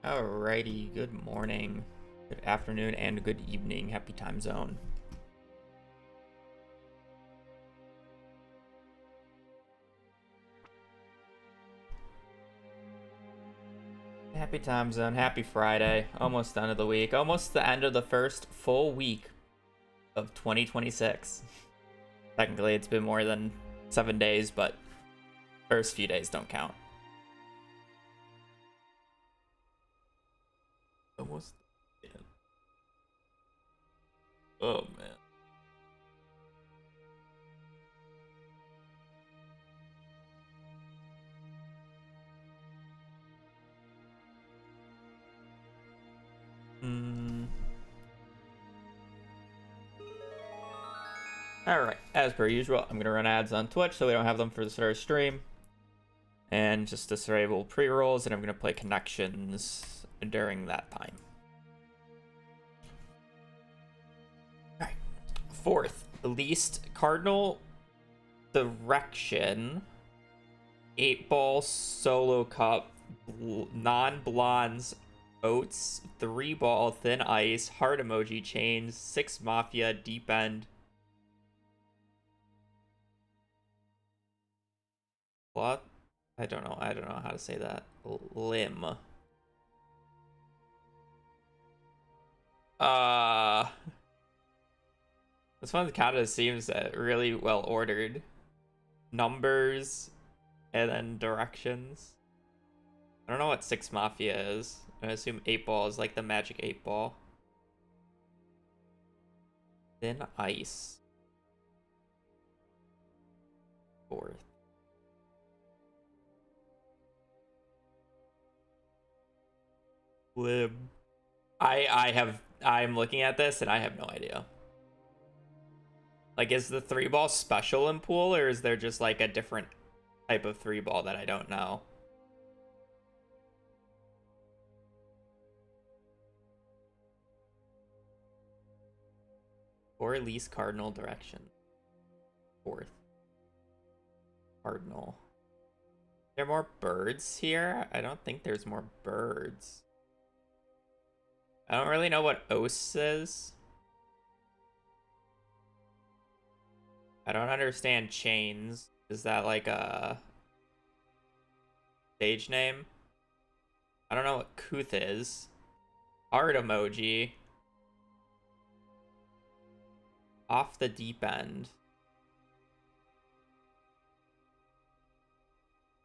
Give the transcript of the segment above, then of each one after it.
Alrighty, good morning, good afternoon, and good evening. Happy time zone. Happy time zone, happy Friday. Almost done of the week. Almost the end of the first full week of 2026. Technically, it's been more than 7 days, but first few days don't count. Almost. Oh, man. Alright, as per usual, I'm going to run ads on Twitch so we don't have them for the start of stream. And just disable pre-rolls, and I'm going to play connections during that time. Alright, fourth, least cardinal direction, 8-ball solo cup, non-blondes oats, 3-ball thin ice, heart emoji chains, 6 mafia deep end. What? I don't know how to say that. Limb. This one kind of seems really well ordered. Numbers and then directions. I don't know what 6 mafia is. I assume 8-ball is like the magic 8-ball. Thin ice. Fourth. Lib. I'm looking at this and I have no idea. Like, is the 3-ball special in pool, or is there just like a different type of 3-ball that I don't know? Or least cardinal direction. Fourth. Cardinal. Are there more birds here? I don't think there's more birds. I don't really know what Os is. I don't understand chains. Is that like a stage name? I don't know what Kuth is. Art emoji. Off the deep end.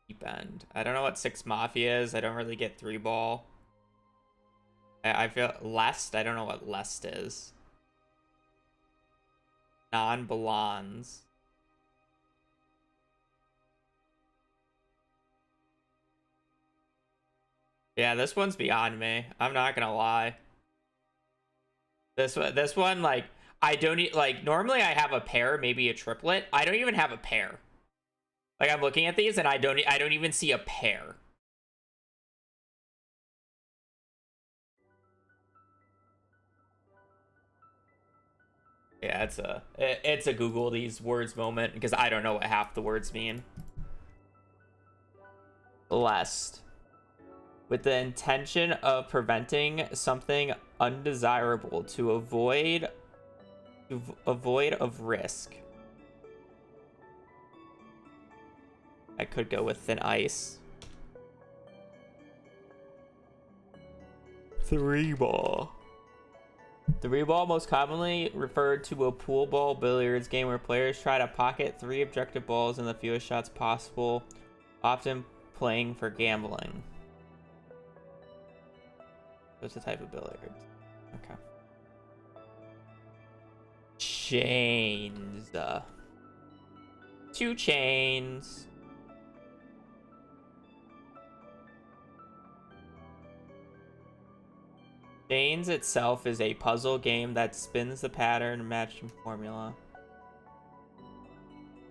Deep end. I don't know what 6 mafia is. I don't really get 3-ball. I feel lest. I don't know what lest is. Non-belongs. Yeah, this one's beyond me. I'm not gonna lie. This one, like, I don't like. Normally, I have a pair, maybe a triplet. I don't even have a pair. Like, I'm looking at these, and I don't even see a pair. Yeah, it's a Google these words moment because I don't know what half the words mean. Lest. With the intention of preventing something undesirable to avoid of risk. I could go with thin ice. 3-ball. 3-ball, most commonly referred to a pool ball billiards game where players try to pocket 3 objective balls in the fewest shots possible, often playing for gambling. What's the type of billiards? Okay. Chains. 2 chains. Chains itself is a puzzle game that spins the pattern matching formula.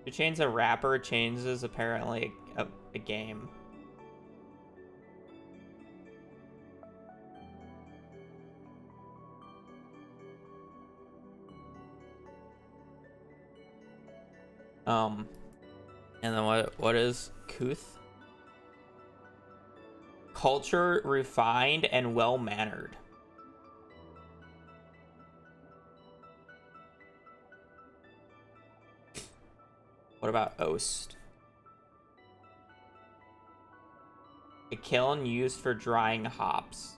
2 chains a wrapper. Chains is apparently a game. And then what is Kuth? culture, refined, and well-mannered. What about Oast? A kiln used for drying hops.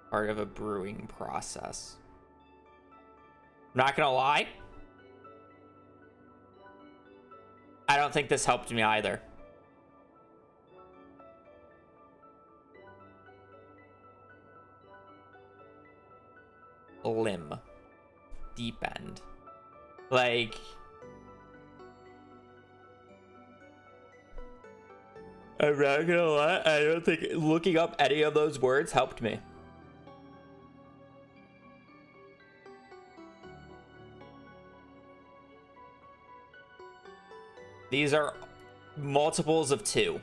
Part of a brewing process. I'm not gonna lie. I don't think this helped me either. Limb. Deep end. Like... I'm not gonna lie, I don't think looking up any of those words helped me. These are multiples of 2.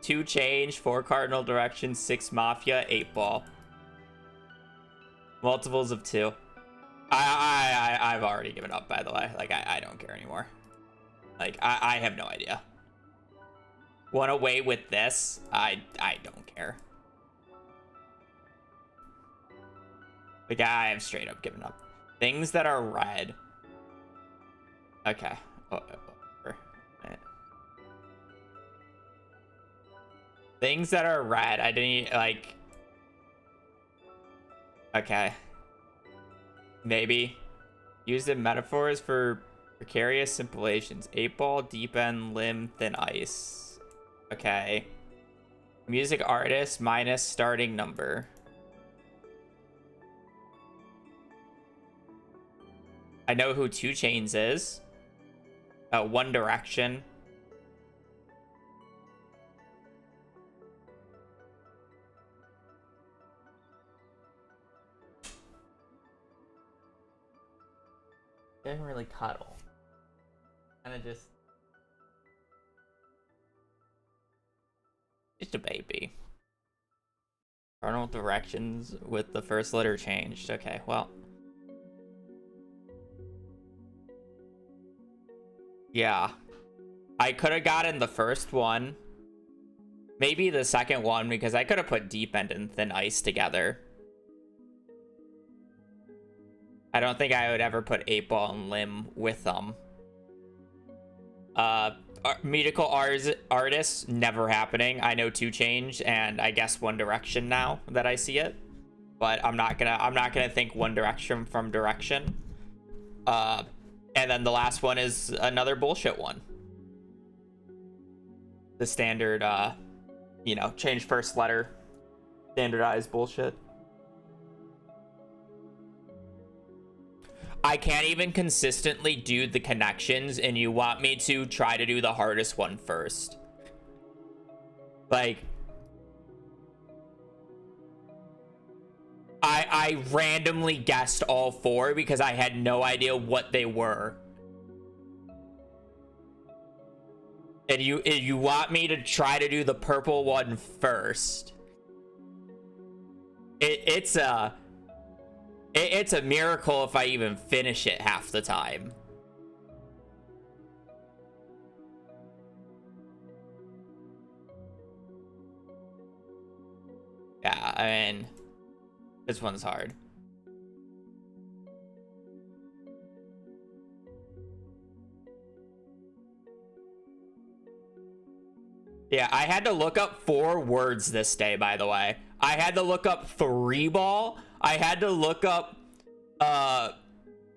2 change, 4 cardinal directions, 6 mafia, 8 ball. Multiples of 2. I've already given up, by the way. Like, I don't care anymore. Like, I have no idea. One away with this, I don't care. Like, I have straight up given up. Things that are red. Okay. Things that are red, I didn't, like... Okay. Maybe. Used in metaphors for precarious simulations. 8 ball, deep end, limb, thin ice. Okay. Music artist minus starting number. I know who 2 Chainz is. One Direction. Didn't really cuddle. Kind of just a baby. Cardinal directions with the first letter changed. Okay, well. Yeah. I could have gotten the first one. Maybe the second one, because I could have put deep end and thin ice together. I don't think I would ever put 8 ball and limb with them. Musical artists, never happening. I know 2 Chainz and I guess One Direction now that I see it. But I'm not gonna think One Direction from Direction. And then the last one is another bullshit one. The standard, you know, change first letter, standardized bullshit. I can't even consistently do the connections, and you want me to try to do the hardest one first. Like, I randomly guessed all 4 because I had no idea what they were. And you want me to try to do the purple one first. It's a miracle if I even finish it half the time. Yeah, I mean, this one's hard. Yeah, I had to look up 4 words this day, by the way. I had to look up 3 ball. I had to look up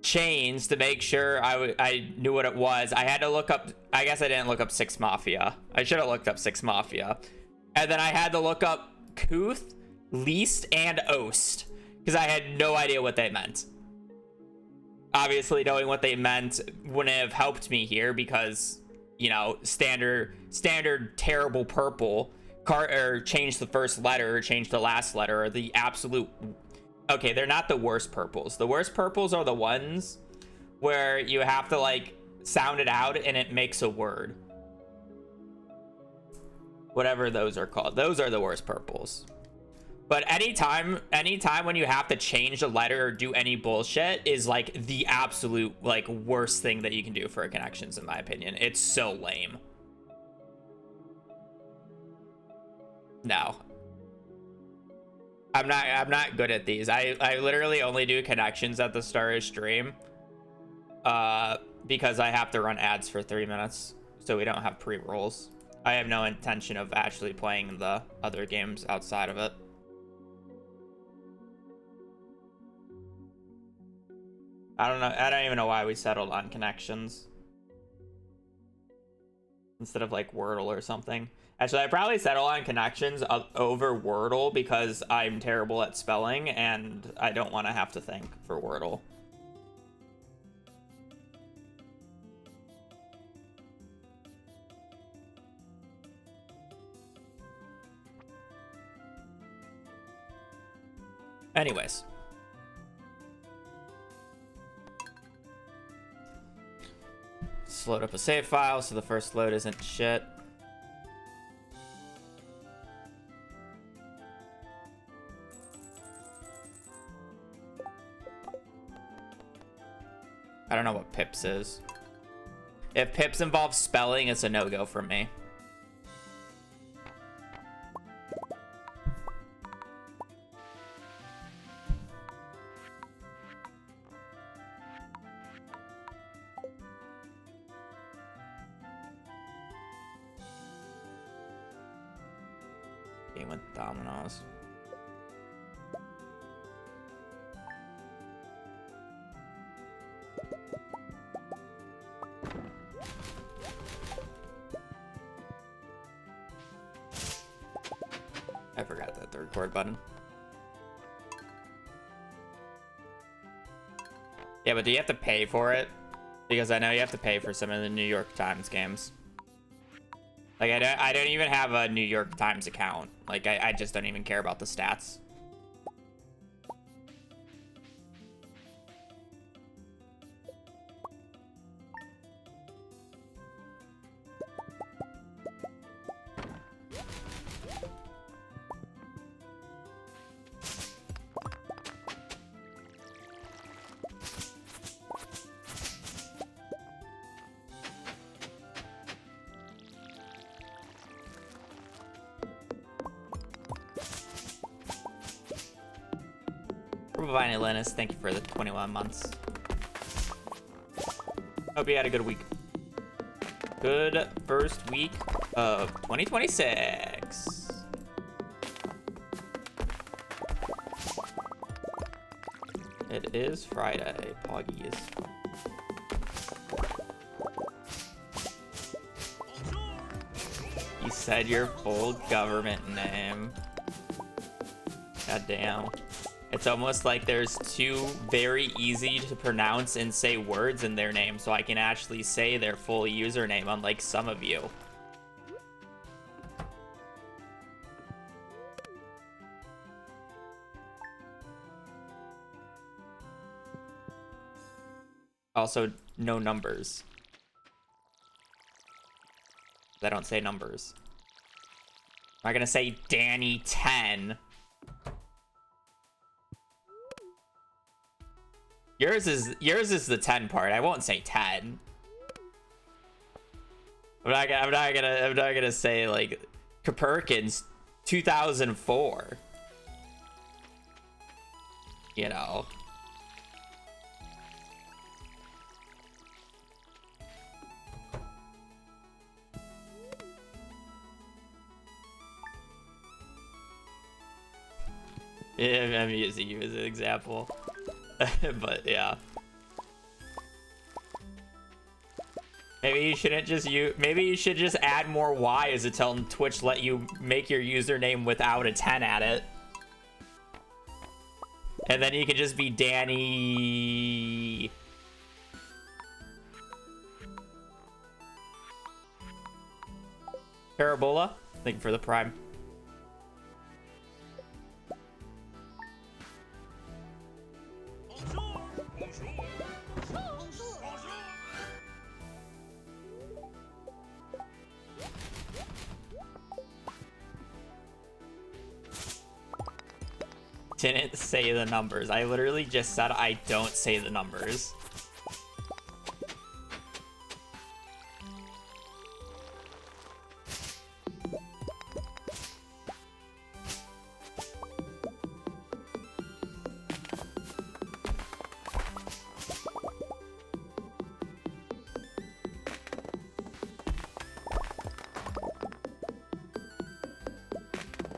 Chainz to make sure I knew what it was. I had to look up, I guess I didn't look up 6 Mafia. I should have looked up 6 Mafia. And then I had to look up Kuth, Least, and Oast, because I had no idea what they meant. Obviously, knowing what they meant wouldn't have helped me here because, you know, standard terrible purple, or change the first letter, or change the last letter, or the absolute... Okay, they're not the worst purples. The worst purples are the ones where you have to, like, sound it out and it makes a word. Whatever those are called. Those are the worst purples. But anytime when you have to change a letter or do any bullshit is like the absolute like worst thing that you can do for a connections, in my opinion. It's so lame. No. I'm not good at these. I literally only do connections at the start of stream. Because I have to run ads for 3 minutes, so we don't have pre-rolls. I have no intention of actually playing the other games outside of it. I don't know. I don't even know why we settled on connections instead of like Wordle or something. Actually, I probably settle on connections over Wordle because I'm terrible at spelling and I don't want to have to think for Wordle. Anyways. Just load up a save file so the first load isn't shit. I don't know what pips is. If pips involve spelling, it's a no-go for me. Game with dominoes. I forgot that the record button. Yeah, but do you have to pay for it? Because I know you have to pay for some of the New York Times games. Like, I don't even have a New York Times account. Like, I just don't even care about the stats. Viny Linus, thank you for the 21 months. Hope you had a good week. Good first week of 2026. It is Friday, Poggies. You said your full government name. God damn. It's almost like there's two very easy to pronounce and say words in their name, so I can actually say their full username, unlike some of you. Also, no numbers. I don't say numbers. I'm not gonna say Danny 10. Yours is the 10 part. I won't say 10. I'm not gonna say like Perkins 2004. You know. Yeah, I'm using you as an example. But yeah. Maybe you shouldn't just maybe you should just add more Y's until Twitch let you make your username without a 10 at it. And then you can just be Danny. Parabola, thank you for the prime. didn't say the numbers. I literally just said I don't say the numbers.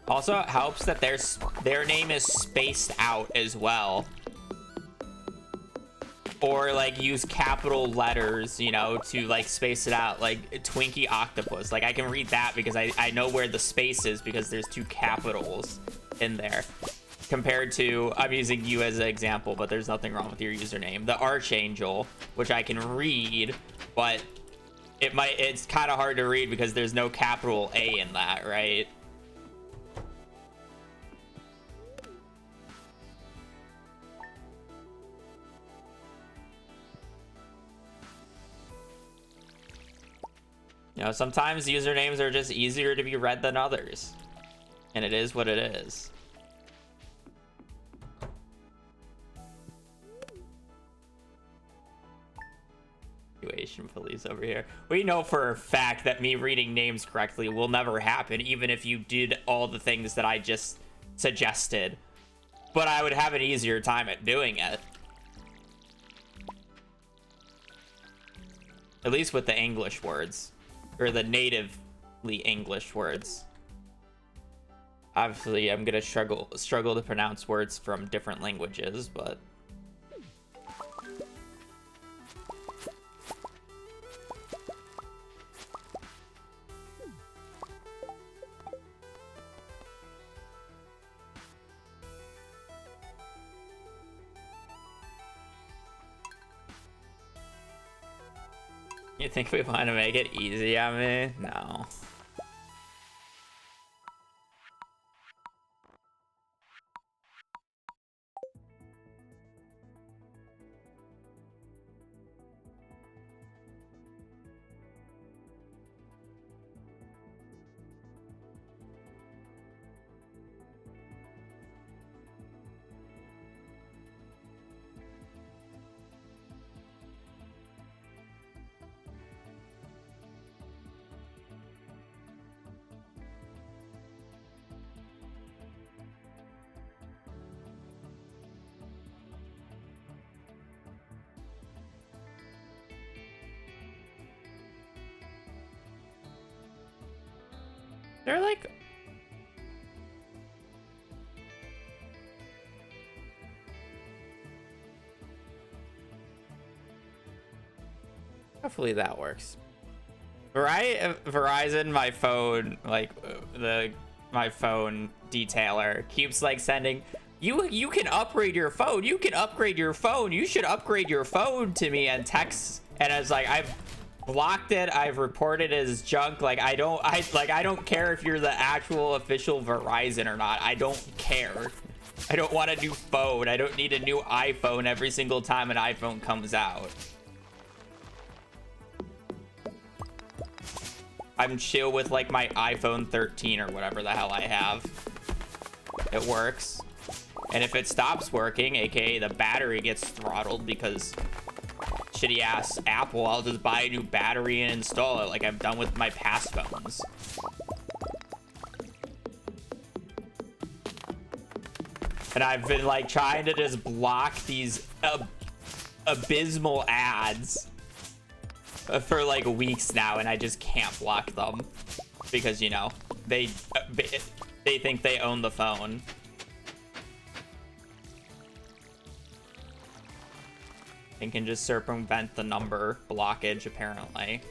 Also, it helps that their name is spaced out as well. Or, like, use capital letters, you know, to, like, space it out. Like, Twinkie Octopus. Like, I can read that because I know where the space is because there's 2 capitals in there. Compared to, I'm using you as an example, but there's nothing wrong with your username. The Archangel, which I can read, but it's kind of hard to read because there's no capital A in that, right? You know, sometimes usernames are just easier to be read than others. And it is what it is. Situation police over here. We know for a fact that me reading names correctly will never happen, even if you did all the things that I just suggested. But I would have an easier time at doing it. At least with the English words. Or the natively English words. Obviously, I'm gonna struggle to pronounce words from different languages, but you think we want to make it easy on me? No. They're like... Hopefully that works. Verizon, my phone, like, my phone detailer keeps, like, sending, you can upgrade your phone, you can upgrade your phone, you should upgrade your phone to me, and texts, and I was like, I've blocked it, I've reported it as junk. Like, I don't care if you're the actual official Verizon or not. I don't care. I don't want a new phone. I don't need a new iPhone every single time an iPhone comes out. I'm chill with, like, my iPhone 13 or whatever the hell I have. It works. And if it stops working, aka the battery gets throttled because shitty ass Apple, I'll just buy a new battery and install it like I've done with my past phones. And I've been, like, trying to just block these abysmal ads for, like, weeks now, and I just can't block them because, you know, they think they own the phone. And can just circumvent the number blockage, apparently.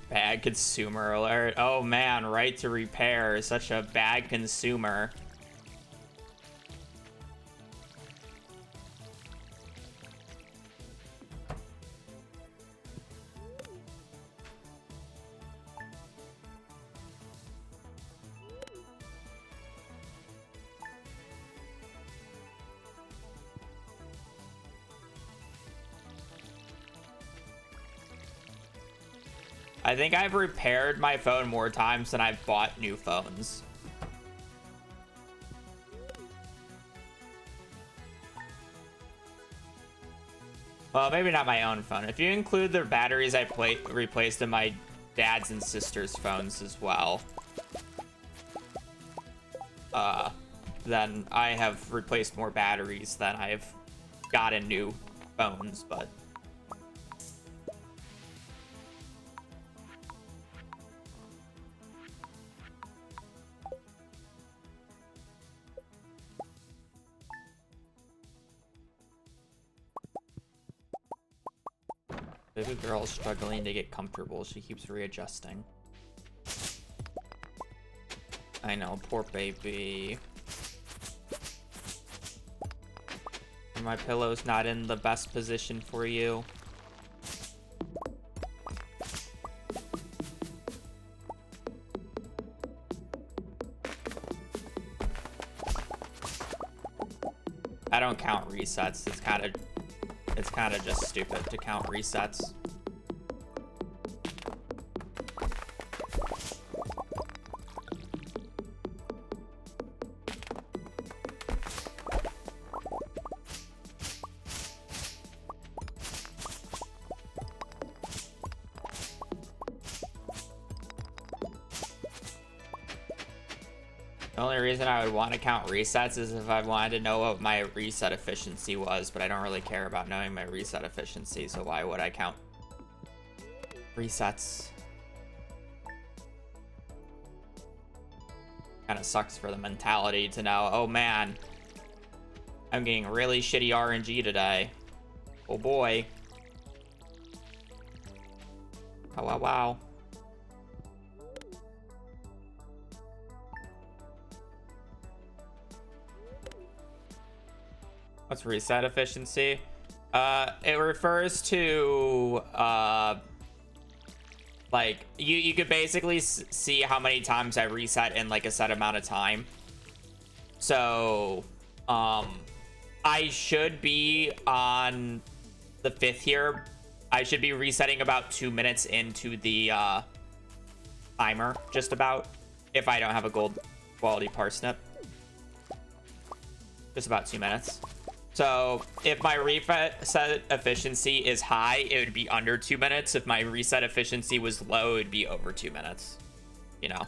Bad consumer alert. Oh man, right to repair. Such a bad consumer. I think I've repaired my phone more times than I've bought new phones. Well, maybe not my own phone. If you include the batteries I replaced in my dad's and sister's phones as well, then I have replaced more batteries than I've gotten new phones, but... Baby girl's struggling to get comfortable. She keeps readjusting. I know, poor baby. My pillow's not in the best position for you. I don't count resets. It's kind of just stupid to count resets. The only reason I would want to count resets is if I wanted to know what my reset efficiency was, but I don't really care about knowing my reset efficiency, so why would I count resets? Kind of sucks for the mentality to know, oh man, I'm getting really shitty RNG today. Oh boy. Oh wow, wow. What's reset efficiency? It refers to like you could basically see how many times I reset in like a set amount of time. So I should be on the 5th here. I should be resetting about 2 minutes into the timer, just about, if I don't have a gold quality parsnip. Just about 2 minutes. So if my reset efficiency is high, it would be under 2 minutes. If my reset efficiency was low, it would be over 2 minutes, you know.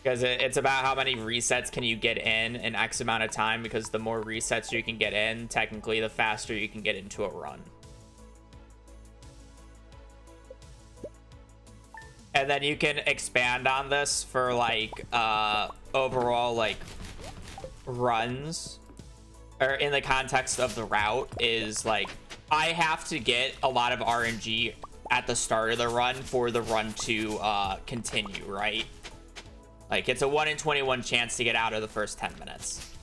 Because it's about how many resets can you get in X amount of time, because the more resets you can get in, technically the faster you can get into a run. And then you can expand on this for like overall like runs, or in the context of the route, is like I have to get a lot of RNG at the start of the run for the run to continue, right? Like it's a 1 in 21 chance to get out of the first 10 minutes.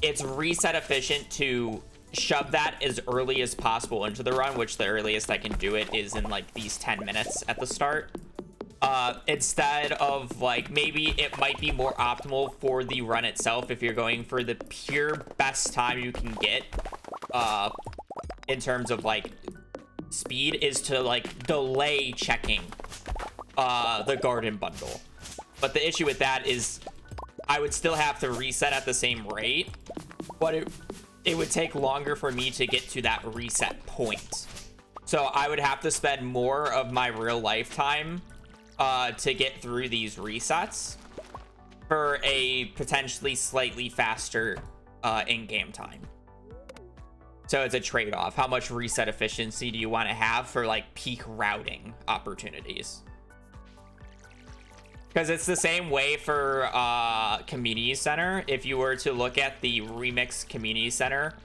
It's reset efficient to shove that as early as possible into the run, which the earliest I can do it is in like these 10 minutes at the start. Instead of like, maybe it might be more optimal for the run itself if you're going for the pure best time you can get in terms of like speed, is to like delay checking the garden bundle. But the issue with that is I would still have to reset at the same rate, but it would take longer for me to get to that reset point. So I would have to spend more of my real lifetime to get through these resets for a potentially slightly faster in-game time. So it's a trade-off. How much reset efficiency do you want to have for like peak routing opportunities? Because it's the same way for Community Center. If you were to look at the Remix Community Center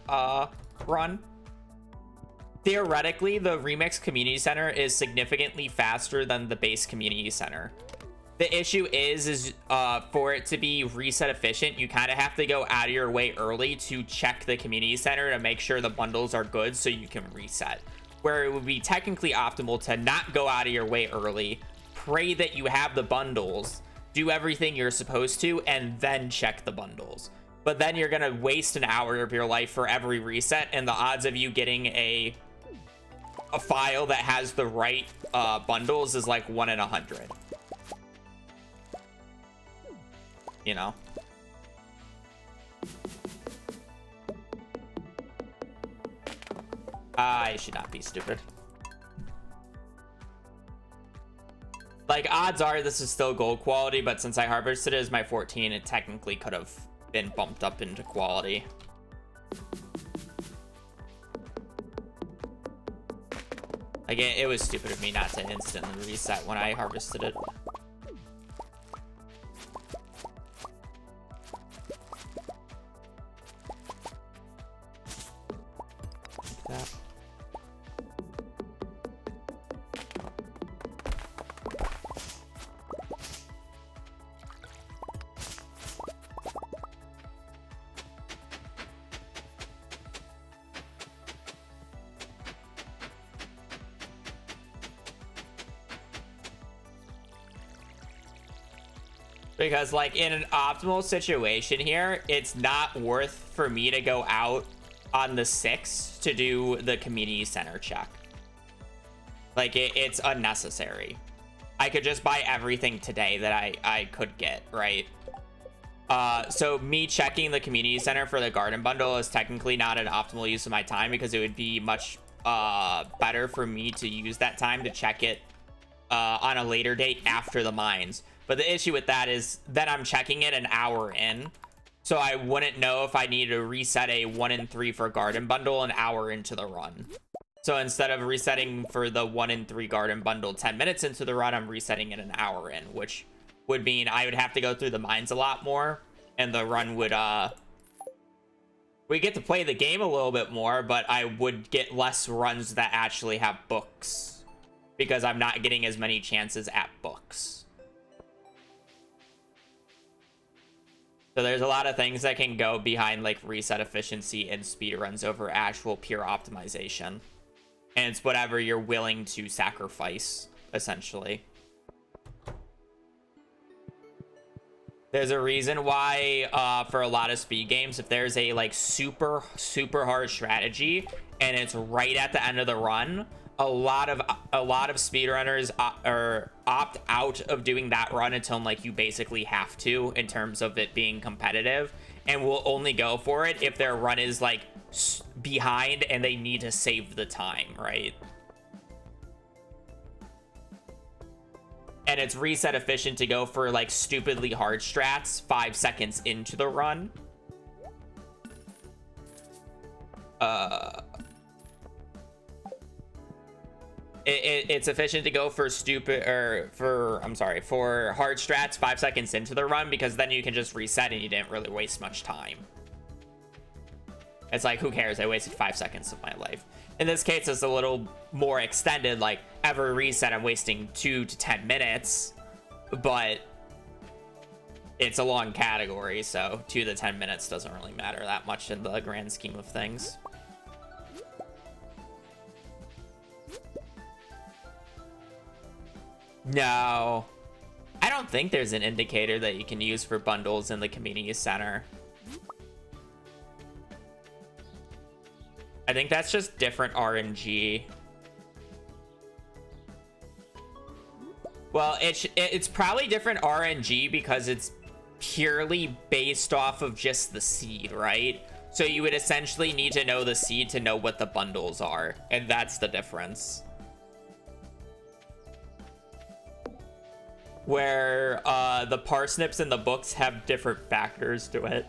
run, theoretically, the Remix Community Center is significantly faster than the base Community Center. The issue is for it to be reset efficient, you kind of have to go out of your way early to check the Community Center to make sure the bundles are good so you can reset. Where it would be technically optimal to not go out of your way early, pray that you have the bundles, do everything you're supposed to, and then check the bundles. But then you're gonna waste an hour of your life for every reset, and the odds of you getting a file that has the right bundles is like 1 in 100. You know? I should not be stupid. Like, odds are this is still gold quality, but since I harvested it as my 14, it technically could have been bumped up into quality. Like, it was stupid of me not to instantly reset when I harvested it. Like that. Because, like, in an optimal situation here, it's not worth for me to go out on the 6th to do the community center check. Like, it's unnecessary. I could just buy everything today that I could get, right? So me checking the community center for the garden bundle is technically not an optimal use of my time, because it would be much better for me to use that time to check it on a later date after the mines. But the issue with that is then I'm checking it an hour in, so I wouldn't know if I need to reset a 1 in 3 for garden bundle an hour into the run. So instead of resetting for the 1 in 3 garden bundle 10 minutes into the run, I'm resetting it an hour in, which would mean I would have to go through the mines a lot more, and the run would we get to play the game a little bit more, but I would get less runs that actually have books, because I'm not getting as many chances at books. So there's a lot of things that can go behind, like, reset efficiency and speedruns over actual pure optimization. And it's whatever you're willing to sacrifice, essentially. There's a reason why, for a lot of speed games, if there's a, like, super hard strategy and it's right at the end of the run, a lot of speedrunners opt out of doing that run until, like, you basically have to, in terms of it being competitive, and will only go for it if their run is, like, behind and they need to save the time, right? And it's reset efficient to go for, like, stupidly hard strats 5 seconds into the run. It's efficient to go for for hard strats 5 seconds into the run, because then you can just reset and you didn't really waste much time. It's like, who cares? I wasted 5 seconds of my life. In this case, it's a little more extended. Like, every reset, I'm wasting 2 to 10 minutes, but it's a long category, so 2 to 10 minutes doesn't really matter that much in the grand scheme of things. No, I don't think there's an indicator that you can use for bundles in the community center. I think that's just different RNG. Well, it's probably different RNG because it's purely based off of just the seed, right? So you would essentially need to know the seed to know what the bundles are, and that's the difference. Where the parsnips and the books have different factors to it.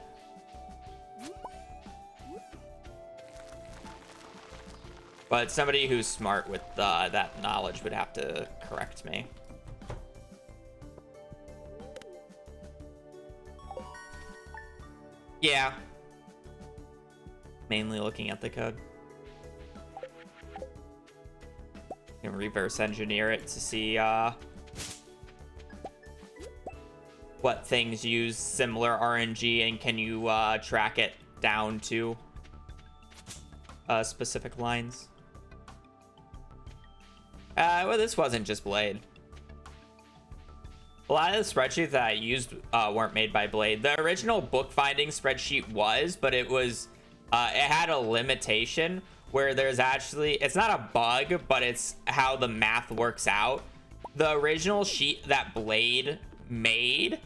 But somebody who's smart with that knowledge would have to correct me. Yeah. Mainly looking at the code. You can reverse engineer it to see what things use similar RNG, and can you track it down to specific lines. Well, this wasn't just Blade. A lot of the spreadsheets that I used weren't made by Blade. The original bookfinding spreadsheet was, but it was it had a limitation where there's actually, it's not a bug, but it's how the math works out. The original sheet that Blade made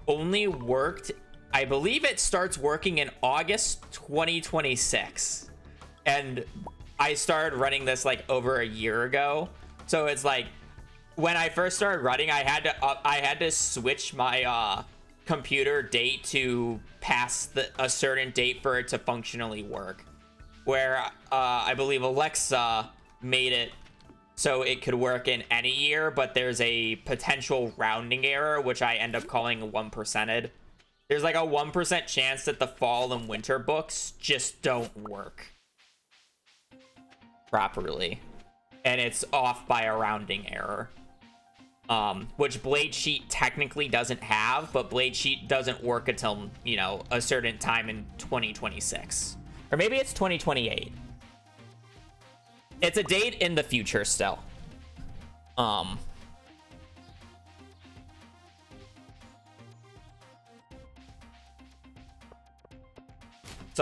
only worked, I believe it starts working in August 2026, and I started running this like over a year ago. So it's like when I first started running, I had to switch my computer date to past a certain date for it to functionally work. Where I believe Alexa made it so it could work in any year, but there's a potential rounding error, which I end up calling 1%ed. There's like a 1% chance that the fall and winter books just don't work properly. And it's off by a rounding error. Which Blade Sheet technically doesn't have, but Blade Sheet doesn't work until, you know, a certain time in 2026. Or maybe it's 2028. It's a date in the future still. So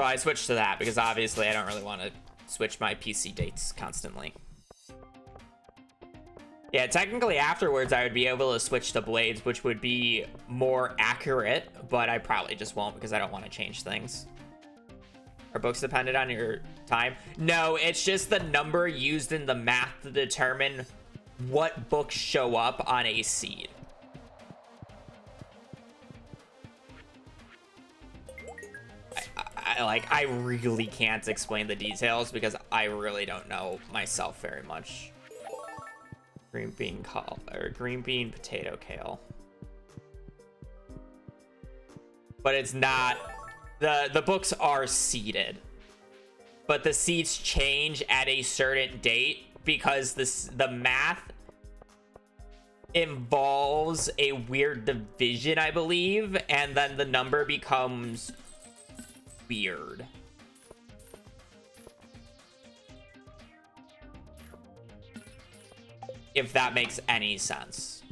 I switched to that because obviously I don't really want to switch my PC dates constantly. Yeah, technically afterwards I would be able to switch to Blades, which would be more accurate, but I probably just won't because I don't want to change things. Are books dependent on your time? No, it's just the number used in the math to determine what books show up on a seed. I really can't explain the details because I really don't know myself very much. Green bean green bean potato kale. But it's not, the books are seeded, but the seeds change at a certain date because the math involves a weird division, I believe, and then the number becomes weird. If that makes any sense.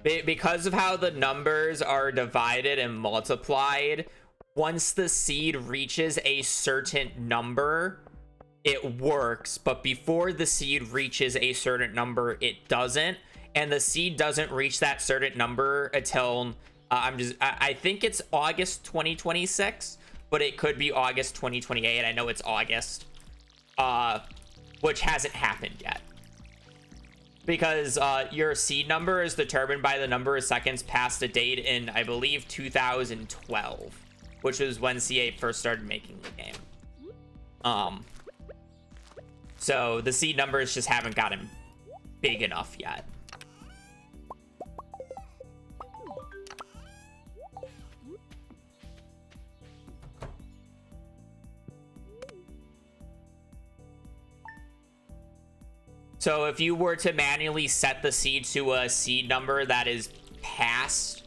Because of how the numbers are divided and multiplied, once the seed reaches a certain number, it works, but before the seed reaches a certain number, it doesn't, and the seed doesn't reach that certain number until I think it's August 2026, but it could be August 2028. I know it's August, which hasn't happened yet. Because your seed number is determined by the number of seconds past the date in, I believe, 2012, which was when CA first started making the game. So the seed numbers just haven't gotten big enough yet. So if you were to manually set the seed to a seed number that is past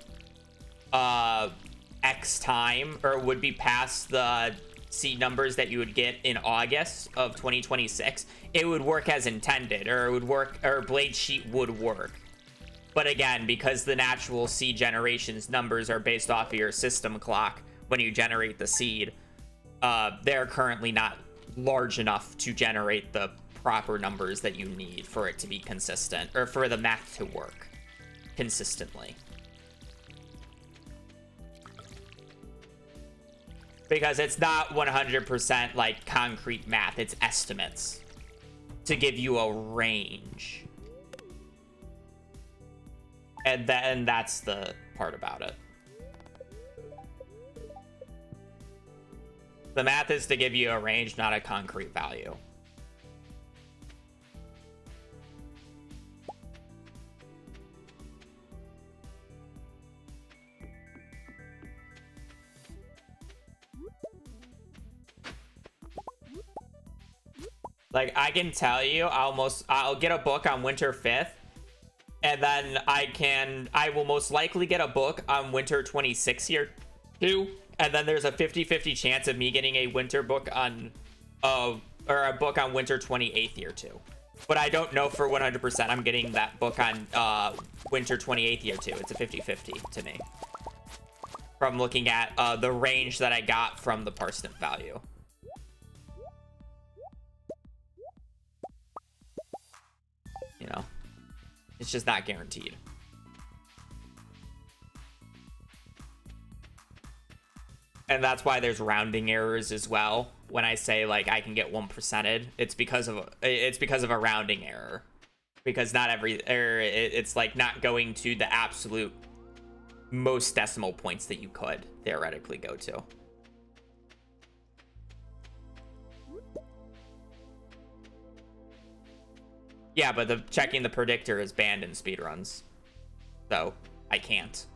X time, or would be past the seed numbers that you would get in August of 2026, it would work as intended, or it would work, or Blade Sheet would work. But again, because the natural seed generations numbers are based off of your system clock when you generate the seed, they're currently not large enough to generate the proper numbers that you need for it to be consistent, or for the math to work consistently. Because it's not 100% like concrete math, it's estimates to give you a range. And then that's the part about it. The math is to give you a range, not a concrete value. Like, I can tell you, I'll get a book on winter 5th, and then I will most likely get a book on winter 26 here too, and then there's a 50-50 chance of me getting a winter book on, or a book on winter 28th year too. But I don't know for 100% I'm getting that book on winter 28th year too. It's a 50-50 to me, from looking at the range that I got from the parsnip value. You know, it's just not guaranteed. And that's why there's rounding errors as well. when I say like I can get 1%ed. It's because of a rounding error. Because not every error, it's like not going to the absolute most decimal points that you could theoretically go to. Yeah, but checking the predictor is banned in speedruns. So, I can't.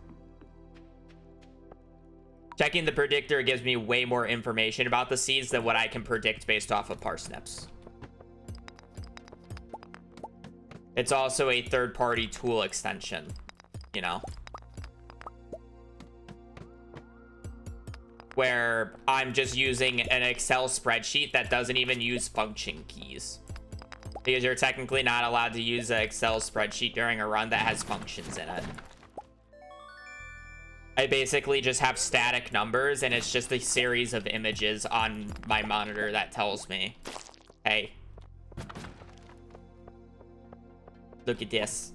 Checking the predictor gives me way more information about the seeds than what I can predict based off of parsnips. It's also a third-party tool extension, you know? Where I'm just using an Excel spreadsheet that doesn't even use function keys. Because you're technically not allowed to use an Excel spreadsheet during a run that has functions in it. I basically just have static numbers, and it's just a series of images on my monitor that tells me, hey, look at this.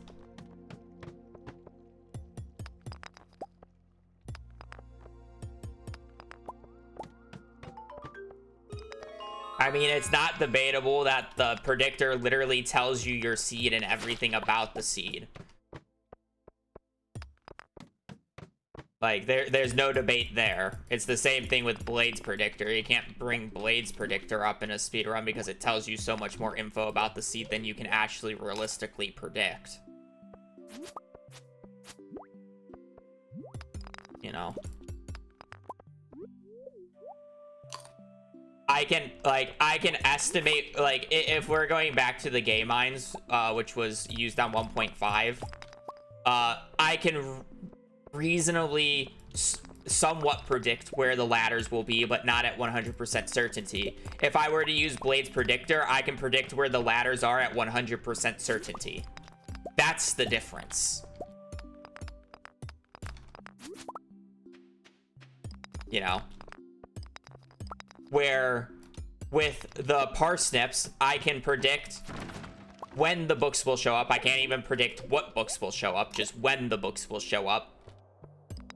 I mean, it's not debatable that the predictor literally tells you your seed and everything about the seed. Like, there's no debate there. It's the same thing with Blade's predictor. You can't bring Blade's predictor up in a speedrun because it tells you so much more info about the seed than you can actually realistically predict. You know? I can estimate, like, if we're going back to the game mines, which was used on 1.5, I can reasonably somewhat predict where the ladders will be, but not at 100% certainty. If I were to use Blade's predictor, I can predict where the ladders are at 100% certainty. That's the difference. You know? Where with the parsnips, I can predict when the books will show up. I can't even predict what books will show up, just when the books will show up.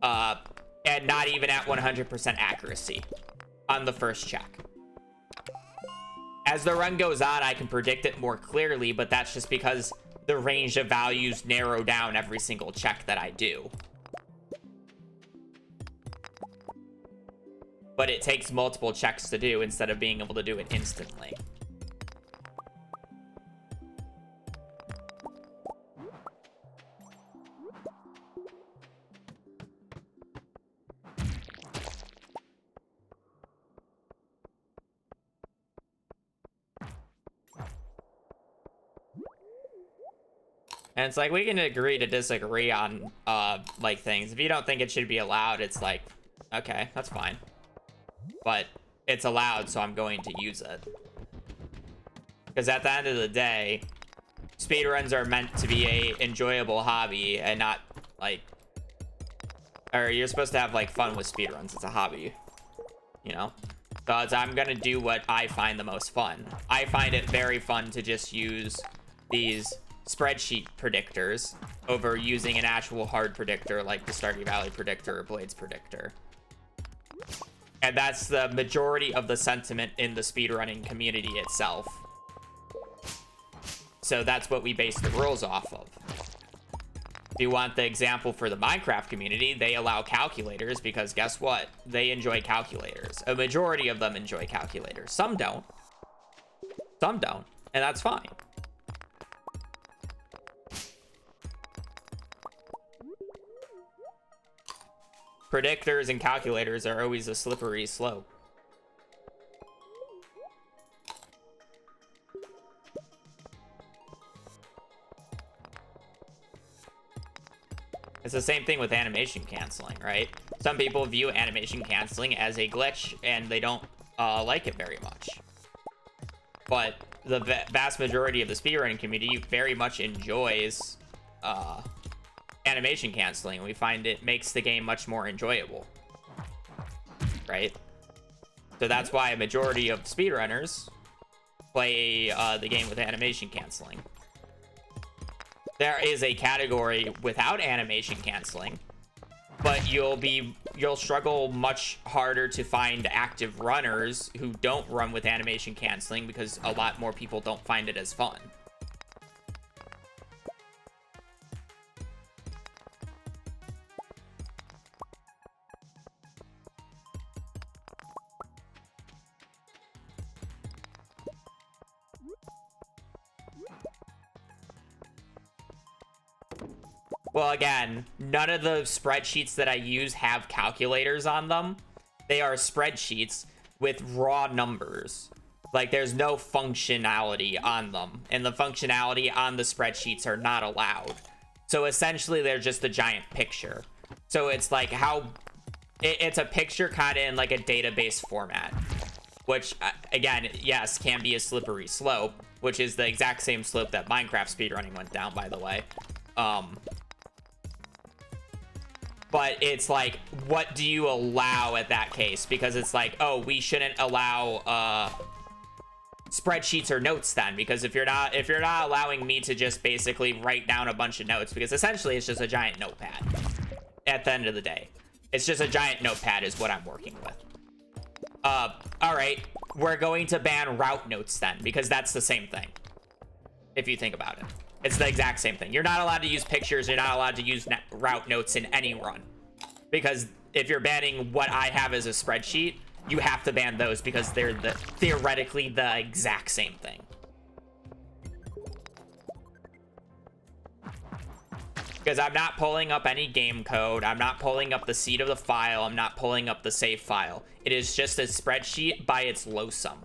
And not even at 100% accuracy on the first check. As the run goes on, I can predict it more clearly, but that's just because the range of values narrow down every single check that I do. But it takes multiple checks to do instead of being able to do it instantly. And it's like, we can agree to disagree on, like, things. If you don't think it should be allowed, it's like, okay, that's fine. But it's allowed, so I'm going to use it. Because at the end of the day, speedruns are meant to be a enjoyable hobby and not, like... Or you're supposed to have, like, fun with speedruns. It's a hobby. You know? So I'm gonna do what I find the most fun. I find it very fun to just use these spreadsheet predictors over using an actual hard predictor like the Stardew Valley predictor or Blade's predictor. And that's the majority of the sentiment in the speedrunning community itself. So that's what we base the rules off of. If you want the example for the Minecraft community, they allow calculators because guess what? They enjoy calculators. A majority of them enjoy calculators. Some don't. Some don't. And that's fine. Predictors and calculators are always a slippery slope. It's the same thing with animation canceling, right? Some people view animation canceling as a glitch and they don't like it very much. But the vast majority of the speedrunning community very much enjoys animation canceling. We find it makes the game much more enjoyable, right? So that's why a majority of speedrunners play the game with animation canceling. There is a category without animation canceling, but you'll be you'll struggle much harder to find active runners who don't run with animation canceling because a lot more people don't find it as fun. Well, again, none of the spreadsheets that I use have calculators on them. They are spreadsheets with raw numbers. Like, there's no functionality on them. And the functionality on the spreadsheets are not allowed. So essentially, they're just a giant picture. So it's like it's a picture kind of in like a database format. Which, again, yes, can be a slippery slope. Which is the exact same slope that Minecraft speedrunning went down, by the way. But it's like, what do you allow at that case? Because it's like, oh, we shouldn't allow spreadsheets or notes then, because if you're not allowing me to just basically write down a bunch of notes, because essentially it's just a giant notepad at the end of the day. It's just a giant notepad is what I'm working with. All right, we're going to ban route notes then, because that's the same thing. If you think about it. It's the exact same thing. You're not allowed to use pictures. You're not allowed to use route notes in any run. Because if you're banning what I have as a spreadsheet, you have to ban those because they're theoretically the exact same thing. Because I'm not pulling up any game code. I'm not pulling up the seed of the file. I'm not pulling up the save file. It is just a spreadsheet by its lowsum.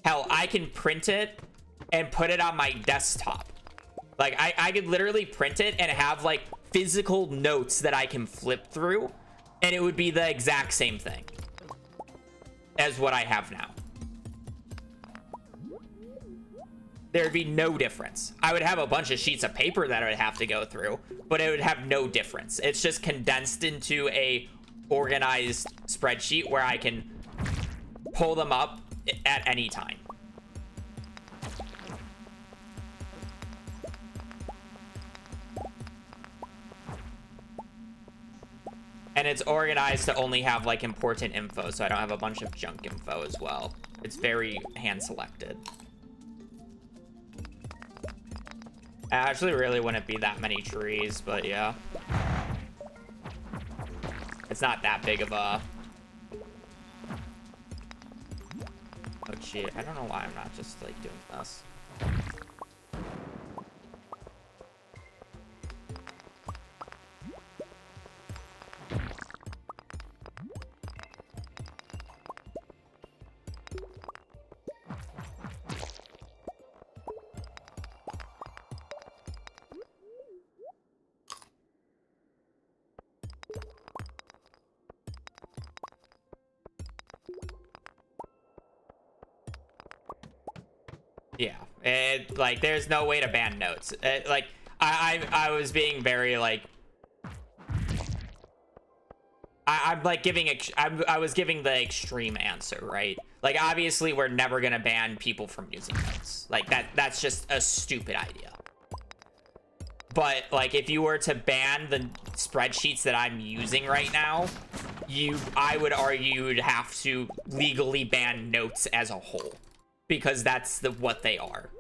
Hell, I can print it and put it on my desktop. Like, I could literally print it and have, like, physical notes that I can flip through, and it would be the exact same thing as what I have now. There'd be no difference. I would have a bunch of sheets of paper that I would have to go through, but it would have no difference. It's just condensed into a organized spreadsheet where I can pull them up at any time. And it's organized to only have, like, important info, so I don't have a bunch of junk info as well. It's very hand-selected. I actually really wouldn't be that many trees, but yeah. It's not that big of a... Oh, gee, I don't know why I'm not just, like, doing this. Yeah, like, there's no way to ban notes. Like, I was being very, like... I'm like giving... I was giving the extreme answer, right? Like, obviously, we're never gonna ban people from using notes. Like, that's just a stupid idea. But, like, if you were to ban the spreadsheets that I'm using right now, I would argue you'd have to legally ban notes as a whole. Because that's what they are.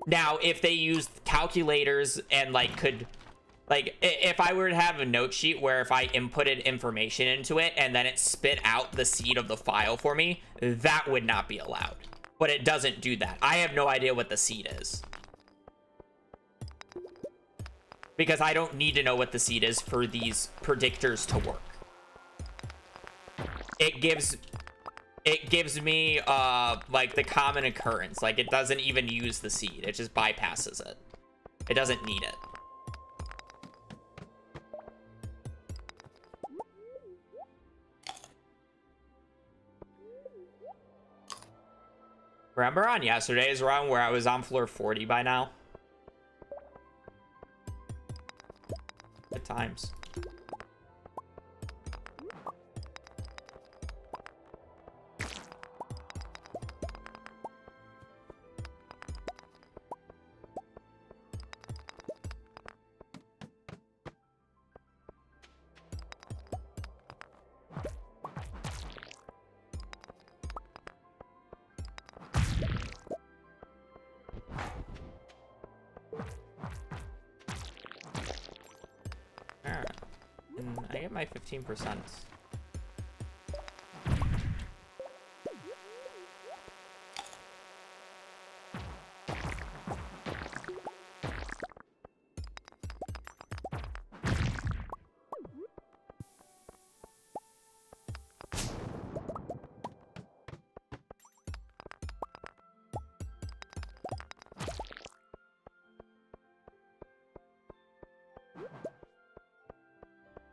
Now, if they used calculators and, like, could... Like, if I were to have a note sheet where if I inputted information into it and then it spit out the seed of the file for me, that would not be allowed. But it doesn't do that. I have no idea what the seed is. Because I don't need to know what the seed is for these predictors to work. It gives me, like, the common occurrence. Like, it doesn't even use the seed. It just bypasses it. It doesn't need it. Remember on yesterday's run where I was on floor 40 by now? Good times. I get my 15%.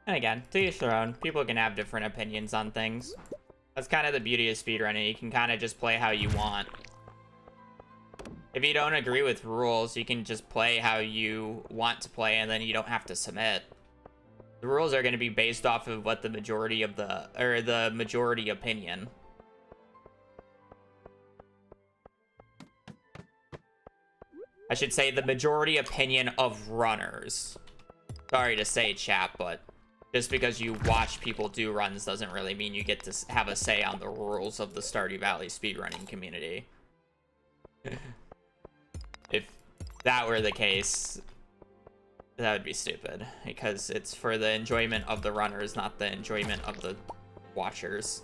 And again, to each their own. People can have different opinions on things. That's kind of the beauty of speedrunning. You can kind of just play how you want. If you don't agree with rules, you can just play how you want to play, and then you don't have to submit. The rules are going to be based off of what the majority of the majority opinion. I should say the majority opinion of runners. Sorry to say, chat, but just because you watch people do runs doesn't really mean you get to have a say on the rules of the Stardew Valley speedrunning community. If that were the case, that would be stupid, because it's for the enjoyment of the runners, not the enjoyment of the watchers.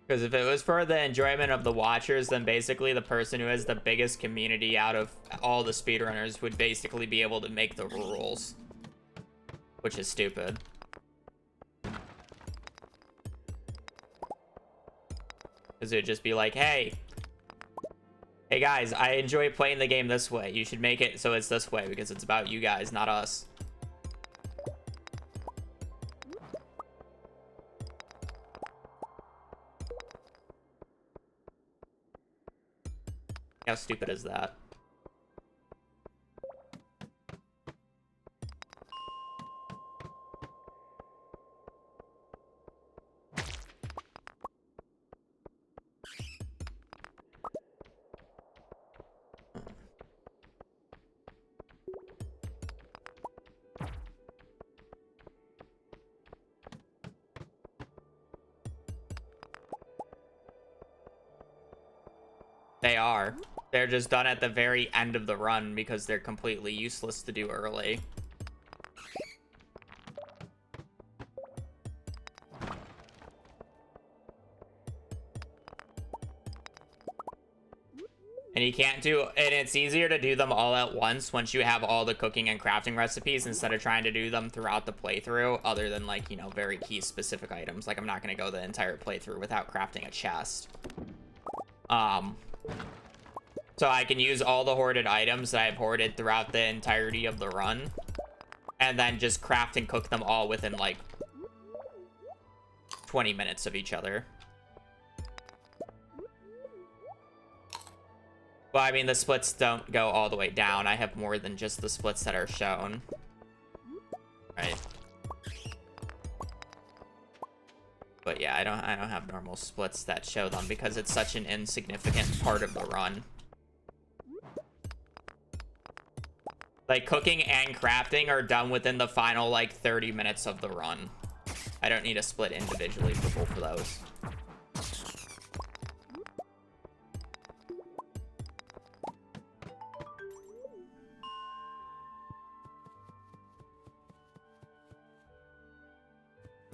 Because if it was for the enjoyment of the watchers, then basically the person who has the biggest community out of all the speedrunners would basically be able to make the rules. Which is stupid. Because it would just be like, hey guys, I enjoy playing the game this way. You should make it so it's this way, because it's about you guys, not us. How stupid is that? They are. They're just done at the very end of the run because they're completely useless to do early. And you can't do, and it's easier to do them all at once you have all the cooking and crafting recipes instead of trying to do them throughout the playthrough, other than, like, you know, very key specific items. Like, I'm not going to go the entire playthrough without crafting a chest. So I can use all the hoarded items that I've hoarded throughout the entirety of the run, and then just craft and cook them all within, like, 20 minutes of each other. Well, I mean, the splits don't go all the way down. I have more than just the splits that are shown. Right. But yeah, I don't have normal splits that show them because it's such an insignificant part of the run. Like, cooking and crafting are done within the final, like, 30 minutes of the run. I don't need a split individually for both of those.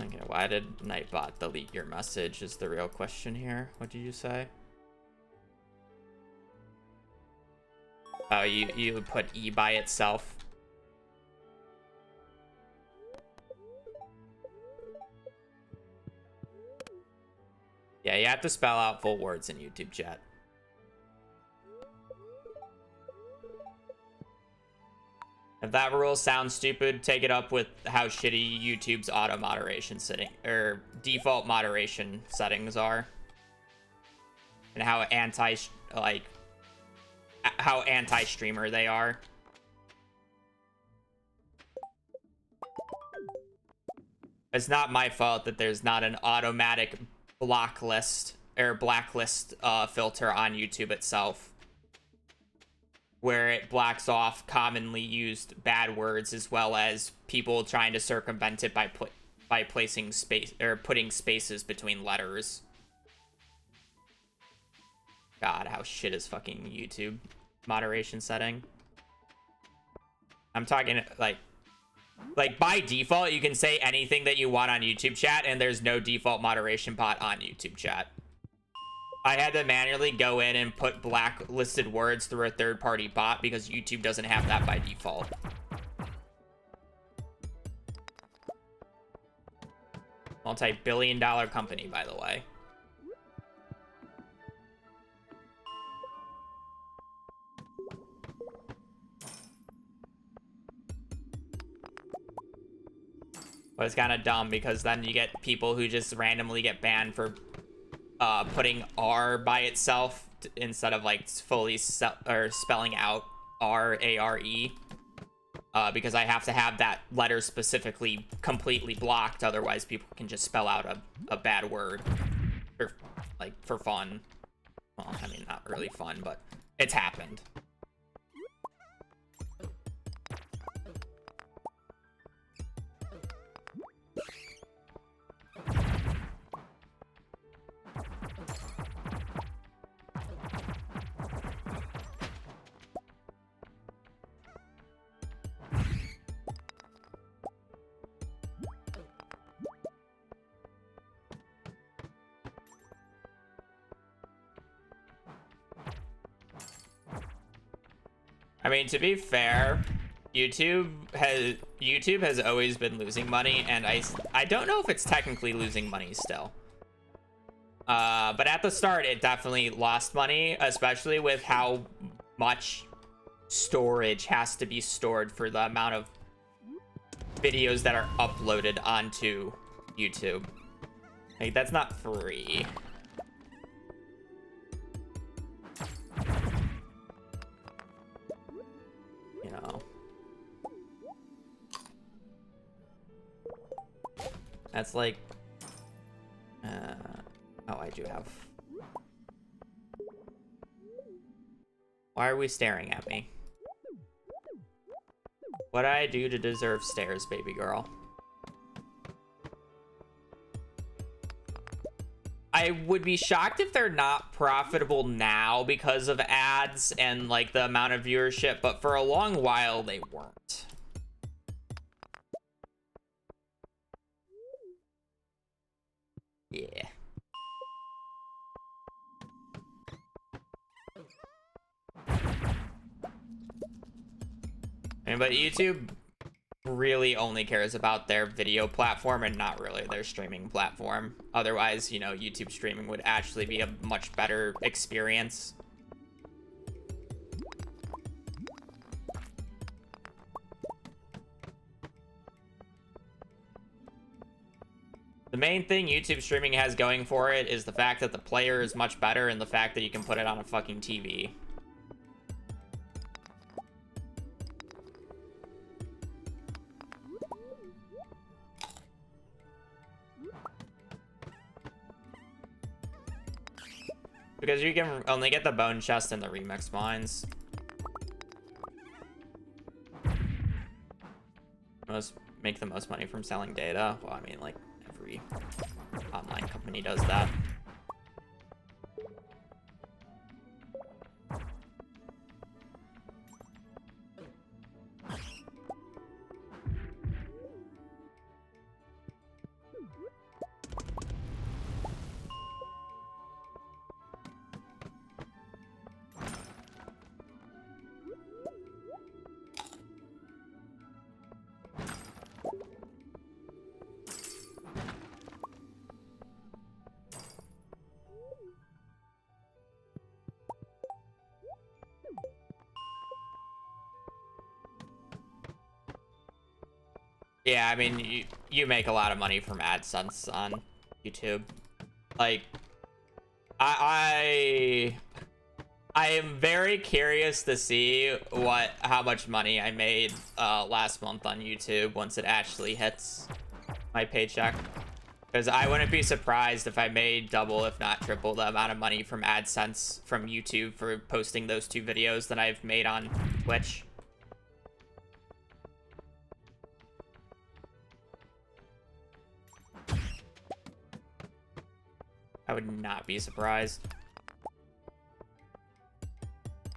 Okay, why did Nightbot delete your message is the real question here. What did you say? Oh, you would put E by itself. Yeah, you have to spell out full words in YouTube chat. If that rule sounds stupid, take it up with how shitty YouTube's auto moderation setting or default moderation settings are, and how anti-streamer they are. It's not my fault that there's not an automatic blacklist filter on YouTube itself, where it blacks off commonly used bad words as well as people trying to circumvent it by placing space or putting spaces between letters. God, how shit is fucking YouTube moderation setting? I'm talking like by default, you can say anything that you want on YouTube chat, and there's no default moderation bot on YouTube chat. I had to manually go in and put blacklisted words through a third-party bot because YouTube doesn't have that by default. Multi-billion-dollar company, by the way. But it's kind of dumb because then you get people who just randomly get banned for putting R by itself instead of like fully spelling out R-A-R-E. Because I have to have that letter specifically completely blocked, otherwise people can just spell out a bad word for fun. Well, I mean, not really fun, but it's happened. I mean, to be fair, YouTube has always been losing money, and I don't know if it's technically losing money still. But at the start, it definitely lost money, especially with how much storage has to be stored for the amount of videos that are uploaded onto YouTube. Like, that's not free. That's like, oh, I do have. Why are we staring at me? What did I do to deserve stares, baby girl? I would be shocked if they're not profitable now because of ads and like the amount of viewership, but for a long while they weren't. Yeah. But YouTube really only cares about their video platform and not really their streaming platform. Otherwise, you know, YouTube streaming would actually be a much better experience. The main thing YouTube streaming has going for it is the fact that the player is much better and the fact that you can put it on a fucking TV. Because you can only get the bone chest and the remix mines. Make the most money from selling data. Well, I mean, like, every online company does that. Yeah, I mean, you make a lot of money from AdSense on YouTube. Like, I am very curious to see how much money I made last month on YouTube once it actually hits my paycheck. Because I wouldn't be surprised if I made double, if not triple, the amount of money from AdSense from YouTube for posting those 2 videos that I've made on Twitch. I would not be surprised.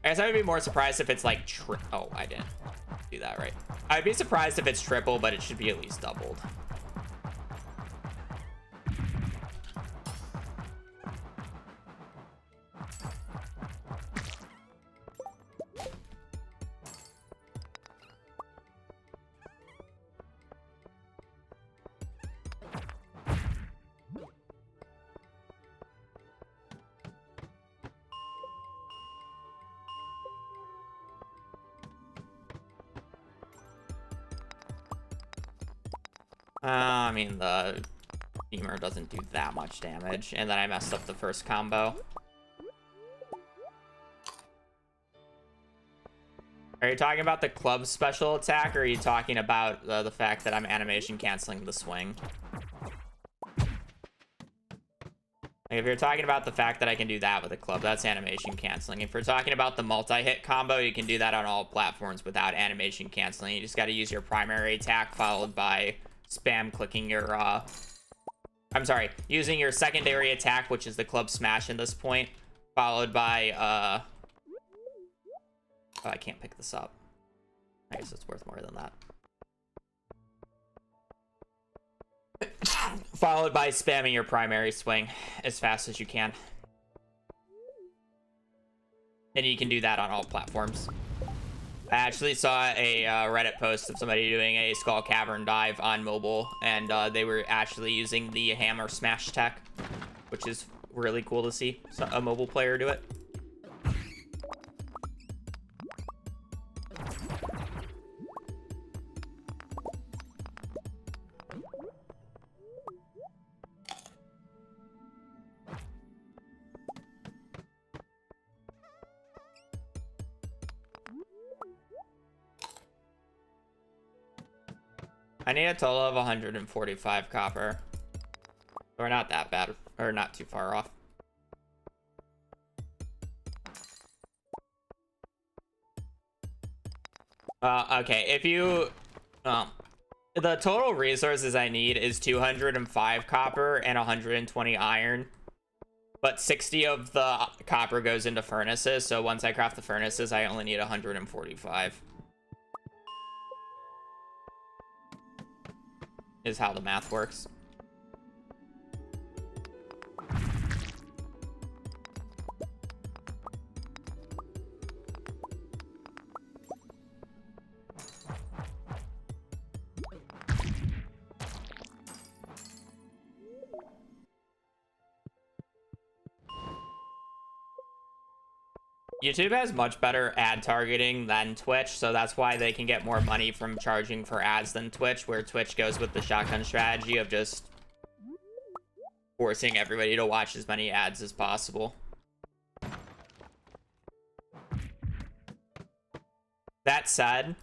I guess I would be more surprised if it's like oh, I didn't do that right. I'd be surprised if it's triple, but it should be at least doubled. I mean, the beamer doesn't do that much damage, and then I messed up the first combo. Are you talking about the club special attack, or are you talking about the fact that I'm animation canceling the swing? Like, if you're talking about the fact that I can do that with a club, that's animation canceling. If you're talking about the multi-hit combo, you can do that on all platforms without animation canceling. You just got to use your primary attack followed by spam clicking your I'm sorry, using your secondary attack, which is the club smash in this point, followed by oh, I can't pick this up. I guess it's worth more than that. Followed by spamming your primary swing as fast as you can. And you can do that on all platforms. I actually saw a Reddit post of somebody doing a Skull Cavern dive on mobile, and they were actually using the hammer smash tech, which is really cool to see a mobile player do it. I need a total of 145 copper. We're not that bad, or not too far off. Okay, if you... the total resources I need is 205 copper and 120 iron. But 60 of the copper goes into furnaces, so once I craft the furnaces, I only need 145. Is how the math works. YouTube has much better ad targeting than Twitch, so that's why they can get more money from charging for ads than Twitch, where Twitch goes with the shotgun strategy of just forcing everybody to watch as many ads as possible. That said,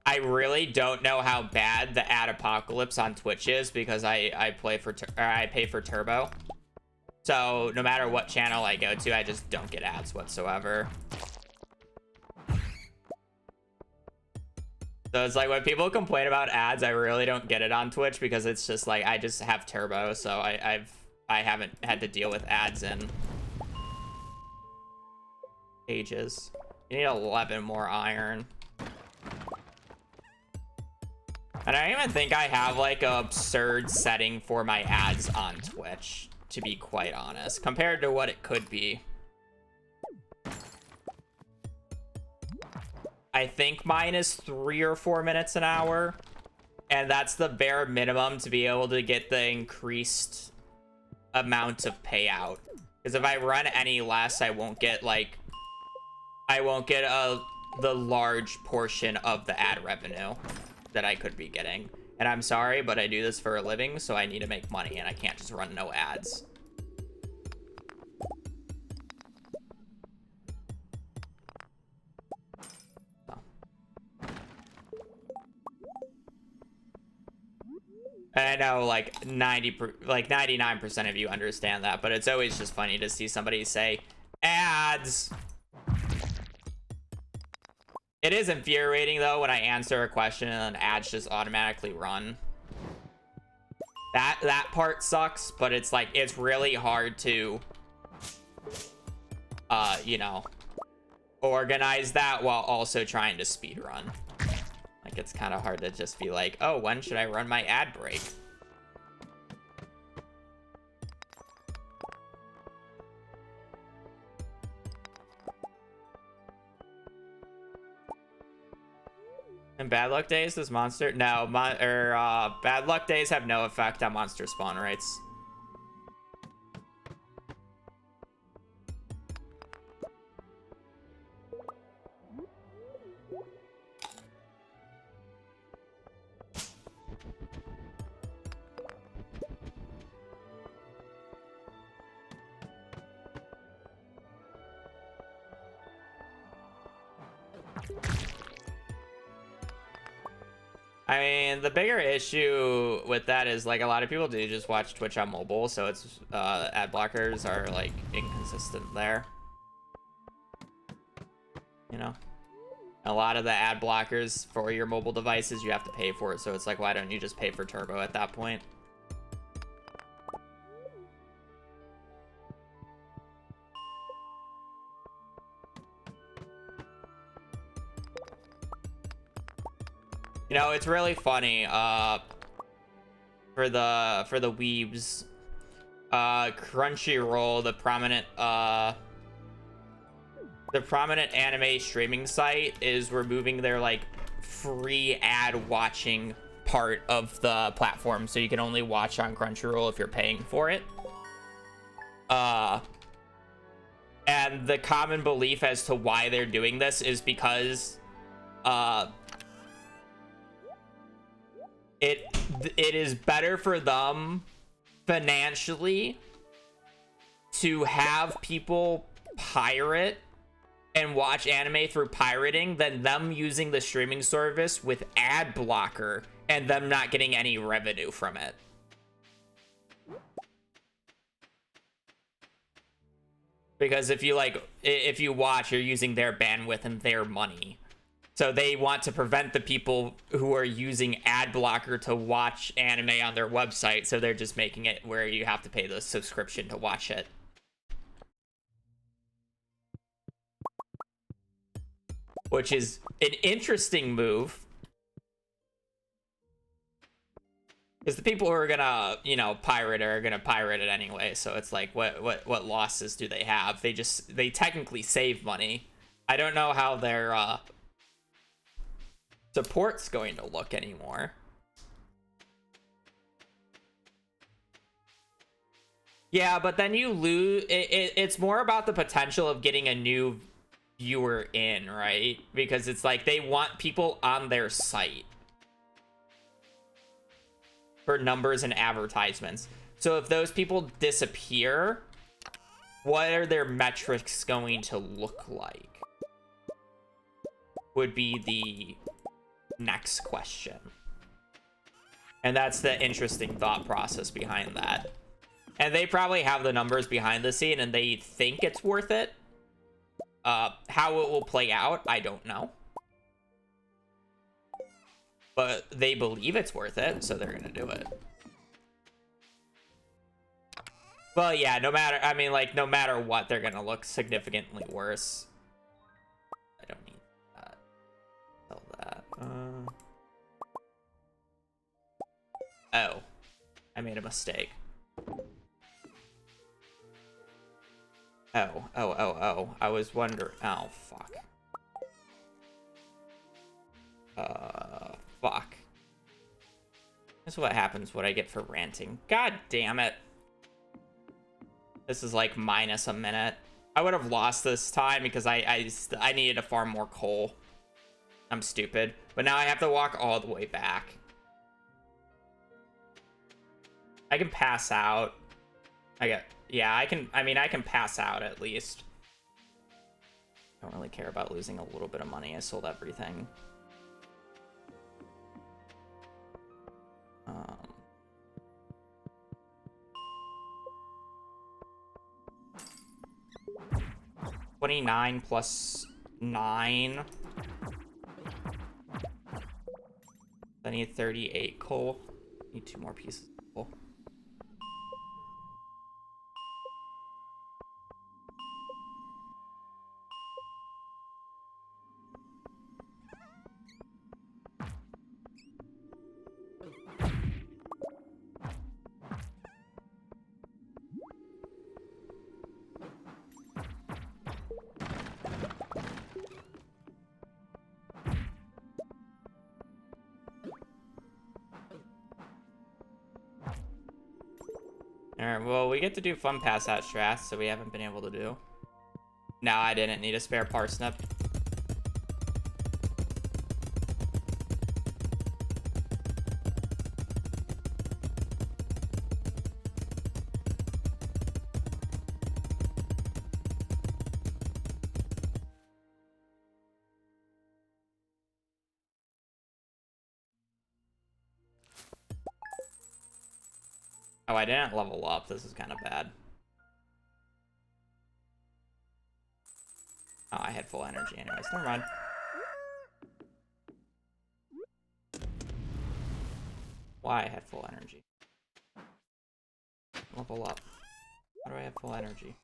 I really don't know how bad the ad apocalypse on Twitch is because I pay for Turbo. So no matter what channel I go to, I just don't get ads whatsoever. So it's like when people complain about ads, I really don't get it on Twitch because it's just like I just have Turbo, so I haven't had to deal with ads in ages. You need 11 more iron. And I don't even think I have like an absurd setting for my ads on Twitch, to be quite honest, compared to what it could be. I think mine is 3 or 4 minutes an hour, and that's the bare minimum to be able to get the increased amount of payout. Because if I run any less, I won't get like, the large portion of the ad revenue that I could be getting. And I'm sorry, but I do this for a living, so I need to make money, and I can't just run no ads. So. I know like 99% of you understand that, but it's always just funny to see somebody say ads. It is infuriating though when I answer a question and then ads just automatically run. That part sucks, but it's like it's really hard to you know, organize that while also trying to speedrun. Like it's kind of hard to just be like, oh, when should I run my ad break? And bad luck days, this monster? No, bad luck days have no effect on monster spawn rates. I mean, the bigger issue with that is like a lot of people do just watch Twitch on mobile, so it's ad blockers are like inconsistent there. You know, a lot of the ad blockers for your mobile devices you have to pay for it, so it's like, why don't you just pay for turbo at that point? You know, it's really funny, for the weebs, Crunchyroll, the prominent anime streaming site, is removing their like free ad watching part of the platform, so you can only watch on Crunchyroll if you're paying for it. And the common belief as to why they're doing this is because it is better for them financially to have people pirate and watch anime through pirating than them using the streaming service with ad blocker and them not getting any revenue from it. Because if you watch, you're using their bandwidth and their money. So they want to prevent the people who are using ad blocker to watch anime on their website, so they're just making it where you have to pay the subscription to watch it. Which is an interesting move. Because the people who are gonna, you know, pirate are gonna pirate it anyway, so it's like, what losses do they have? They technically save money. I don't know how their support's going to look anymore. Yeah, but then you lose. It's more about the potential of getting a new viewer in, right? Because it's like they want people on their site for numbers and advertisements. So if those people disappear, what are their metrics going to look like? Would be the next question. And that's the interesting thought process behind that. And they probably have the numbers behind the scene and they think it's worth it. How it will play out, I don't know. But they believe it's worth it, so they're gonna do it. Well, yeah, no matter what, they're gonna look significantly worse. I don't need that. Sell that. Oh. I made a mistake. Oh. I was wondering. Oh, fuck. Fuck. This is what happens what I get for ranting. God damn it. This is like minus a minute. I would have lost this time because I needed to farm more coal. I'm stupid. But now I have to walk all the way back. I can pass out. Yeah, I can pass out at least. I don't really care about losing a little bit of money. I sold everything. 29 plus 9. I need 38 coal. Need 2 more pieces of coal. Alright, well, we get to do fun pass out strats, so we haven't been able to do. No, I didn't need a spare parsnip. Oh, I didn't level up. This is kind of bad. Oh, I had full energy anyways. Never mind. Why I had full energy? Level up. How do I have full energy?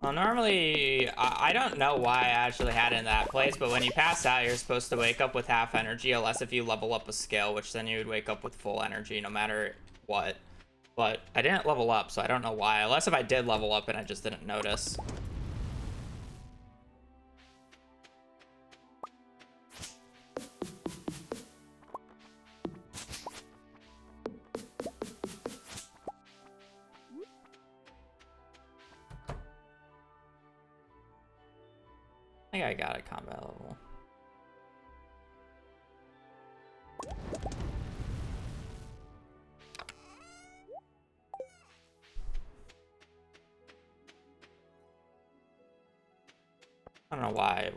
Well, normally, I don't know why I actually had it in that place, but when you pass out, you're supposed to wake up with half energy, unless if you level up a skill, which then you would wake up with full energy no matter what. But I didn't level up, so I don't know why. Unless if I did level up and I just didn't notice. I think I got a combat level. I don't know why.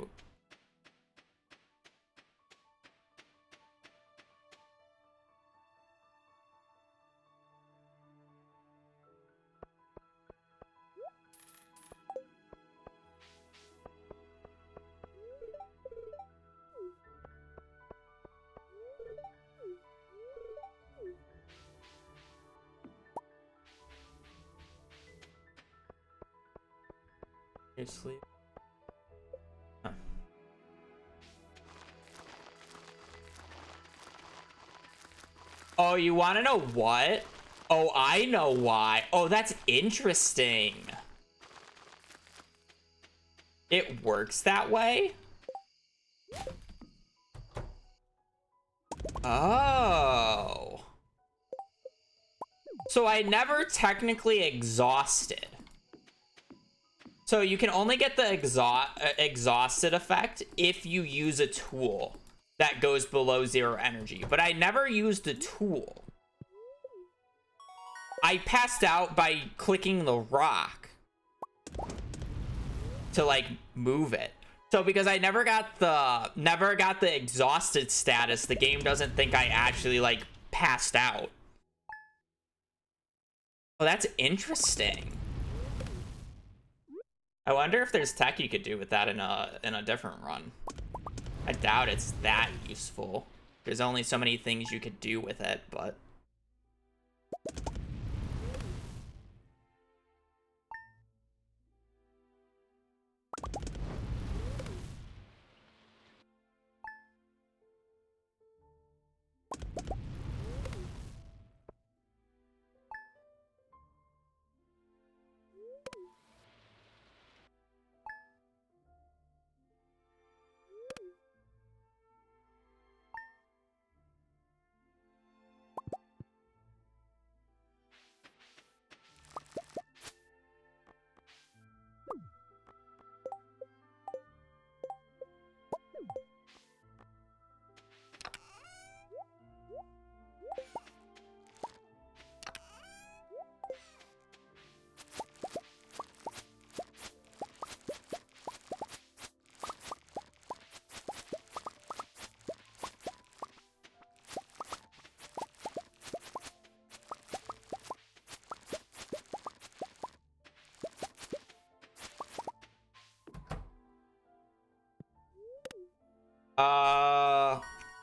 You sleep. Huh. Oh, you want to know what? Oh, I know why. Oh, that's interesting. It works that way? Oh. So I never technically exhausted. So you can only get the exhausted effect if you use a tool that goes below 0 energy. But I never used the tool. I passed out by clicking the rock to like move it. So because I never got the exhausted status, the game doesn't think I actually like passed out. Oh, that's interesting. I wonder if there's tech you could do with that in a different run. I doubt it's that useful. There's only so many things you could do with it, but...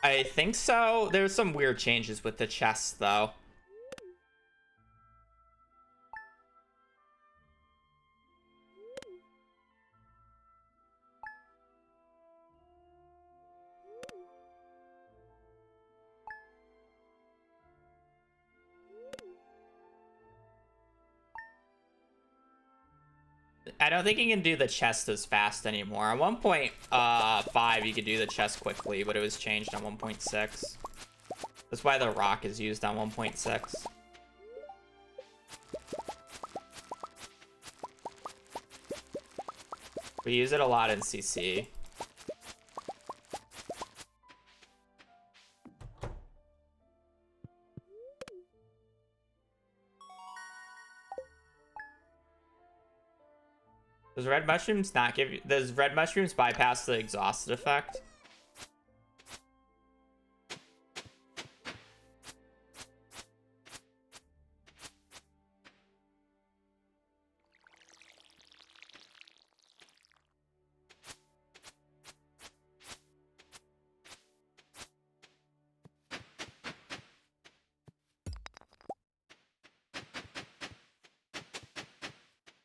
I think so. There's some weird changes with the chest, though. I don't think you can do the chest as fast anymore. On 1.5, you could do the chest quickly, but it was changed on 1.6. That's why the rock is used on 1.6. We use it a lot in CC. Does red mushrooms not give you... Does red mushrooms bypass the exhausted effect?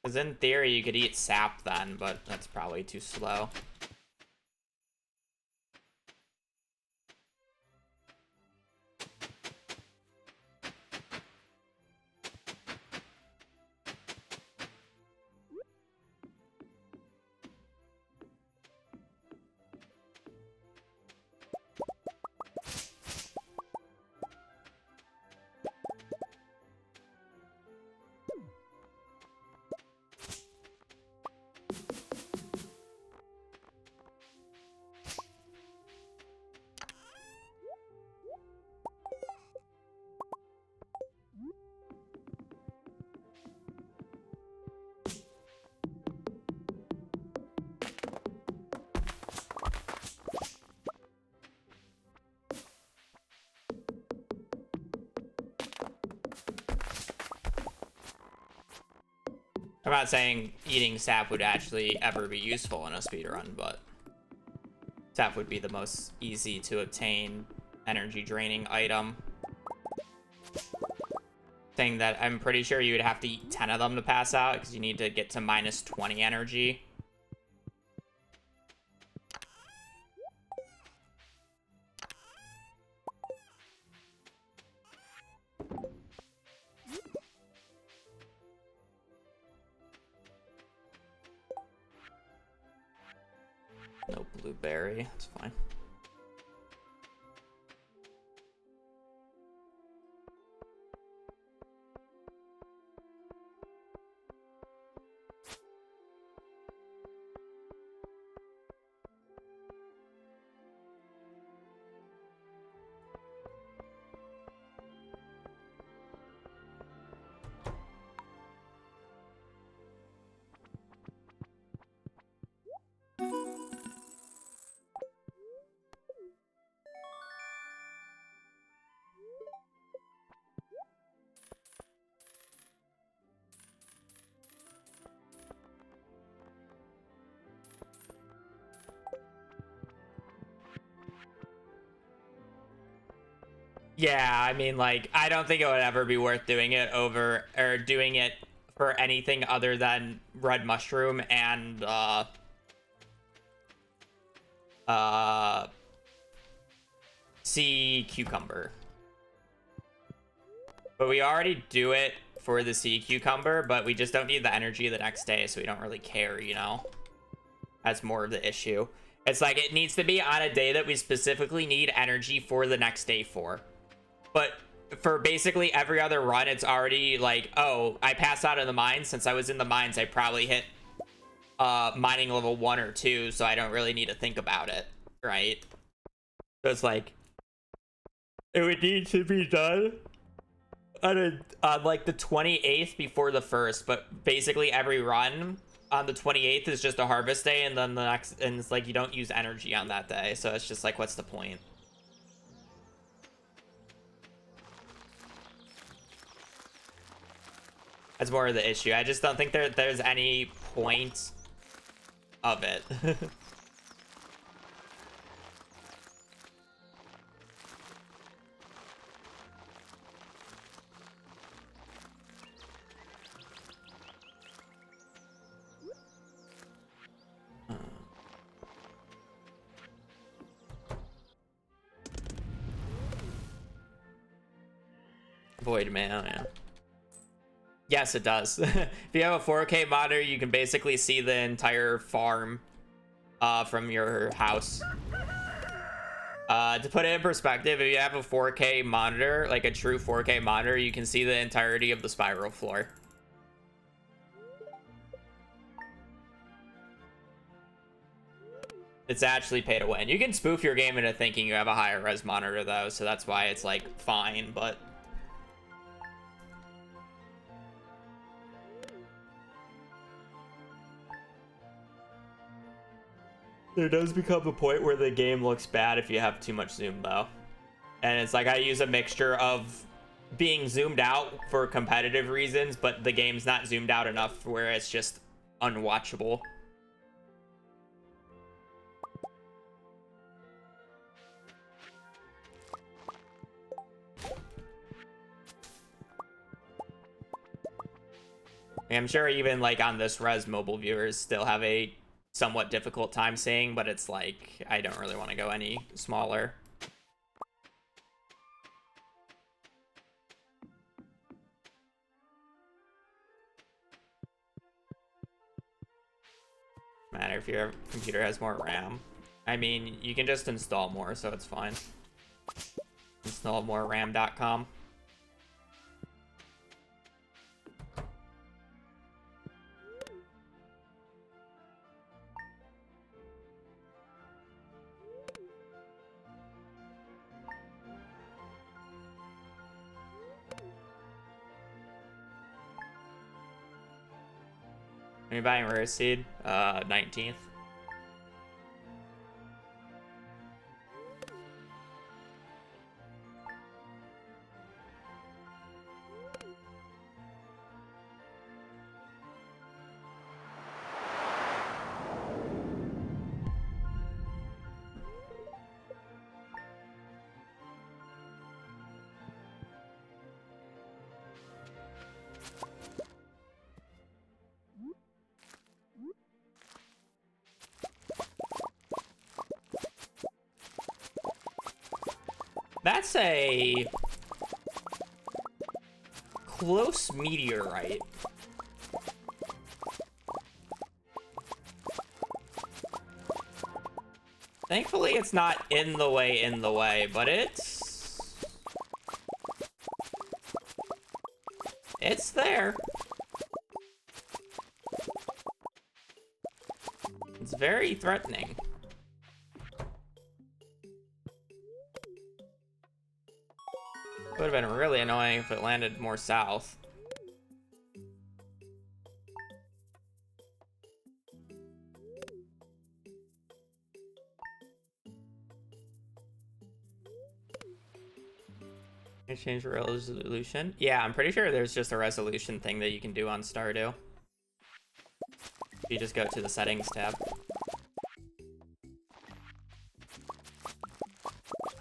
Because in theory, you could eat sap then, but that's probably too slow. I'm not saying eating sap would actually ever be useful in a speedrun, but sap would be the most easy to obtain energy draining item. Saying that I'm pretty sure you would have to eat 10 of them to pass out because you need to get to minus 20 energy. No blueberry, that's fine. Yeah, I mean, like, I don't think it would ever be worth doing it over, or doing it for anything other than red mushroom and, sea cucumber. But we already do it for the sea cucumber, but we just don't need the energy the next day, so we don't really care, you know? That's more of the issue. It's like, it needs to be on a day that we specifically need energy for the next day for. But for basically every other run, it's already like, oh, I passed out in the mines. Since I was in the mines, I probably hit mining level 1 or 2, so I don't really need to think about it, right? So it's like, it would need to be done on like the 28th before the 1st, but basically every run on the 28th is just a harvest day, and then the next, and it's like you don't use energy on that day, so it's just like, what's the point? That's more of the issue. I just don't think there's any point of it. Void man, yeah. Yes, it does. If you have a 4K monitor, you can basically see the entire farm from your house. To put it in perspective, if you have a 4K monitor, like a true 4K monitor, you can see the entirety of the spiral floor. It's actually pay to win. You can spoof your game into thinking you have a higher res monitor, though, so that's why it's, like, fine, but... there does become a point where the game looks bad if you have too much zoom, though. And it's like, I use a mixture of being zoomed out for competitive reasons, but the game's not zoomed out enough where it's just unwatchable. I'm sure even like on this res, mobile viewers still have a somewhat difficult time seeing, but it's like, I don't really want to go any smaller. Matter if your computer has more RAM. I mean, you can just install more, so it's fine. Install more RAM.com. Are you buying Rare Seed? 19th. That's a close meteorite. Thankfully, it's not in the way, but it's there. It's very threatening. Would have been really annoying if it landed more south. Can I change the resolution? Yeah, I'm pretty sure there's just a resolution thing that you can do on Stardew. You just go to the settings tab.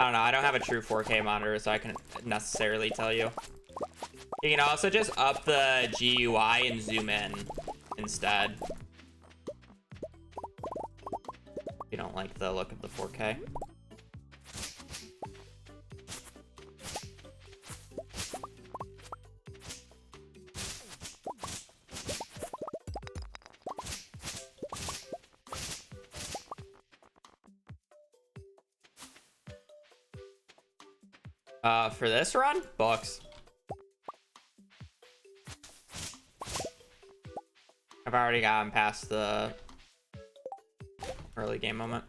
I don't know, I don't have a true 4K monitor, so necessarily tell you. You can also just up the GUI and zoom in instead. If you don't like the look of the 4K. For this run, books. I've already gotten past the early game moment.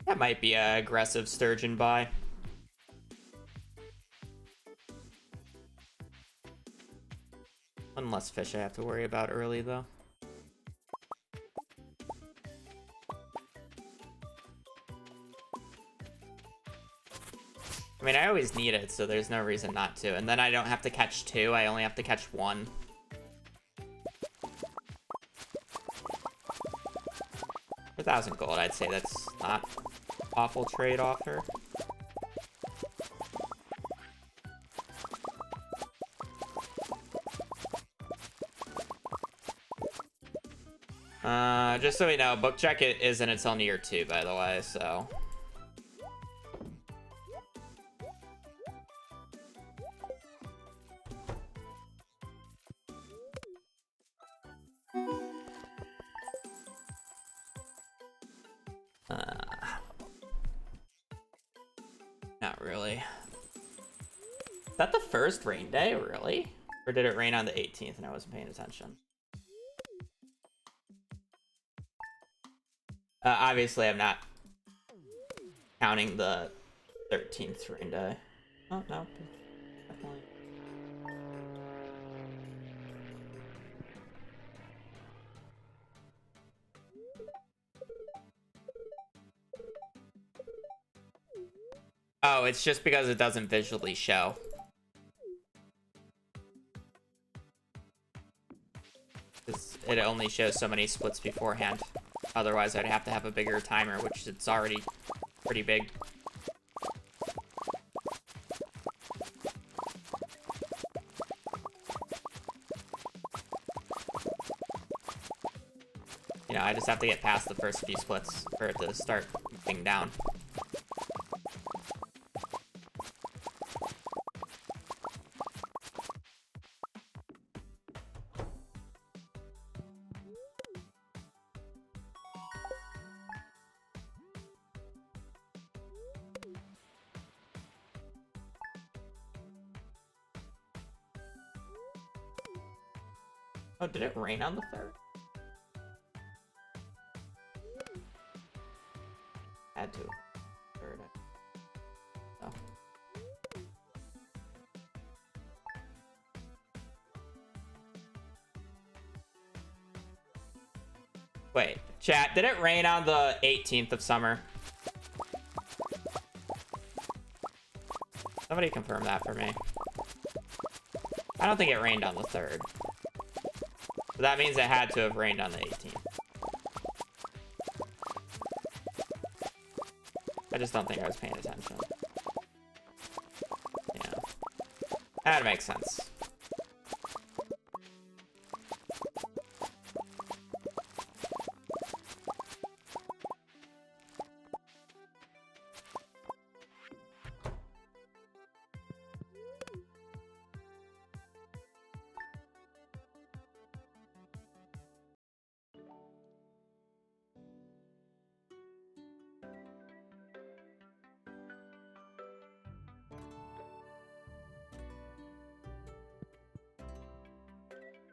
That might be an aggressive sturgeon buy. One less fish I have to worry about early, though. I mean, I always need it, so there's no reason not to. And then I don't have to catch 2, I only have to catch 1. For 1,000 gold, I'd say that's not awful trade-off here. Just so we know, book check it is in its own year 2, by the way, so. Not really. Is that the first rain day, really? Or did it rain on the 18th and I wasn't paying attention? Obviously, I'm not counting the 13th rain day. Oh, no. Definitely. Oh, it's just because it doesn't visually show. It only shows so many splits beforehand. Otherwise, I'd have to have a bigger timer, which it's already pretty big. You know, I just have to get past the first few splits for it to start moving down. Oh, did it rain on the 3rd? Had to. 3rd. Oh. Wait, chat, did it rain on the 18th of summer? Somebody confirm that for me. I don't think it rained on the 3rd. So that means it had to have rained on the 18th. I just don't think I was paying attention. Yeah. That makes sense.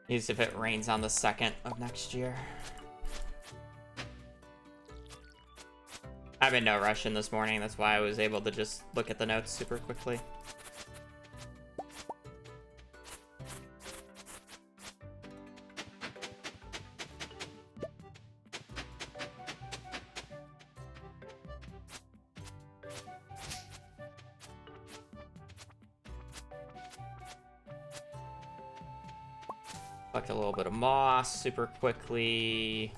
Is if it rains on the 2nd of next year. I'm in no rush in this morning, that's why I was able to just look at the notes super quickly. Collect a little bit of moss super quickly.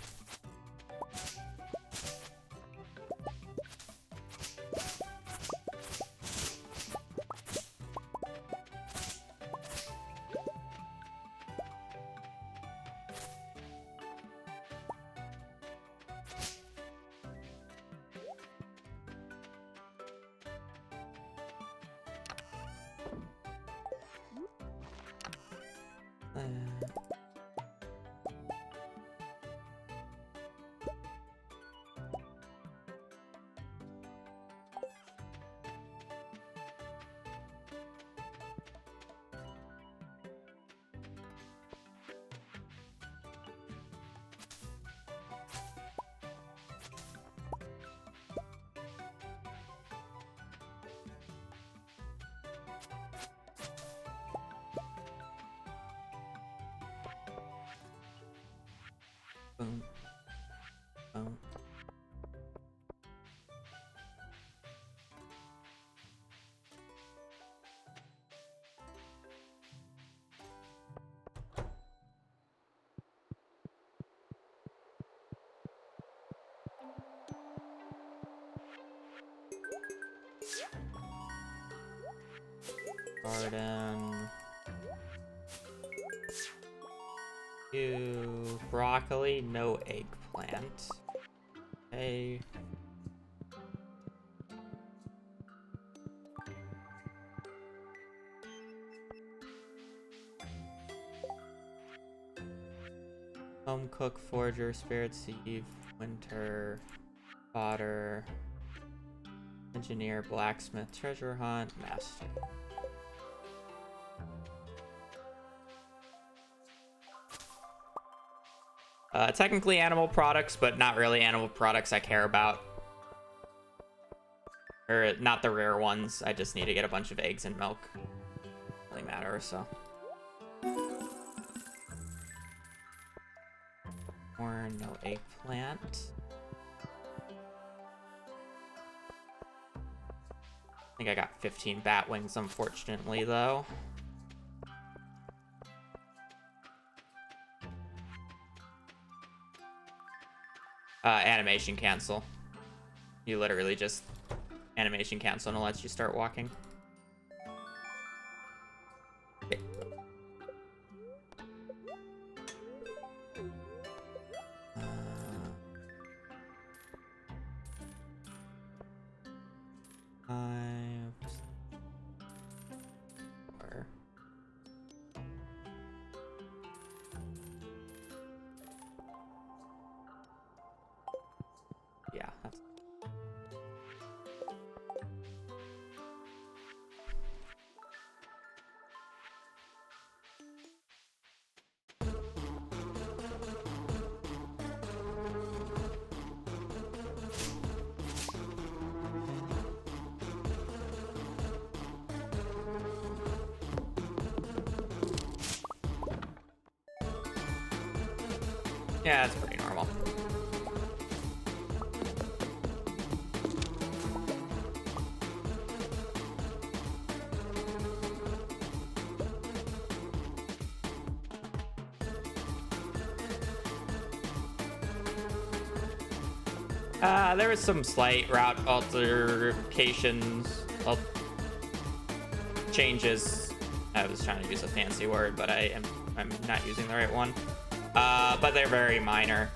Boom. Boom. Garden. Two broccoli, no eggplant. Okay. Home cook, forager, spirit sieve, winter, fodder, engineer, blacksmith, treasure hunt, master. Technically animal products, but not really animal products I care about. Or not the rare ones. I just need to get a bunch of eggs and milk. Doesn't really matter, so. Corn, no eggplant. I think I got 15 bat wings, unfortunately, though. Animation cancel. You literally just animation cancel and it lets you start walking. Okay. Yeah, that's... Yeah, it's pretty normal. There was some slight route altercations, changes. I was trying to use a fancy word, but I'm not using the right one. But they're very minor.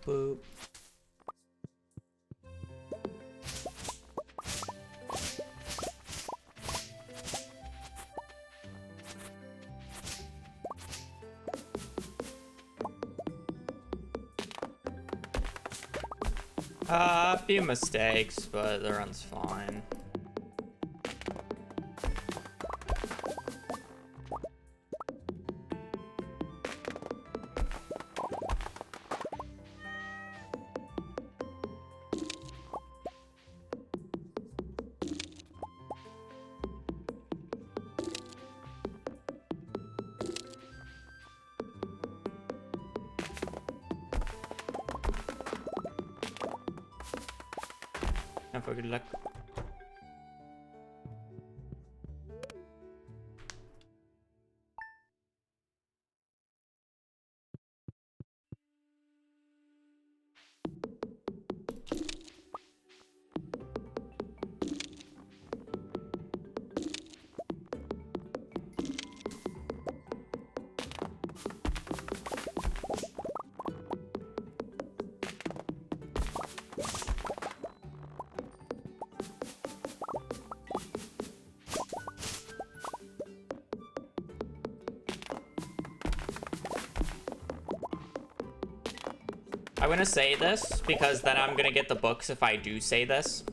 boop. A few mistakes, but the run's fine. And for good luck. I'm gonna say this because then I'm gonna get the books if I do say this.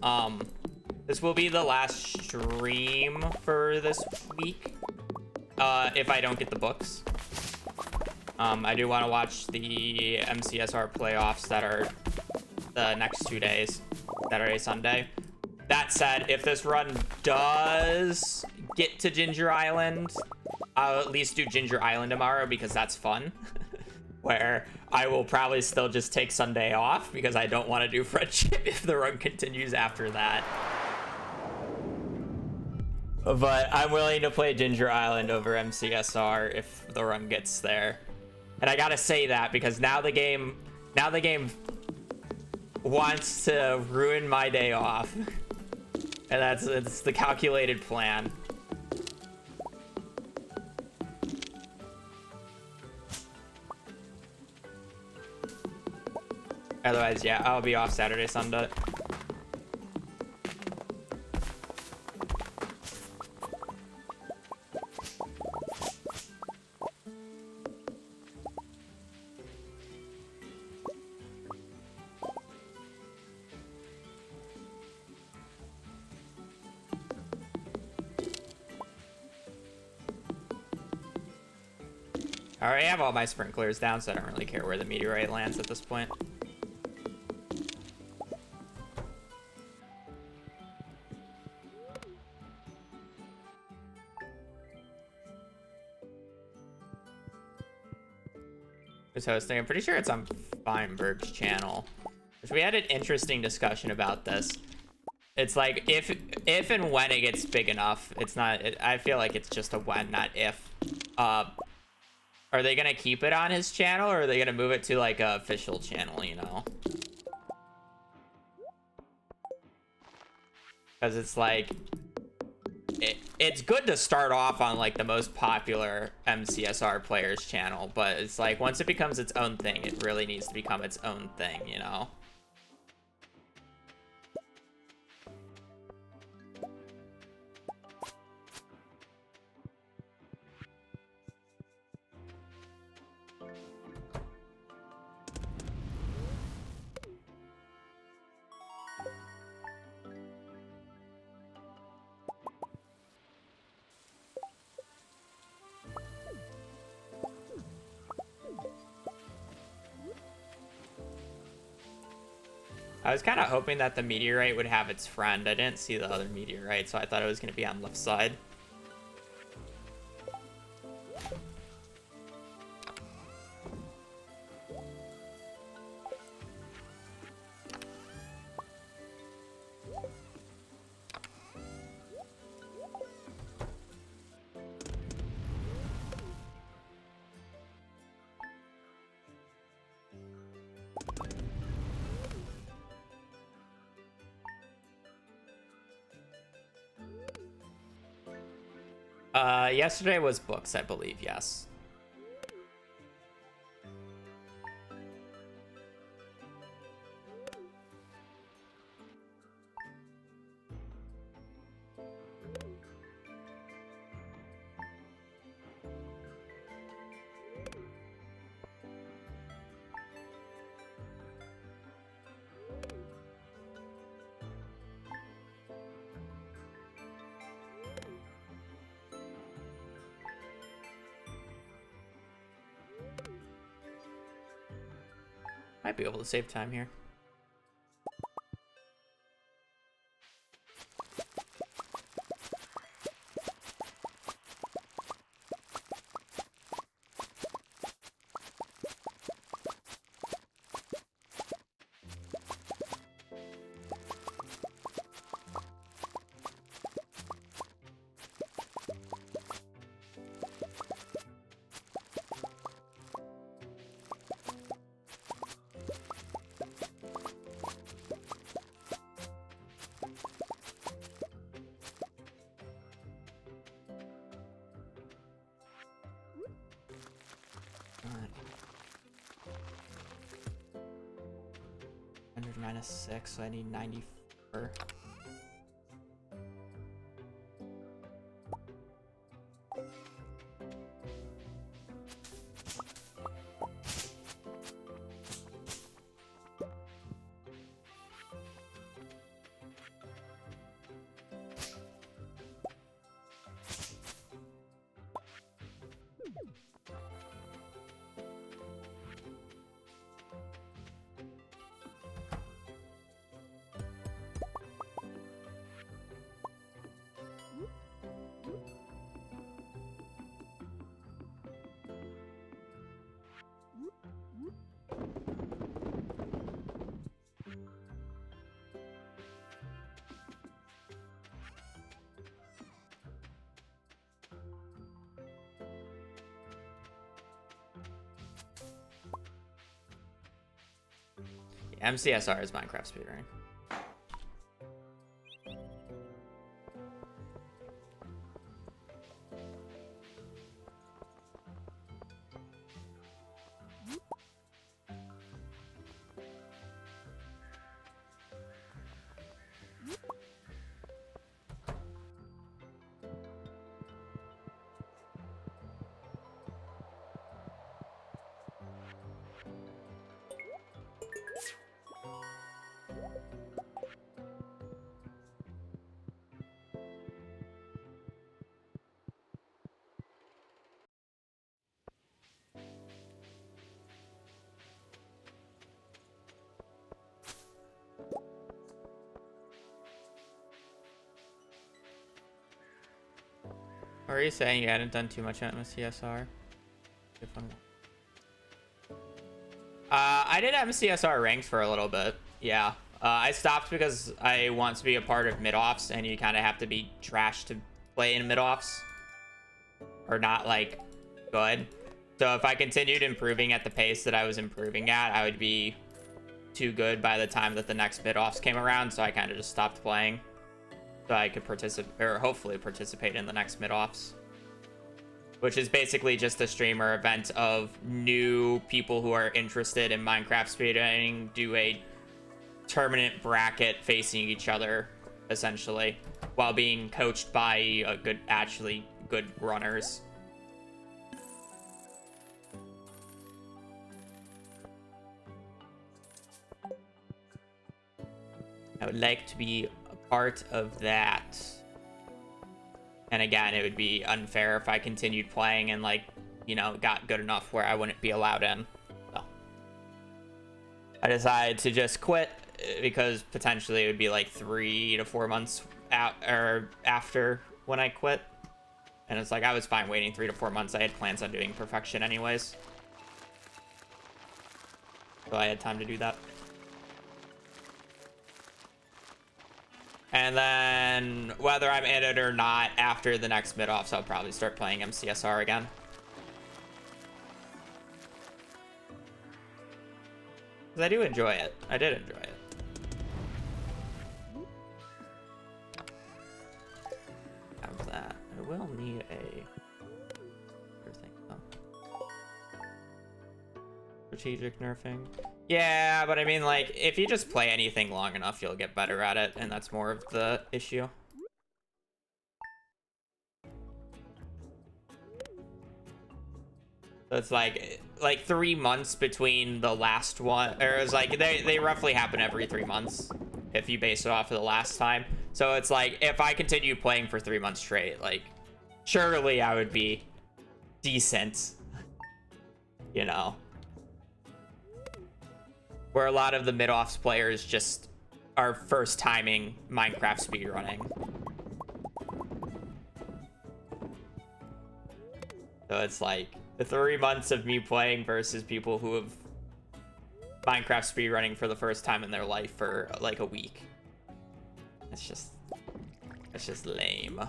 This will be the last stream for this week, if I don't get the books. I do want to watch the MCSR playoffs that are the next 2 days, Saturday, Sunday. That said, if this run does get to Ginger Island, I'll at least do Ginger Island tomorrow because that's fun. Where I will probably still just take Sunday off because I don't want to do Friendship if the run continues after that. But I'm willing to play Ginger Island over MCSR if the run gets there. And I gotta say that because now the game wants to ruin my day off. And it's the calculated plan. Otherwise, yeah, I'll be off Saturday, Sunday. I already have all my sprinklers down, so I don't really care where the meteorite lands at this point. Who's hosting? I'm pretty sure it's on Feinberg's channel. Which we had an interesting discussion about this. It's like if and when it gets big enough, it's not. I feel like it's just a when, not if. Are they gonna keep it on his channel, or are they gonna move it to like a official channel? You know, because it's like it's good to start off on like the most popular MCSR player's channel, but it's like once it becomes its own thing, it really needs to become its own thing. You know. I was kind of hoping that the meteorite would have its friend. I didn't see the other meteorite, so I thought it was going to be on the left side. Yesterday was books, I believe, yes. Might be able to save time here. -6, so I need 94. MCSR is Minecraft speedrunning. Are you saying you hadn't done too much on MCSR? I did MCSR ranked for a little bit. Yeah. I stopped because I want to be a part of mid-offs, and you kind of have to be trash to play in mid-offs. Or not, like, good. So if I continued improving at the pace that I was improving at, I would be too good by the time that the next mid-offs came around, so I kind of just stopped playing. So I could participate, or hopefully participate in the next mid-offs. Which is basically just a streamer event of new people who are interested in Minecraft speedrunning do a tournament bracket facing each other, essentially, while being coached by a actually good runners. I would like to be a part of that. And again, it would be unfair if I continued playing and, like, you know, got good enough where I wouldn't be allowed in. So I decided to just quit because potentially it would be like 3 to 4 months out or after when I quit. And it's like I was fine waiting 3 to 4 months. I had plans on doing perfection anyways. So I had time to do that. And then, whether I'm in it or not, after the next mid-offs, I'll probably start playing MCSR again. Because I do enjoy it. I did enjoy it. How's that? I will need a... strategic nerfing. Yeah, but I mean, like, if you just play anything long enough, you'll get better at it, and that's more of the issue. So it's like 3 months between the last one, or it's like they roughly happen every 3 months if you base it off of the last time. So it's like if I continue playing for 3 months straight, like surely I would be decent, you know. where a lot of the mid-offs players just are first timing Minecraft speedrunning. So it's like the 3 months of me playing versus people who have Minecraft speedrunning for the first time in their life for like a week. That's just lame.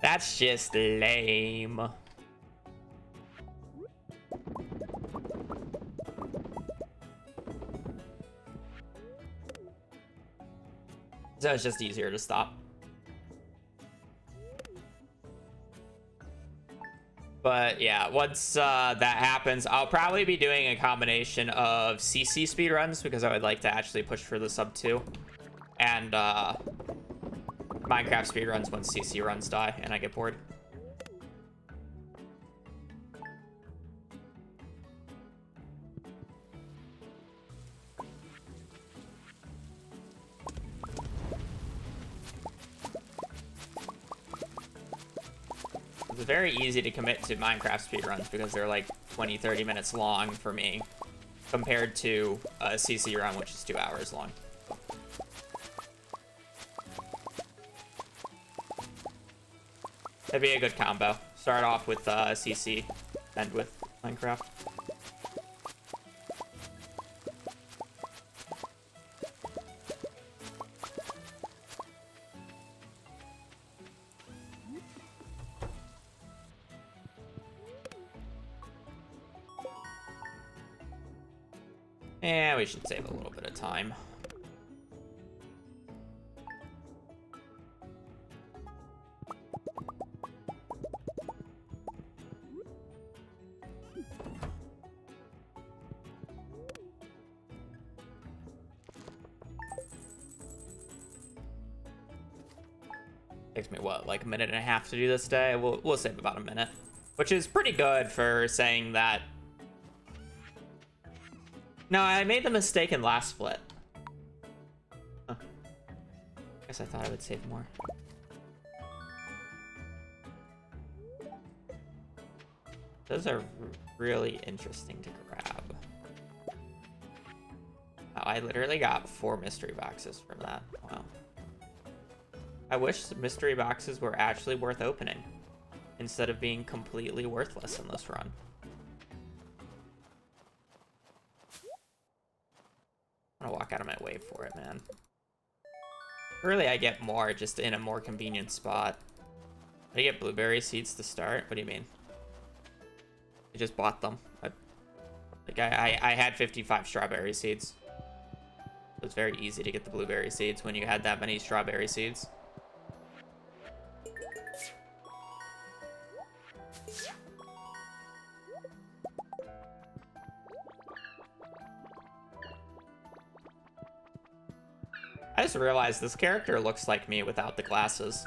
That's just lame. So it's just easier to stop. But yeah, once that happens, I'll probably be doing a combination of CC speedruns because I would like to actually push for the sub 2. And Minecraft speedruns once CC runs die and I get bored. It's very easy to commit to Minecraft speedruns because they're like 20-30 minutes long for me compared to a CC run, which is 2 hours long. That'd be a good combo. Start off with CC, end with Minecraft. And we should save a little bit of time. Takes me what, like a minute and a half to do this day? We'll save about a minute, which is pretty good for saying that. No, I made the mistake in last split. Huh. Guess I thought I would save more. Those are really interesting to grab. Wow, I literally got 4 mystery boxes from that. Wow. I wish the mystery boxes were actually worth opening instead of being completely worthless in this run. I'm gonna walk out of my way for it, man. Really, I get more just in a more convenient spot. I get blueberry seeds to start? What do you mean? I just bought them. I had 55 strawberry seeds. It was very easy to get the blueberry seeds when you had that many strawberry seeds. I just realized this character looks like me without the glasses.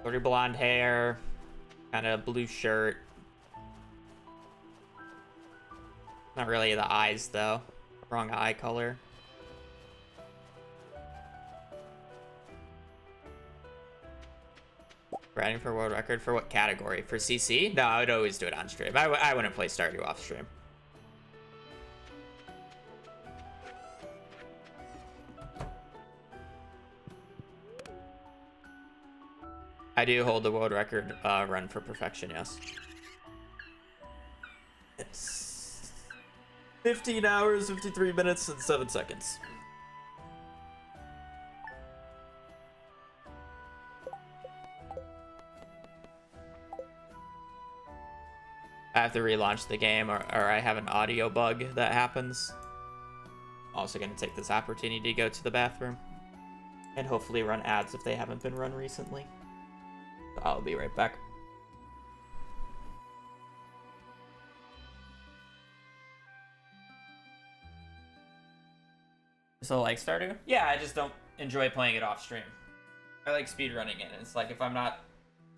Dirty blonde hair, kind of blue shirt. Not really the eyes though. Wrong eye color. Riding for world record for what category? For CC? No, I would always do it on stream. I wouldn't play Stardew off stream. I do hold the world record run for perfection, yes. It's 15 hours, 53 minutes, and 7 seconds. I have to relaunch the game or I have an audio bug that happens. I'm also going to take this opportunity to go to the bathroom and hopefully run ads if they haven't been run recently. I'll be right back. So like Stardew? Yeah, I just don't enjoy playing it off stream. I like speedrunning it. It's like if I'm not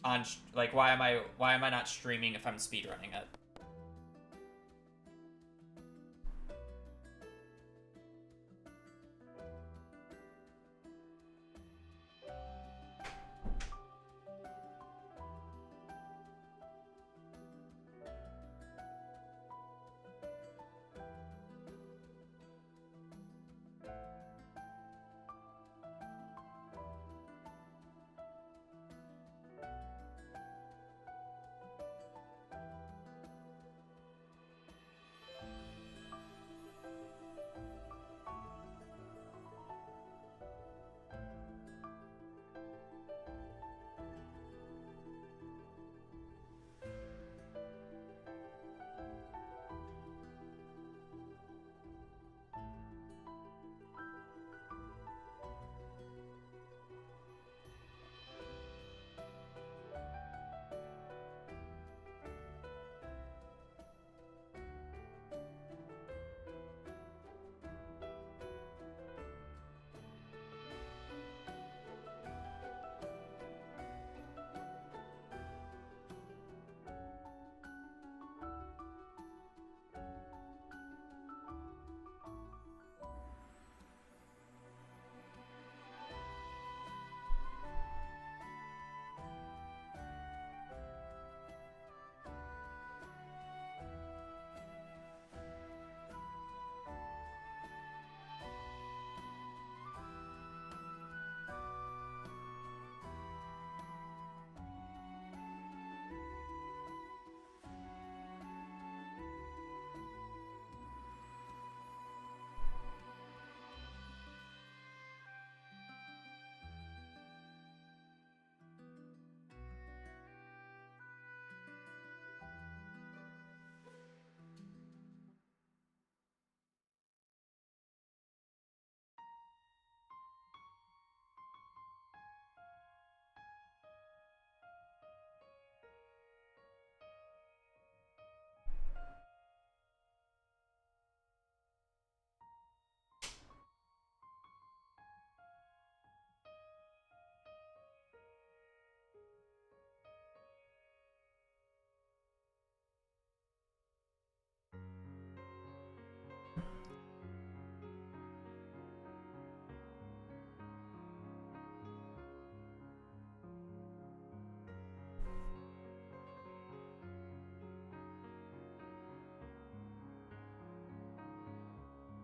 on like why am I not streaming if I'm speedrunning it?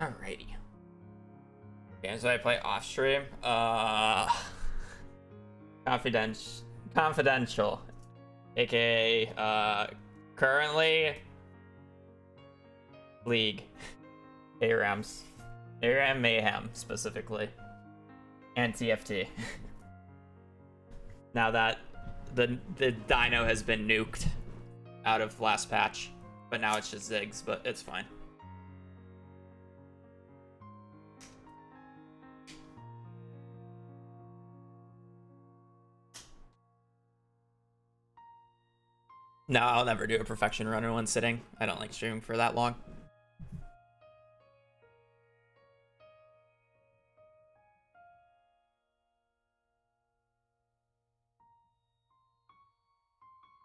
Alrighty. Games that I play off stream. Confidential. AKA currently League. ARAMs. ARAM Mayhem specifically. And TFT. Now that the dino has been nuked out of last patch. But now it's just Ziggs, but it's fine. No, I'll never do a perfection run in one sitting. I don't like streaming for that long.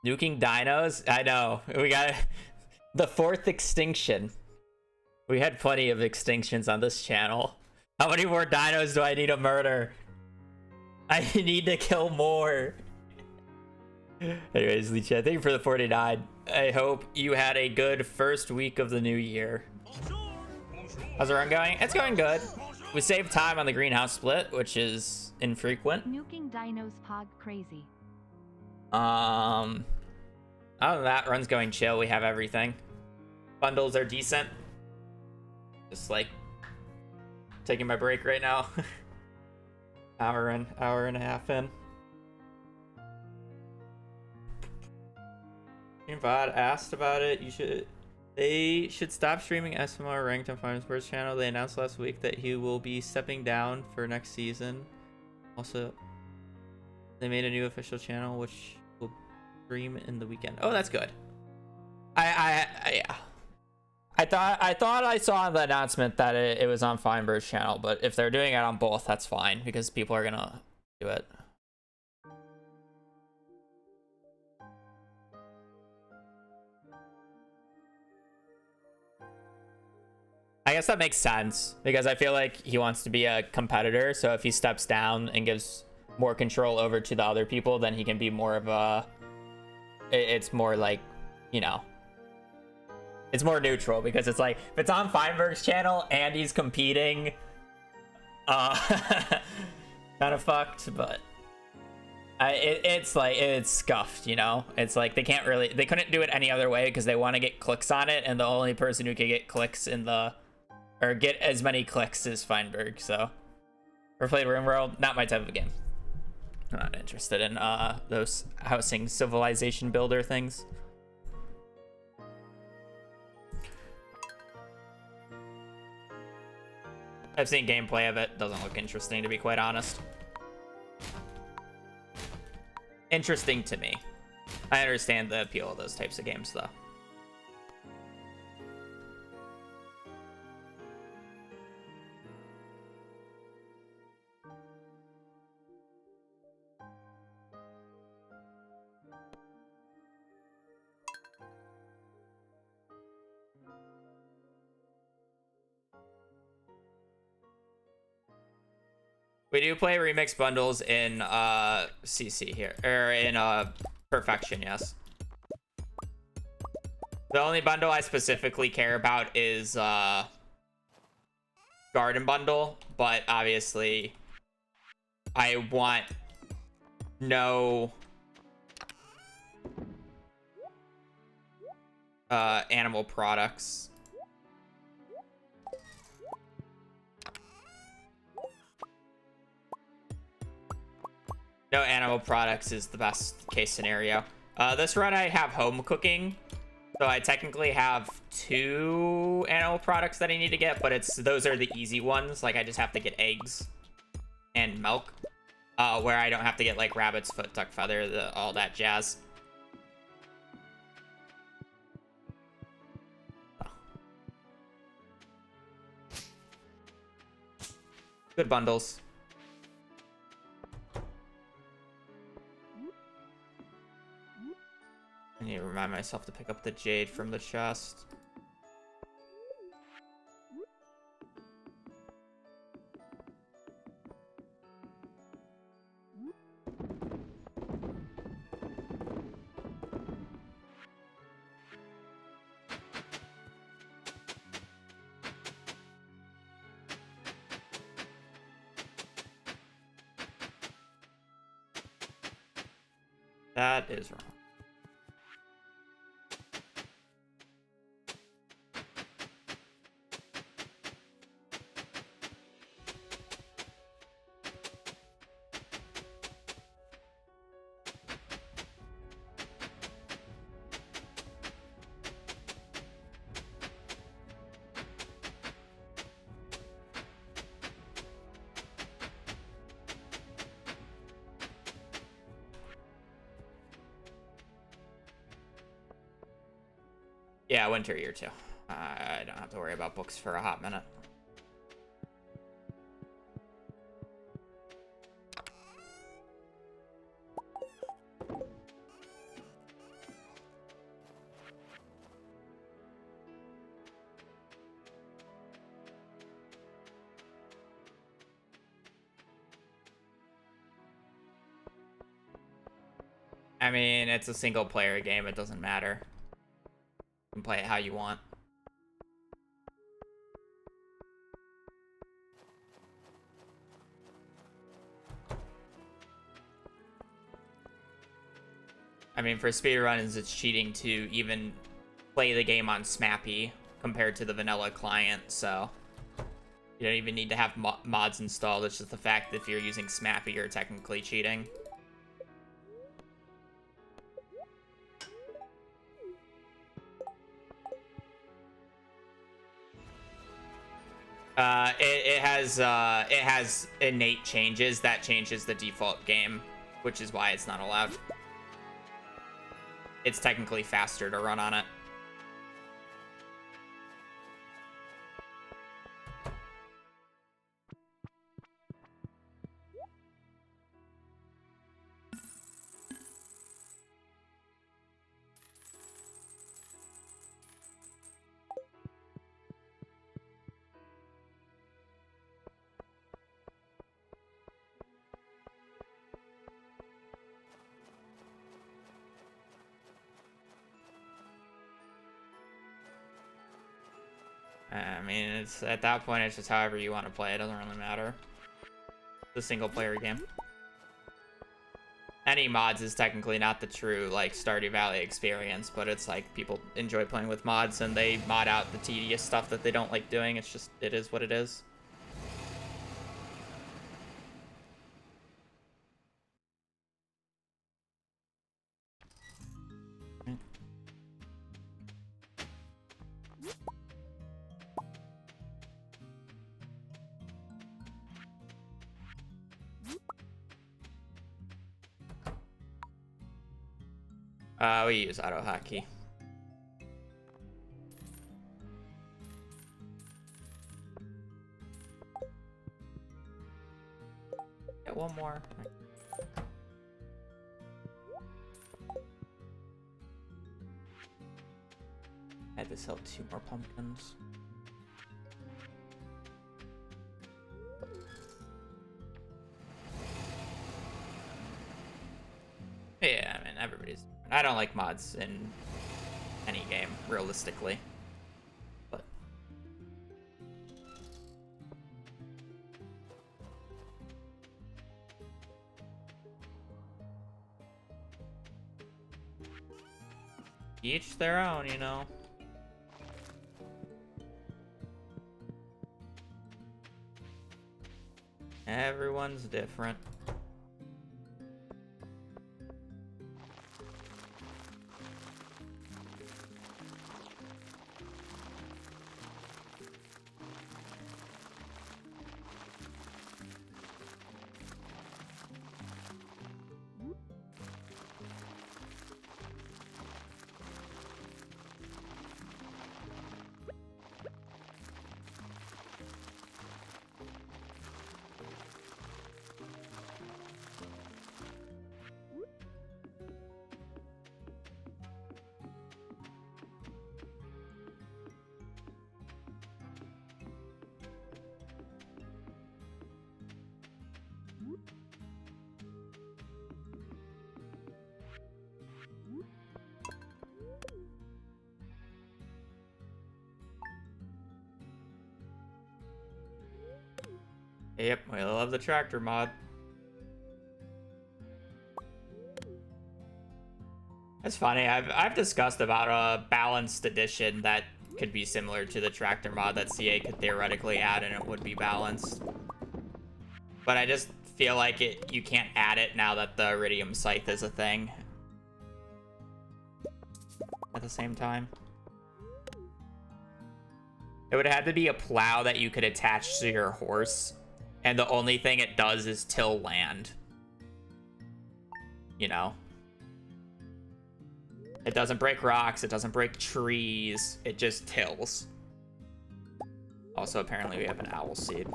Nuking dinos? I know. We got the 4th extinction. We had plenty of extinctions on this channel. How many more dinos do I need to murder? I need to kill more. Anyways, Leechat, thank you for the 49. I hope you had a good first week of the new year. How's the run going? It's going good. We saved time on the greenhouse split, which is infrequent. Nuking dinos pog crazy. Other than that, run's going chill. We have everything. Bundles are decent. Just like taking my break right now. hour and a half in. VOD asked about it. They should stop streaming SMR ranked on Final Sports channel. They announced last week that he will be stepping down for next season. Also, they made a new official channel which will stream in the weekend. Oh, that's good. Yeah. I thought I saw in the announcement that it was on Feinberg's channel, but if they're doing it on both, that's fine because people are gonna do it. I guess that makes sense because I feel like he wants to be a competitor. So if he steps down and gives more control over to the other people, then he can be more of a. It's more like, you know, it's more neutral because it's like if it's on Feinberg's channel and he's competing, kind of fucked. But it's like it's scuffed, you know. It's like they couldn't do it any other way because they want to get clicks on it, and the only person who can get clicks or get as many clicks as Feinberg. So, ever played RimWorld? Not my type of game. I'm not interested in those housing civilization builder things. I've seen gameplay of it. Doesn't look interesting, to be quite honest. Interesting to me. I understand the appeal of those types of games, though. We do play remix bundles in CC here, or in Perfection, yes. The only bundle I specifically care about is Garden Bundle, but obviously I want no animal products. No animal products is the best case scenario. This run I have home cooking, so I technically have 2 animal products that I need to get, but those are the easy ones. Like I just have to get eggs and milk, where I don't have to get like rabbit's foot, duck feather, all that jazz. Good bundles. I need to remind myself to pick up the jade from the chest. That is wrong. Yeah, winter year 2. I don't have to worry about books for a hot minute. I mean, it's a single player game, it doesn't matter. You can play it how you want. I mean, for speedruns, it's cheating to even play the game on Smappy compared to the vanilla client, so you don't even need to have mods installed. It's just the fact that if you're using Smappy, you're technically cheating. It has innate changes that changes the default game, which is why it's not allowed. It's technically faster to run on it. I mean, it's at that point, it's just however you want to play. It doesn't really matter. It's a single player game. Any mods is technically not the true, like, Stardew Valley experience, but it's like people enjoy playing with mods and they mod out the tedious stuff that they don't like doing. It's just, it is what it is. We use auto hotkey. Get one more. I had to sell 2 more pumpkins. Yeah, I mean, everybody's... I don't like mods in any game, realistically. But... each their own, you know? Everyone's different. Yep, we love the tractor mod. It's funny. I've discussed about a balanced edition that could be similar to the tractor mod that CA could theoretically add, and it would be balanced. But I just feel like you can't add it now that the Iridium Scythe is a thing. At the same time, it would have to be a plow that you could attach to your horse, and the only thing it does is till land. You know? It doesn't break rocks, it doesn't break trees, it just tills. Also, apparently we have an owl seed.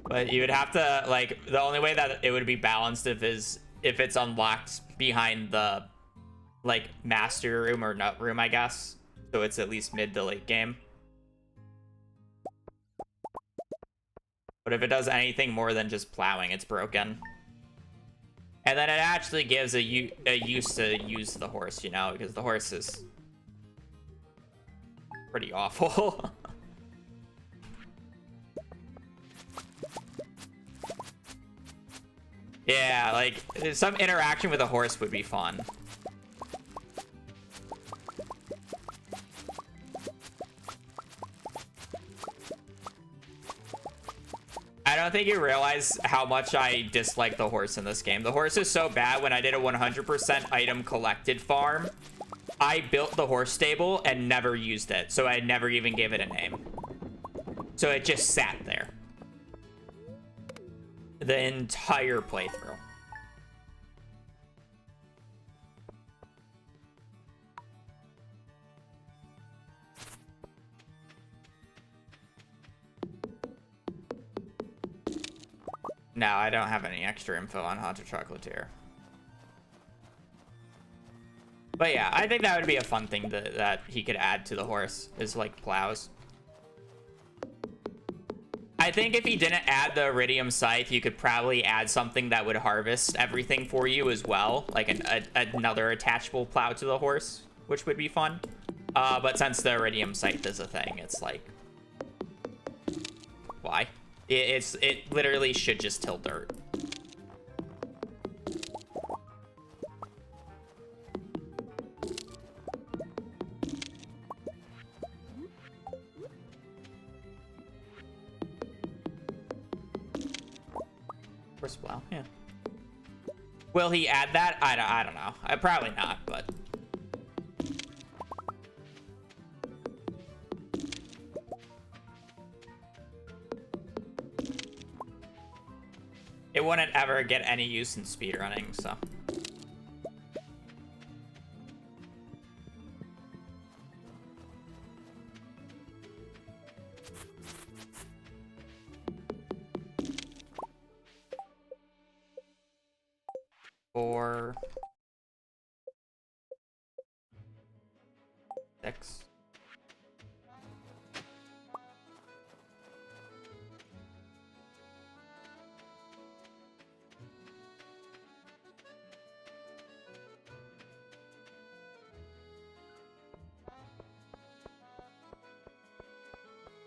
But you would have to, like, the only way that it would be balanced if it's unlocked behind the, like, master room or nut room, I guess. So it's at least mid to late game. But if it does anything more than just plowing, it's broken. And then it actually gives a use to use the horse, you know, because the horse is pretty awful. Yeah, like, some interaction with a horse would be fun. I don't think you realize how much I dislike the horse in this game. The horse is so bad. When I did a 100% item collected farm, I built the horse stable and never used it. So I never even gave it a name. So it just sat there. The entire playthrough. No, I don't have any extra info on Haunted Chocolatier. But yeah, I think that would be a fun thing that he could add to the horse, is like plows. I think if he didn't add the Iridium Scythe, you could probably add something that would harvest everything for you as well. Like another attachable plow to the horse, which would be fun. But since the Iridium Scythe is a thing, it's like... Why? It literally should just till dirt. Horse plow, yeah. Will he add that? I don't know. Probably not, but... It wouldn't ever get any use in speedrunning, so... Four... 6...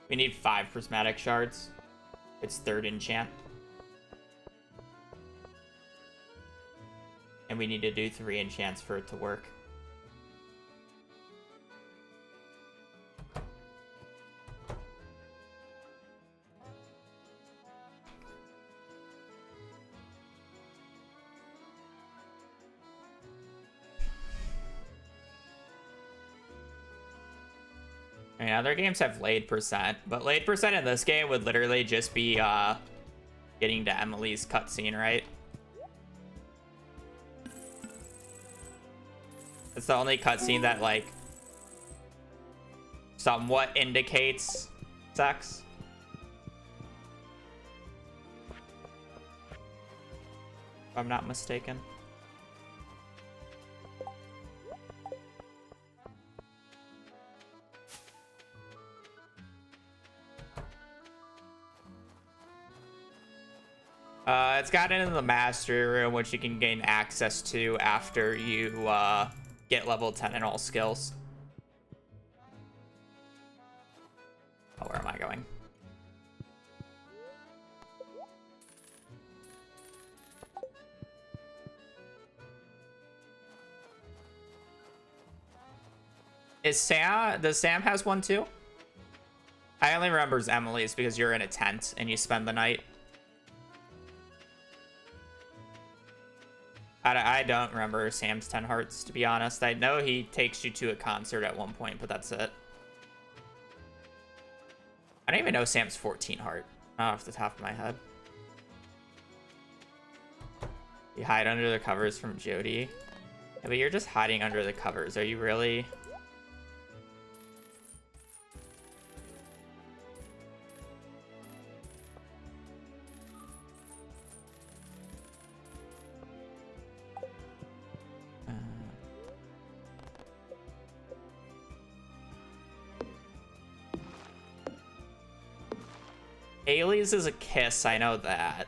We need 5 prismatic shards. It's 3rd enchant. And we need to do 3 enchants for it to work. I mean, other games have laid percent, but laid percent in this game would literally just be getting to Emily's cutscene, right? It's the only cutscene that, like, somewhat indicates sex. If I'm not mistaken. It's gotten into the mastery room, which you can gain access to after you get level 10 in all skills. Oh, where am I going? Does Sam has one too? I only remember Emily's because you're in a tent and you spend the night. I don't remember Sam's 10 hearts, to be honest. I know he takes you to a concert at one point, but that's it. I don't even know Sam's 14 heart, not off the top of my head. You hide under the covers from Jody. Yeah, but you're just hiding under the covers. Are you really? Haley's is a kiss, I know that.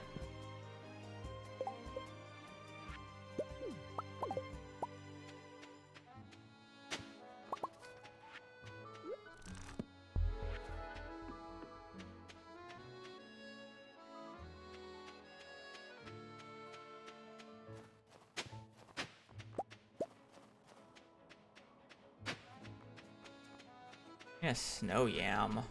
Yeah, snow yam.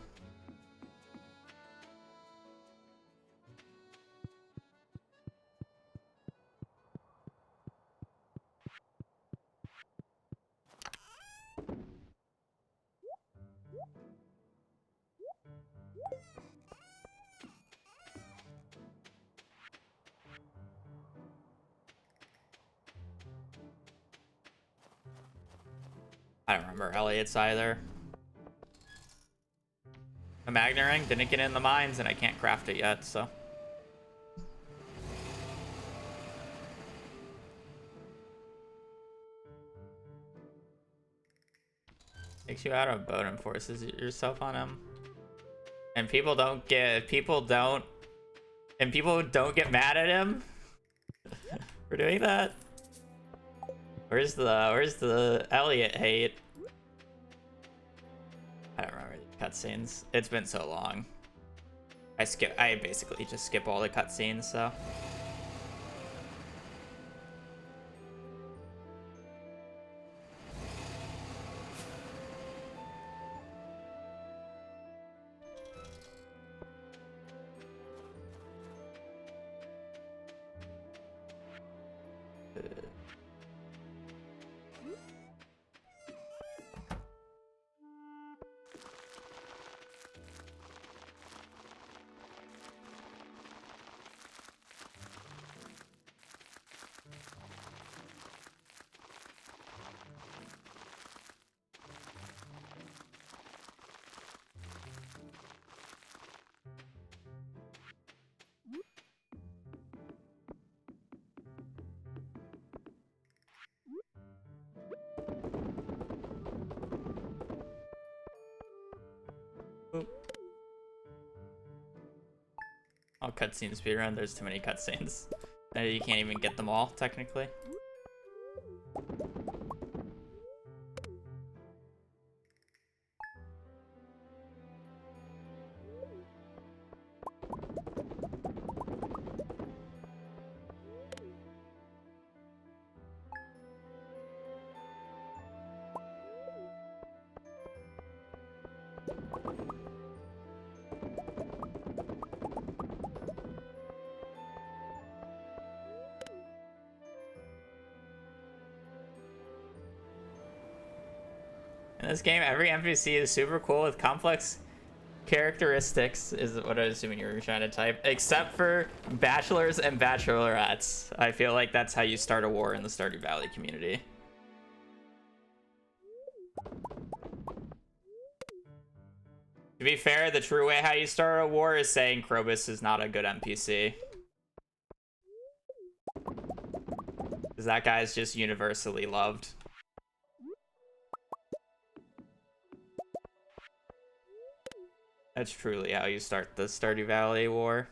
I don't remember Elliot's either. A Magna Ring didn't get in the mines and I can't craft it yet, so. Takes you out of boat and forces yourself on him. And people don't get mad at him for doing that. Where's the Elliot hate? I don't remember the cutscenes. It's been so long. I basically just skip all the cutscenes, so. All cutscene speedrun, there's too many cutscenes. You can't even get them all, technically. In this game, every NPC is super cool with complex characteristics, is what I was assuming you were trying to type, except for bachelors and bachelorettes. I feel like that's how you start a war in the Stardew Valley community. To be fair, the true way how you start a war is saying Krobus is not a good NPC. Because that guy's just universally loved. That's truly how you start the Stardew Valley war.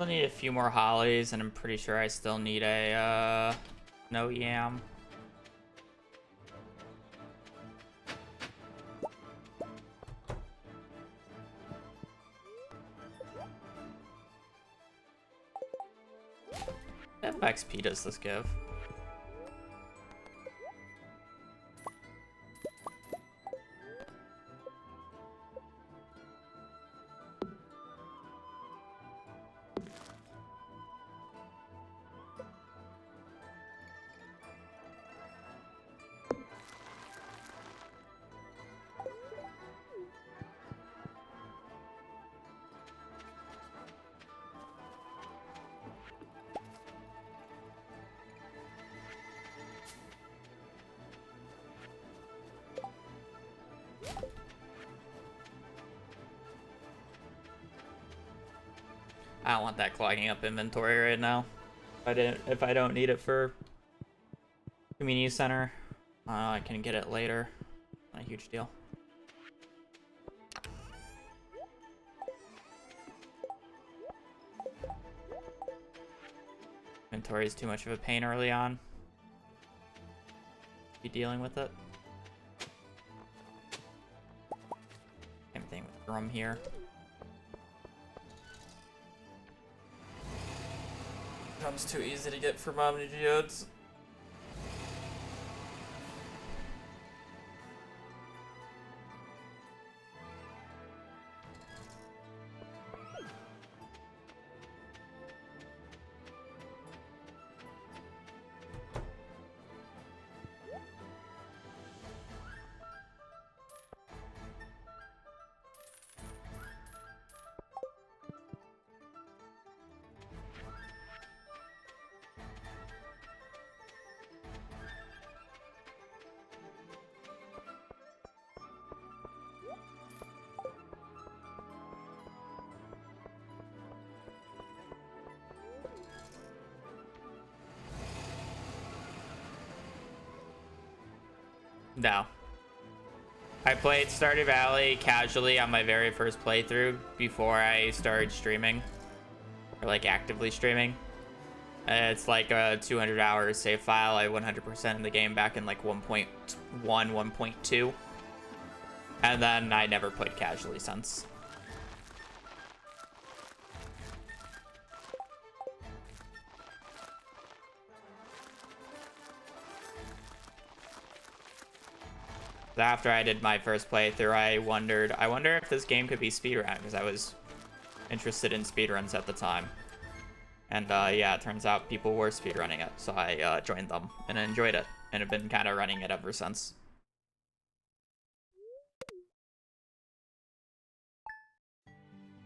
Still need a few more hollies, and I'm pretty sure I still need a no yam. What XP does this give? I don't want that clogging up inventory right now. If I don't need it for community center, I can get it later. Not a huge deal. Inventory is too much of a pain early on. Be dealing with it. Same thing with drum here. Drum's too easy to get for Omni Geodes. No. I played Stardew Valley casually on my very first playthrough before I started streaming. Or like actively streaming. It's like a 200-hour save file. I 100% in the game back in like 1.1, 1.2. And then I never played casually since. After I did my first playthrough, I wonder if this game could be speedrun, because I was interested in speedruns at the time. And yeah, it turns out people were speedrunning it, so I joined them and enjoyed it, and have been kind of running it ever since.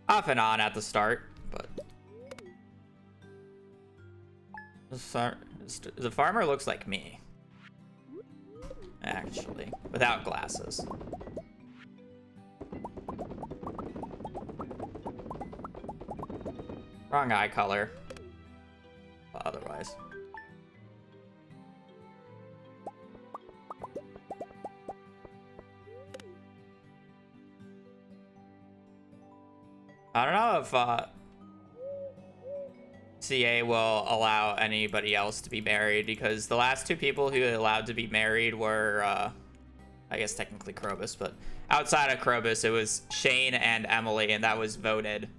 Off and on at the start, but the farmer looks like me. Actually, without glasses. Wrong eye color. But otherwise. I don't know if CA will allow anybody else to be married, because the last two people who allowed to be married were, I guess technically Krobus, but outside of Krobus, it was Shane and Emily, and that was voted.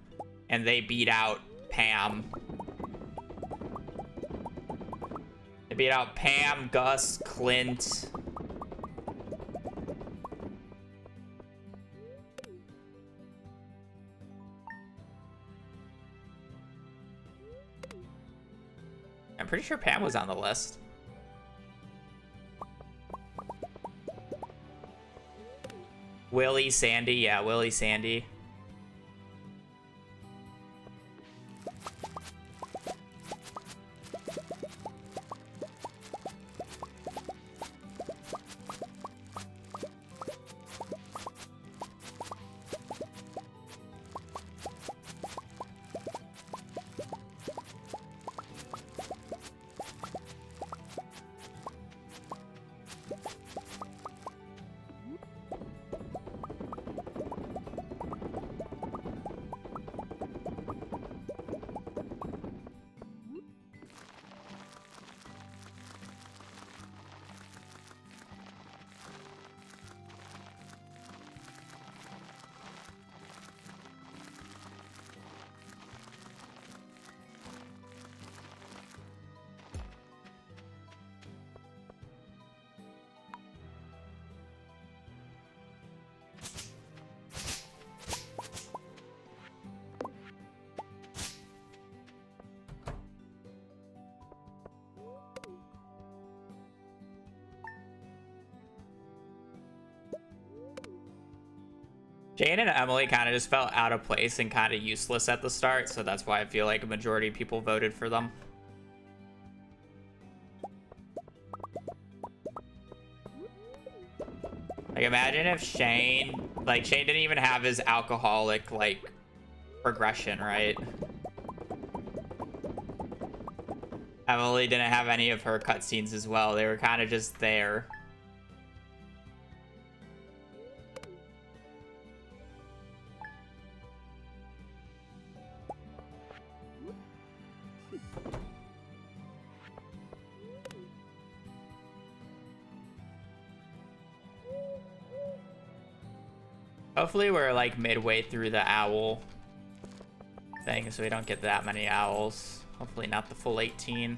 And they beat out Pam. They beat out Pam, Gus, Clint. I'm pretty sure Pam was on the list. Willie, Sandy. Yeah, Willie, Sandy. Jane and Emily kind of just felt out of place and kind of useless at the start, so that's why I feel like a majority of people voted for them. Like, imagine if Shane didn't even have his alcoholic, like, progression, right? Emily didn't have any of her cutscenes as well. They were kind of just there. Hopefully we're like midway through the owl thing, so we don't get that many owls. Hopefully not the full 18.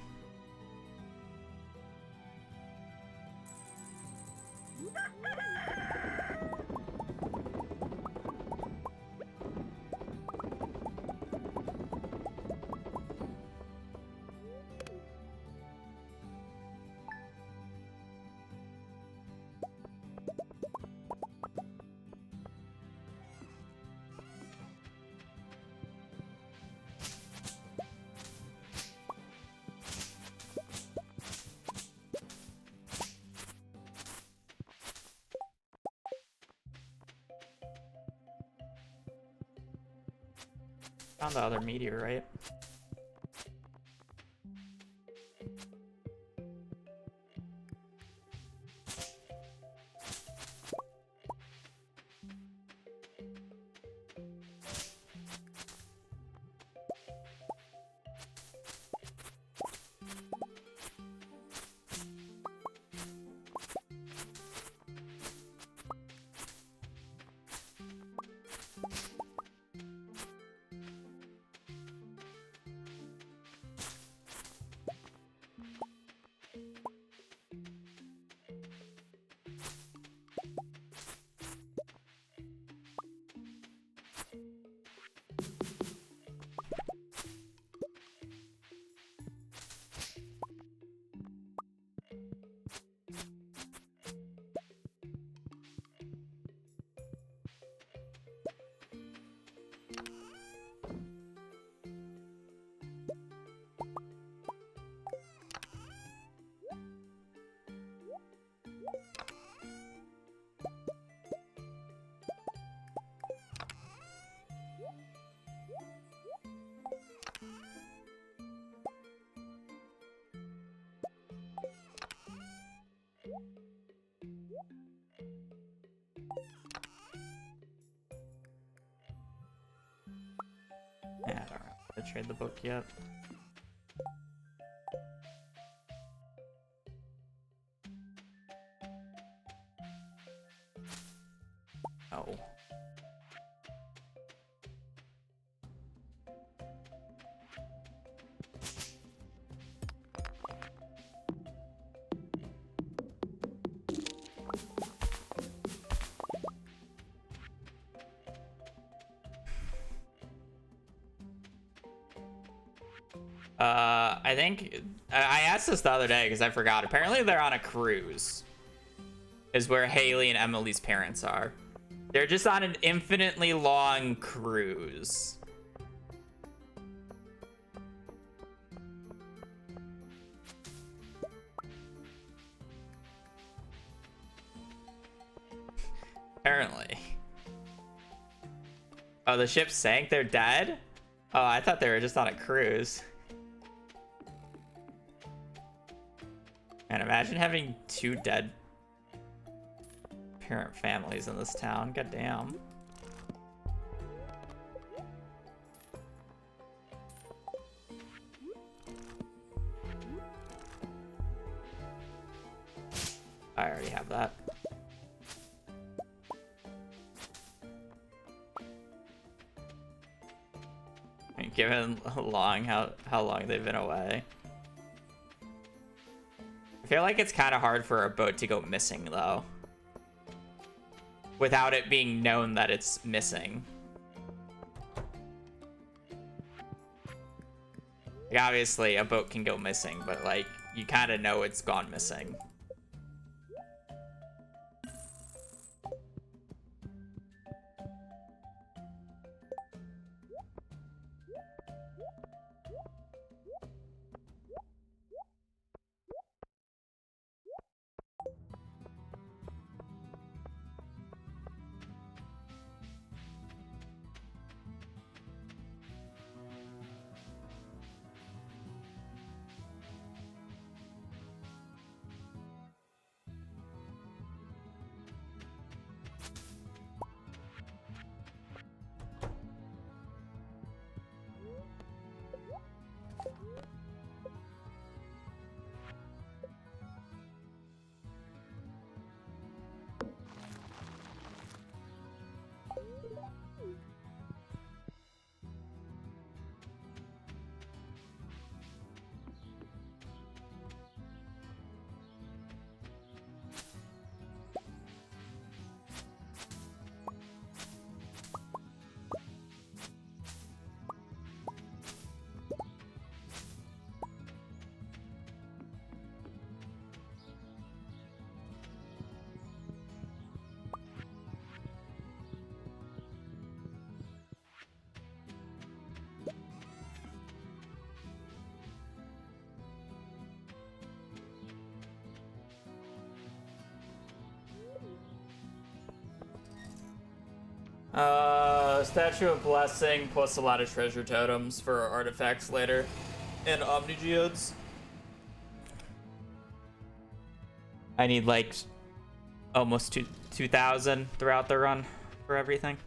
Found the other meteorite. Yeah, I don't have to trade the book yet. Oh. I think I asked this the other day because I forgot. Apparently they're on a cruise, is where Haley and Emily's parents are. They're just on an infinitely long cruise. Apparently. Oh, the ship sank? They're dead? Oh, I thought they were just on a cruise. And imagine having 2 dead parent families in this town. God damn. I already have that. And given how long they've been away. I feel like it's kind of hard for a boat to go missing, though, without it being known that it's missing. Like, obviously, a boat can go missing, but, like, you kind of know it's gone missing. Statue of Blessing plus a lot of treasure totems for artifacts later. And Omni Geodes. I need like almost 2,000 throughout the run for everything.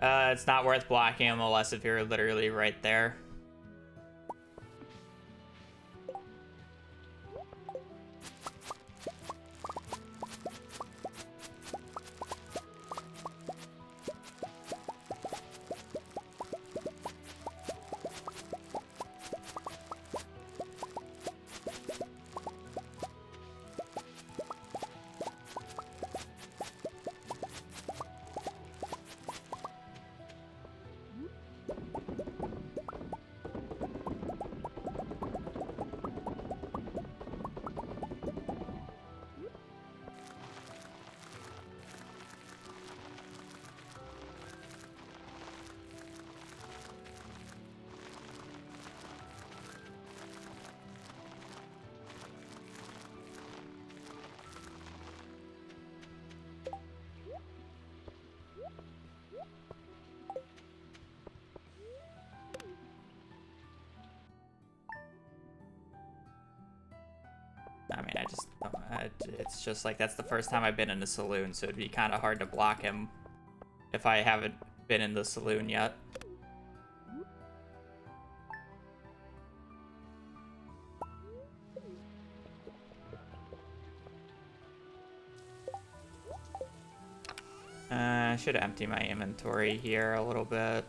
It's not worth blocking him unless if you're literally right there. I mean, I just don't, it's just like that's the first time I've been in a saloon, so it'd be kind of hard to block him if I haven't been in the saloon yet. I should empty my inventory here a little bit.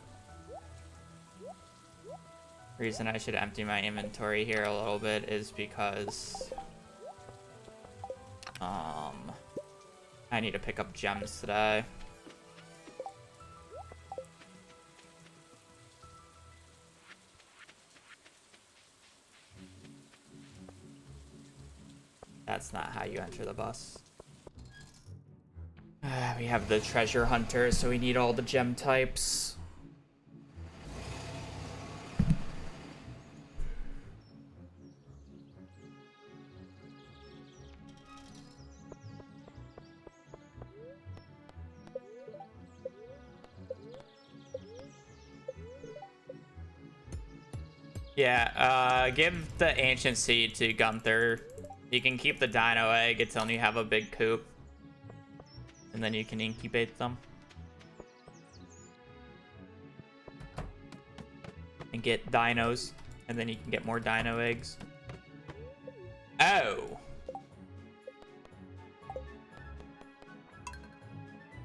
Reason I should empty my inventory here a little bit is because I need to pick up gems today. That's not how you enter the bus. We have the treasure hunter, so we need all the gem types. Yeah, give the ancient seed to Gunther. You can keep the dino egg until you have a big coop. And then you can incubate them. and get dinos, and then you can get more dino eggs. Oh!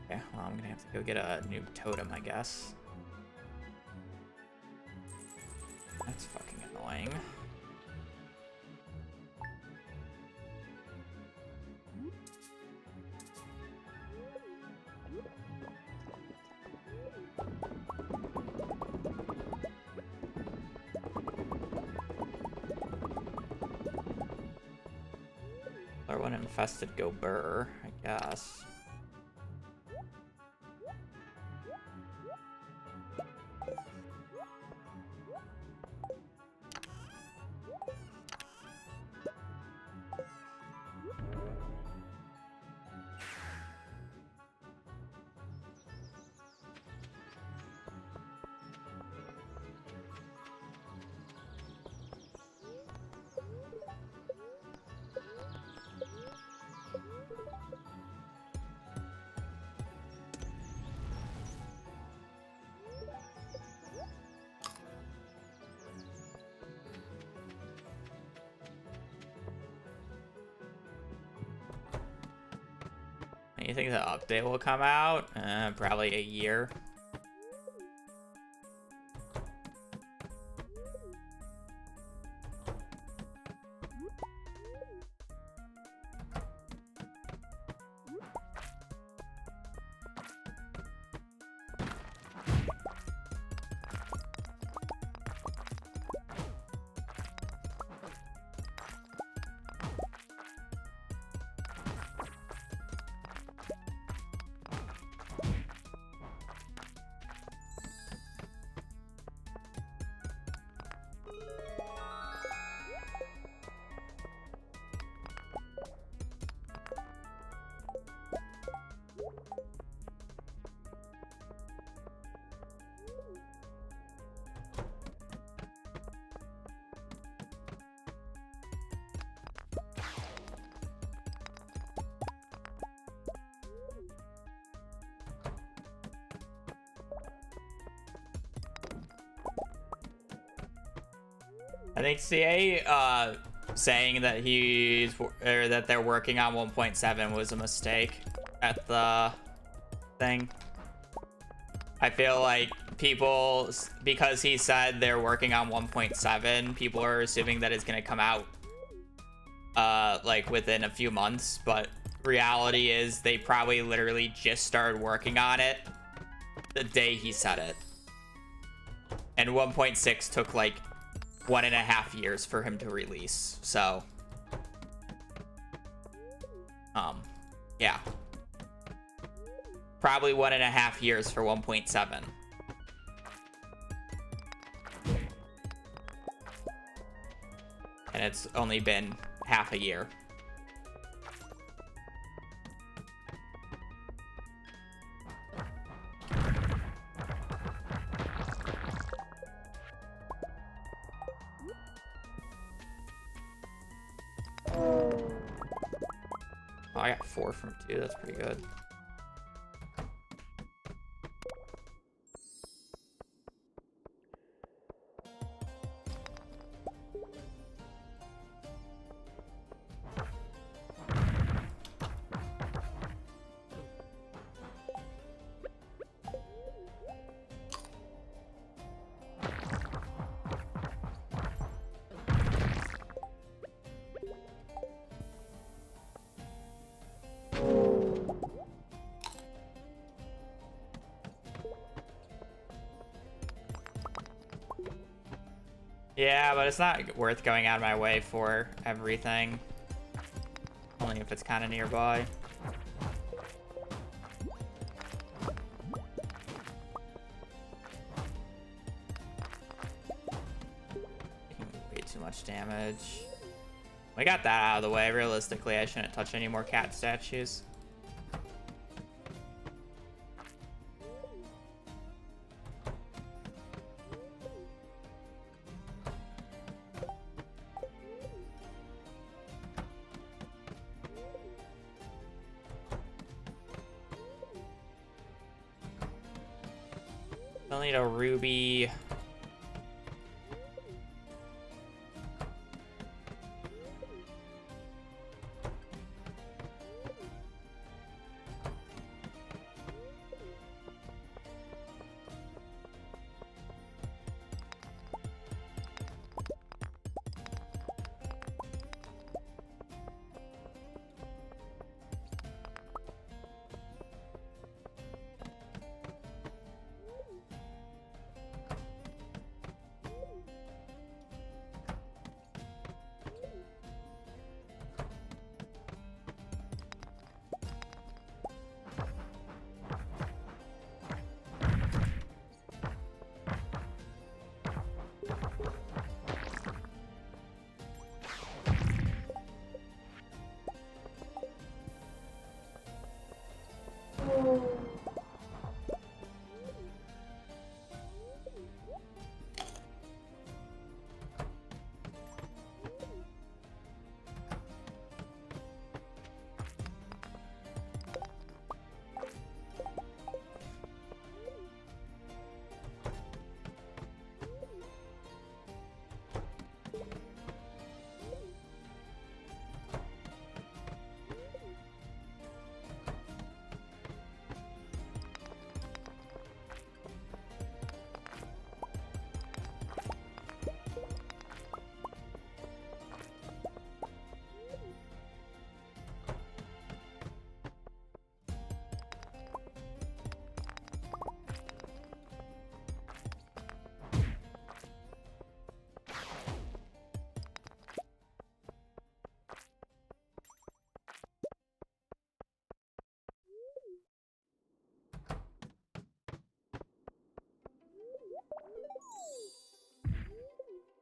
Okay, well, I'm gonna have to go get a new totem, I guess. That's fucking annoying. Or one infested go burr, I guess. You think the update will come out? Probably a year. I think CA saying that that they're working on 1.7 was a mistake at the thing. I feel like people, because he said they're working on 1.7, people are assuming that it's gonna come out like within a few months, but reality is they probably literally just started working on it the day he said it. And 1.6 took like 1.5 years for him to release, so yeah, probably 1.5 years for 1.7. And it's only been half a year. Oh, I got 4 from 2. That's pretty good. Yeah, but it's not worth going out of my way for everything. Only if it's kind of nearby. Way too much damage. We got that out of the way. Realistically, I shouldn't touch any more cat statues. I'll need a ruby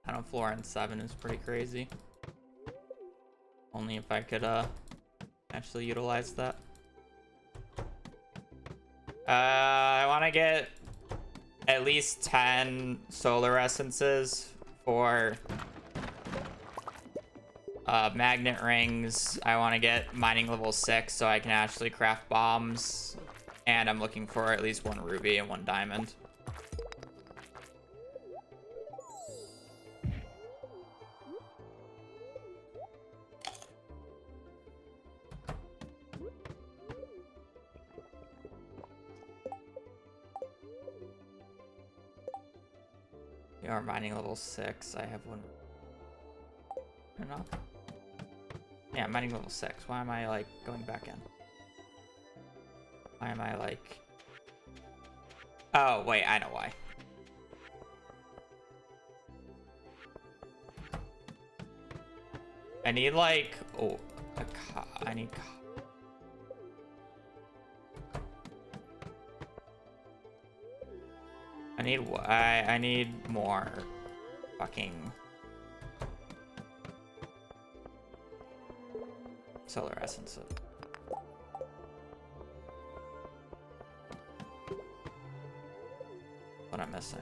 I don't know, floor on 7 is pretty crazy. Only if I could actually utilize that. I want to get at least 10 solar essences for magnet rings. I want to get mining level 6 so I can actually craft bombs. And I'm looking for at least 1 ruby and 1 diamond. We are mining level 6. I have 1. Enough. Yeah, mining level 6. Why am I like going back in? Why am I like... Oh, wait, I know why. I need like... Oh, I need... I need more fucking solar essences. What I'm missing.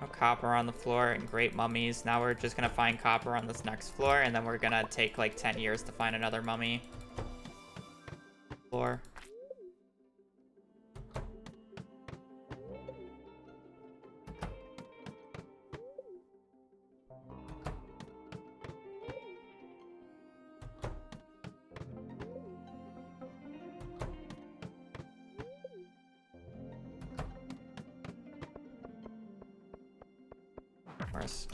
No copper on the floor and great mummies. Now we're just gonna find copper on this next floor, and then we're gonna take like 10 years to find another mummy floor. Where's...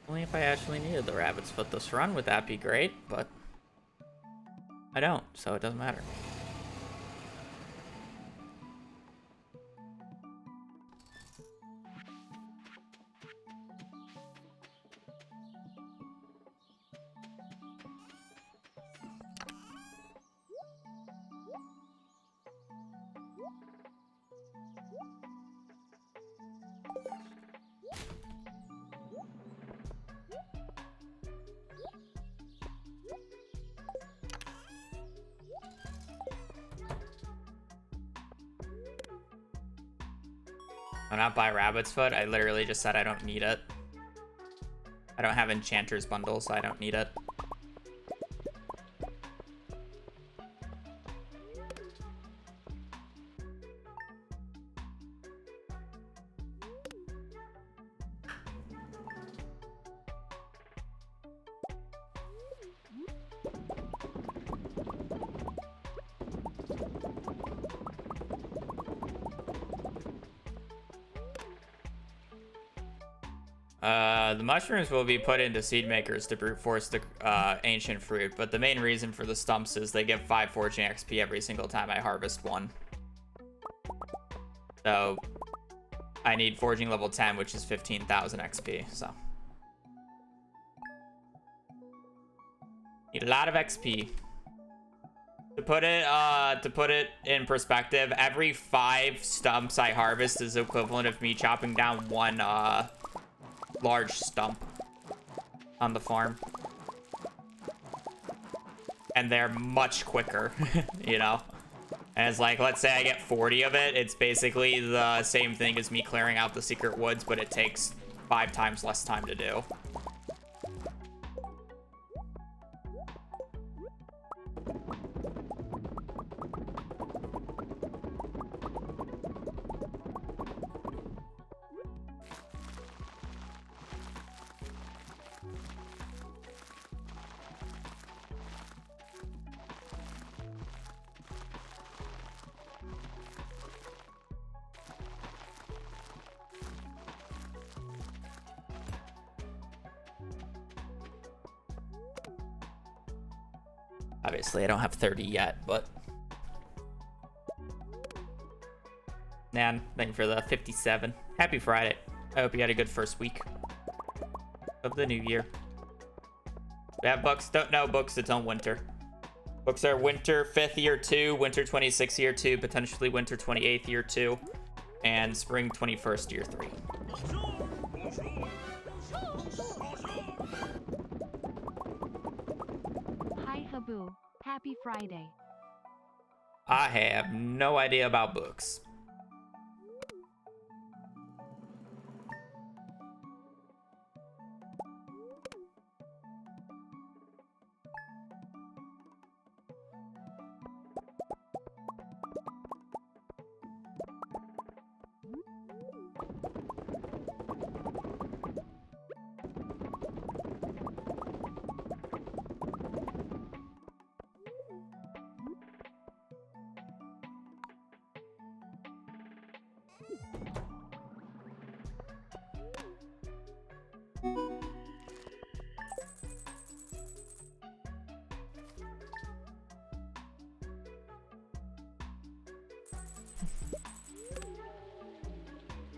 Only if I actually needed the rabbit's foot this run would that be great, but I don't, so it doesn't matter. I'm not buy rabbit's foot. I literally just said I don't need it. I don't have enchanter's bundle, so I don't need it. The mushrooms will be put into seed makers to brute force the ancient fruit, but the main reason for the stumps is they give 5 forging XP every single time I harvest one. So I need forging level 10, which is 15,000 XP, so. Need a lot of XP. To put it in perspective, every 5 stumps I harvest is equivalent of me chopping down 1 large stump on the farm. And they're much quicker, you know? And it's like, let's say I get 40 of it, it's basically the same thing as me clearing out the secret woods, but it takes 5 times less time to do. Obviously, I don't have 30 yet, but... Nan, thank you for the 57. Happy Friday. I hope you had a good first week of the new year. Yeah, books. Don't know books. It's on winter. Books are winter 5th year 2, winter 26th year 2, potentially winter 28th year 2, and spring 21st year 3. Hi Habu. Happy Friday. I have no idea about books.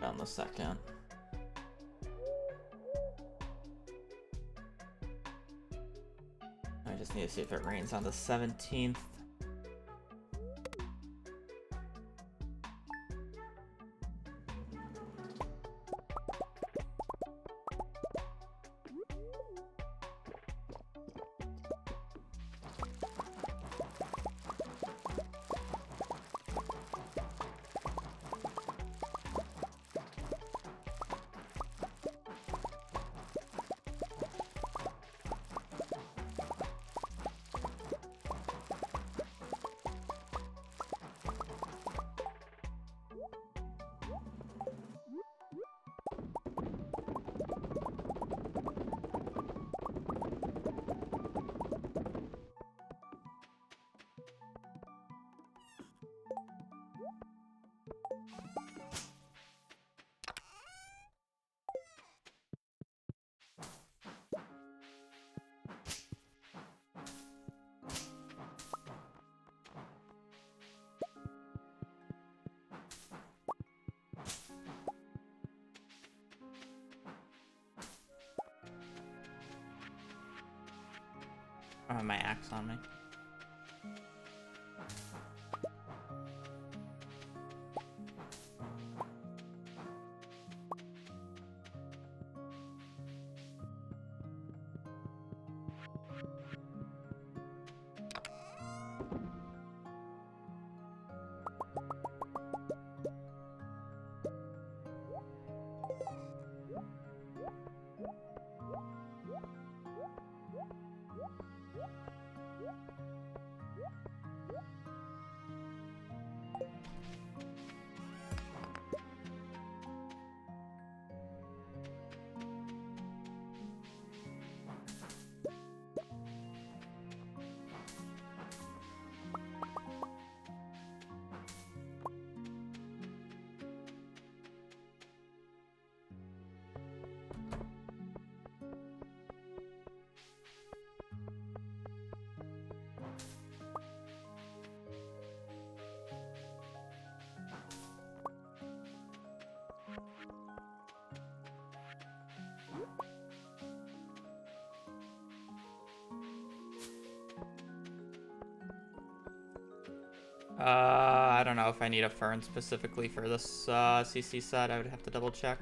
On the second. I just need to see if it rains on the 17th. I have my axe on me. I don't know if I need a fern specifically for this CC set. I would have to double check.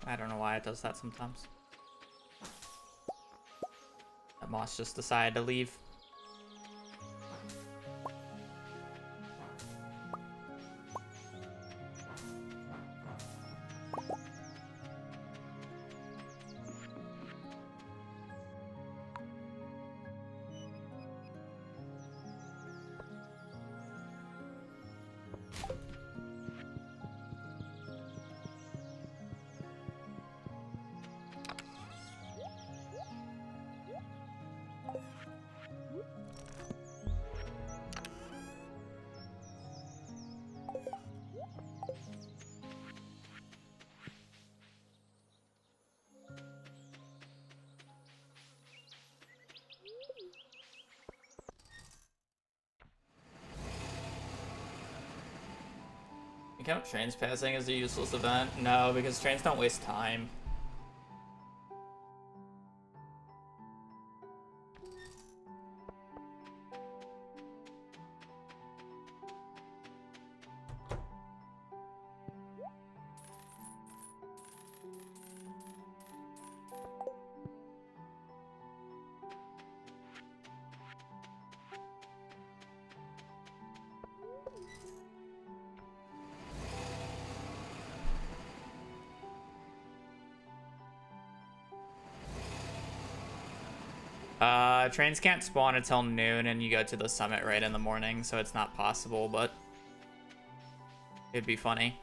I don't know why it does that sometimes. That moss just decided to leave. You count trains passing as a useless event? No, because trains don't waste time. Trains can't spawn until noon, and you go to the summit right in the morning, so it's not possible, but it'd be funny.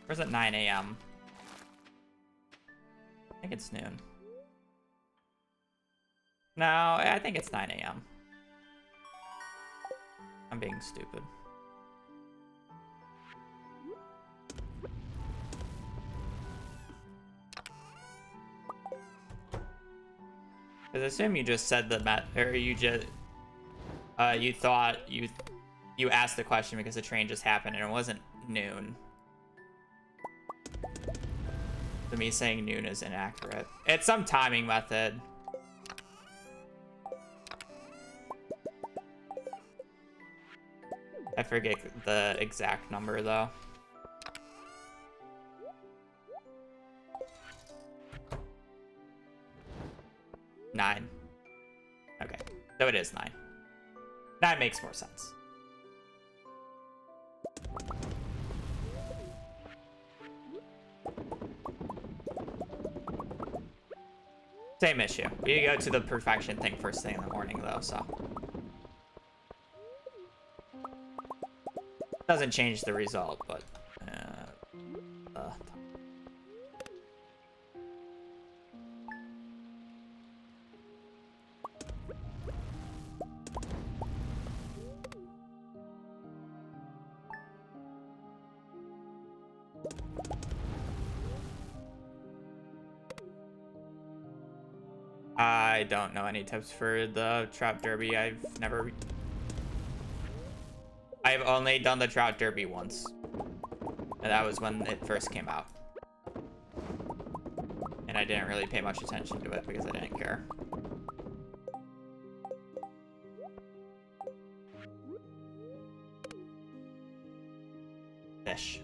Where's it 9 a.m.? I think it's noon. No, I think it's 9 a.m. I'm being stupid. Because I assume you just said the or you just you thought you asked the question because the train just happened and it wasn't noon. So me saying noon is inaccurate. It's some timing method. I forget the exact number though. Nine. Okay, so it is 9. 9 makes more sense. Same issue. We go to the perfection thing first thing in the morning though, so. Doesn't change the result, but I don't know any tips for the Trout Derby. I've only done the Trout Derby once. And that was when it first came out. And I didn't really pay much attention to it because I didn't care. Fish.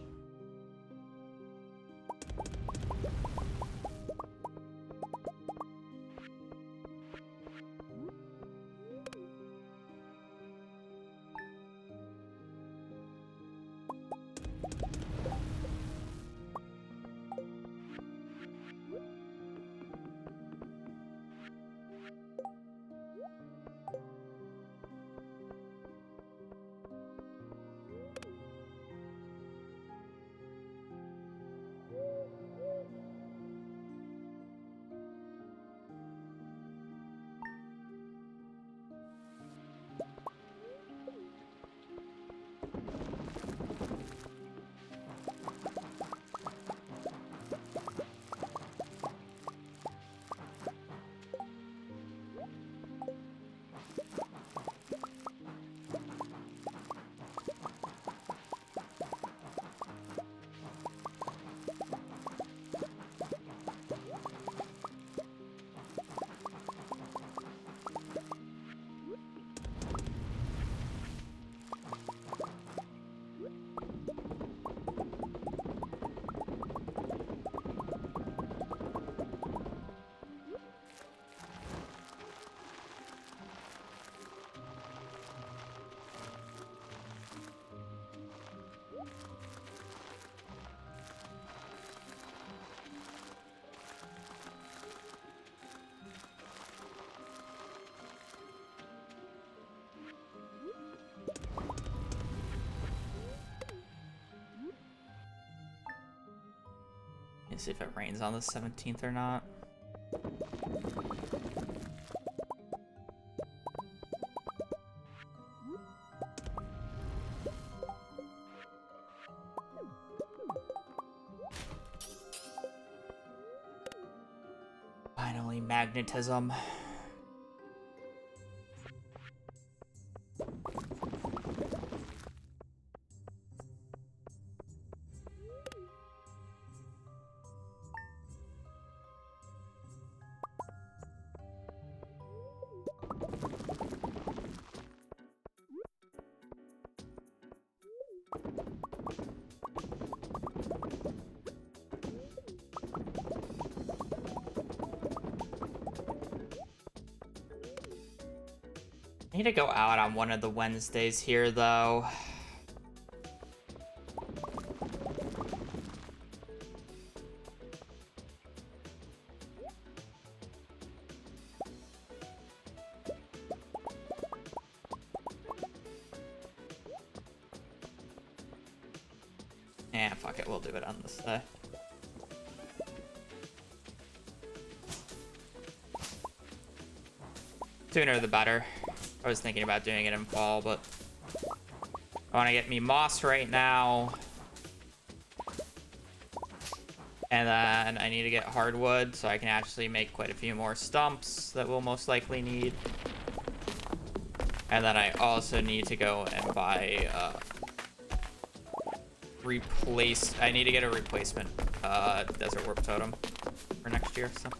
see if it rains on the 17th or not. Finally, magnetism. I need to go out on one of the Wednesdays here, though. Yeah, fuck it, we'll do it on this day. Sooner the better. I was thinking about doing it in fall, but I want to get me moss right now. And then I need to get hardwood so I can actually make quite a few more stumps that we'll most likely need. And then I also need to go and buy I need to get a replacement desert warp totem for next year, so.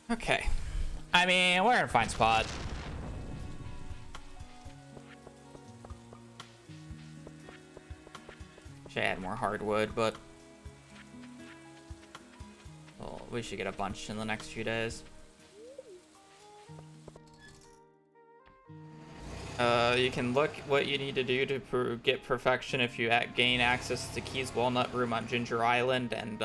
Okay. I mean, we're in a fine spot. Should add more hardwood, but well, we should get a bunch in the next few days. You can look what you need to do to get perfection if you gain access to Key's Walnut Room on Ginger Island, and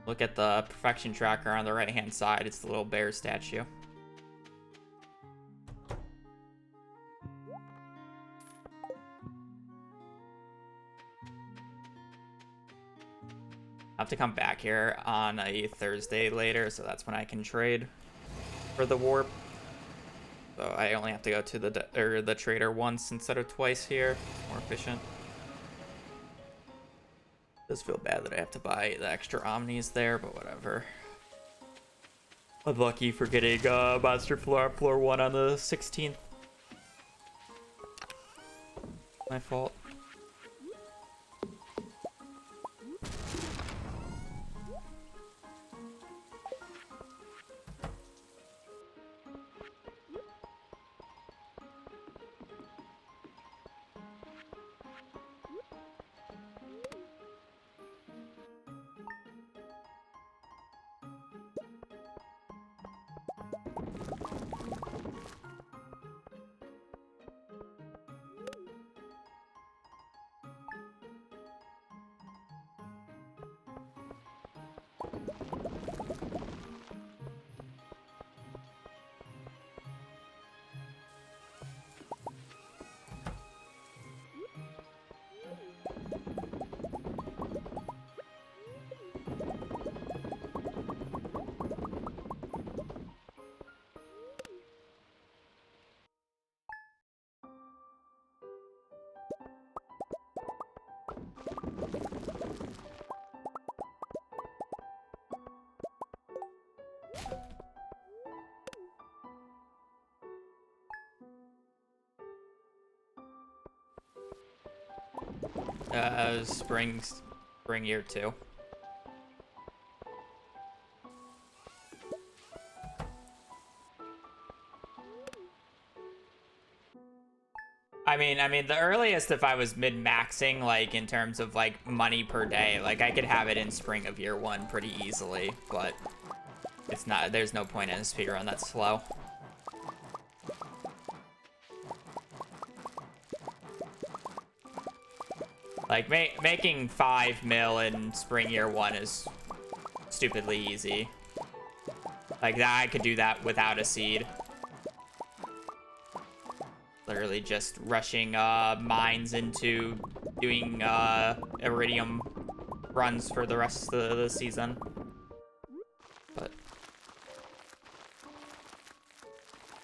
Look at the perfection tracker on the right-hand side. It's the little bear statue. I have to come back here on a Thursday later, so that's when I can trade for the warp. So I only have to go to the trader once instead of twice here. It's more efficient. Does feel bad that I have to buy the extra omnis there, but whatever. Unlucky for getting monster floor 1 on the 16th. My fault. Spring year 2. I mean, the earliest, if I was mid-maxing, like, in terms of, like, money per day, like, I could have it in spring of year 1 pretty easily, but it's not, there's no point in a speedrun that's slow. Like, making 5 mil in spring year 1 is stupidly easy. Like, that I could do that without a seed. Literally just rushing mines into doing iridium runs for the rest of the season. But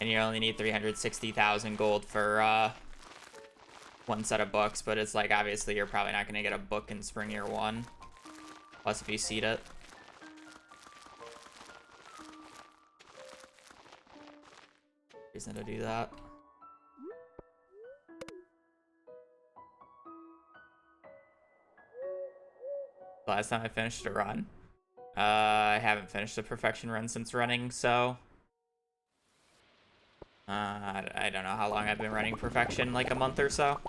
and you only need 360,000 gold for one set of books, but it's like, obviously you're probably not going to get a book in spring year 1 plus if you seed it. Reason to do that. Last time I finished a run, I haven't finished a perfection run since running, so I don't know how long I've been running perfection, like a month or so.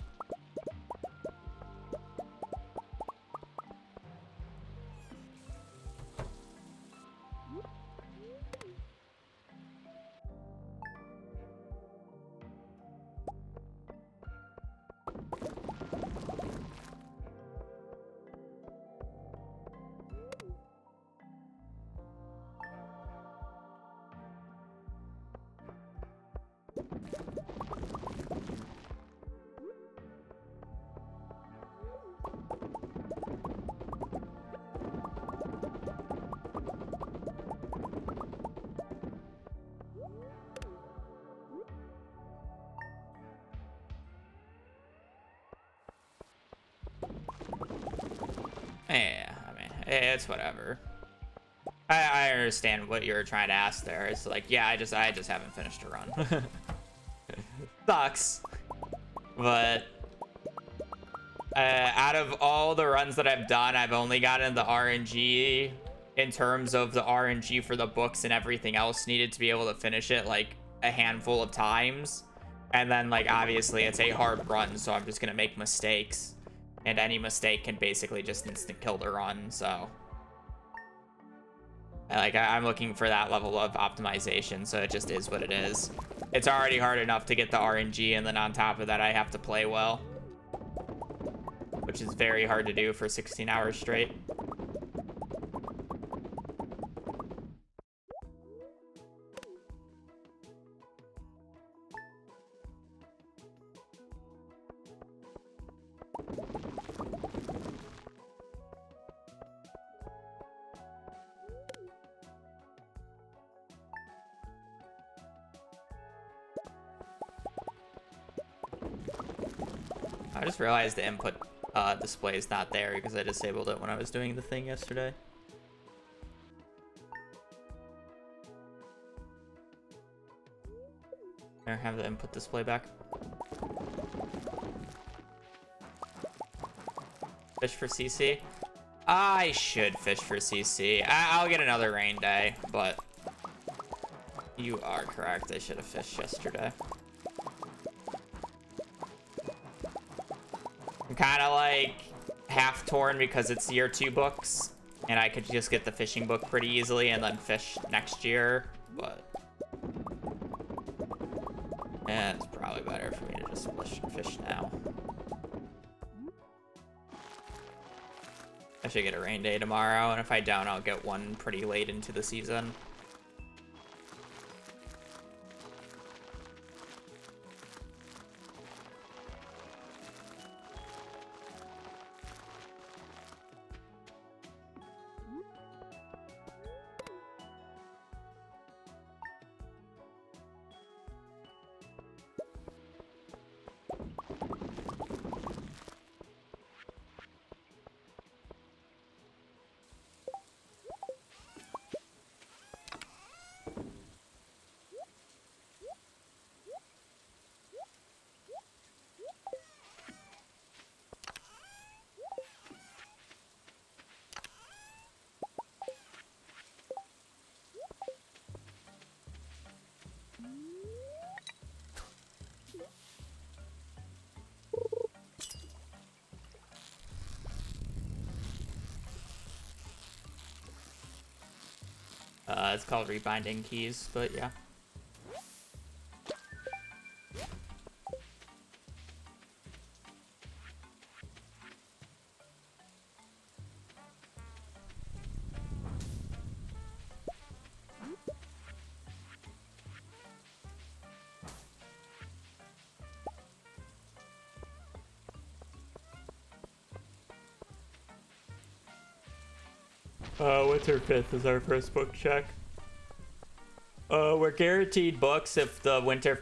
Yeah, I mean, it's whatever. I understand what you're trying to ask there. It's like, yeah, I just haven't finished a run. Sucks. But out of all the runs that I've done, I've only gotten the RNG in terms of the RNG for the books, and everything else needed to be able to finish it like a handful of times. And then, like, obviously it's a hard run, so I'm just gonna make mistakes. And any mistake can basically just instant kill the run, so like, I'm looking for that level of optimization, so it just is what it is. It's already hard enough to get the RNG, and then on top of that, I have to play well, which is very hard to do for 16 hours straight. I just realized the input display is not there because I disabled it when I was doing the thing yesterday. There, have the input display back. Fish for CC? I should fish for CC. I'll get another rain day, but you are correct. I should have fished yesterday. I'm kind of like half torn because it's year 2 books, and I could just get the fishing book pretty easily and then fish next year, but yeah, it's probably better for me to just fish now. I should get a rain day tomorrow, and if I don't, I'll get one pretty late into the season. It's called rebinding keys, but yeah. Winter 5th is our first book check. We're guaranteed books if the Winter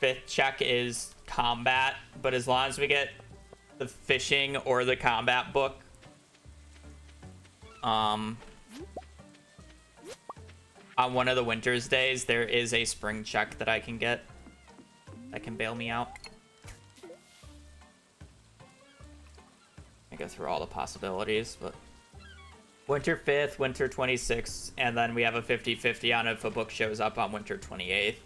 5th check is combat, but as long as we get the fishing or the combat book, on one of the Winter's days, there is a spring check that I can get that can bail me out. I go through all the possibilities, but Winter 5th, Winter 26th, and then we have a 50-50 on if a book shows up on Winter 28th.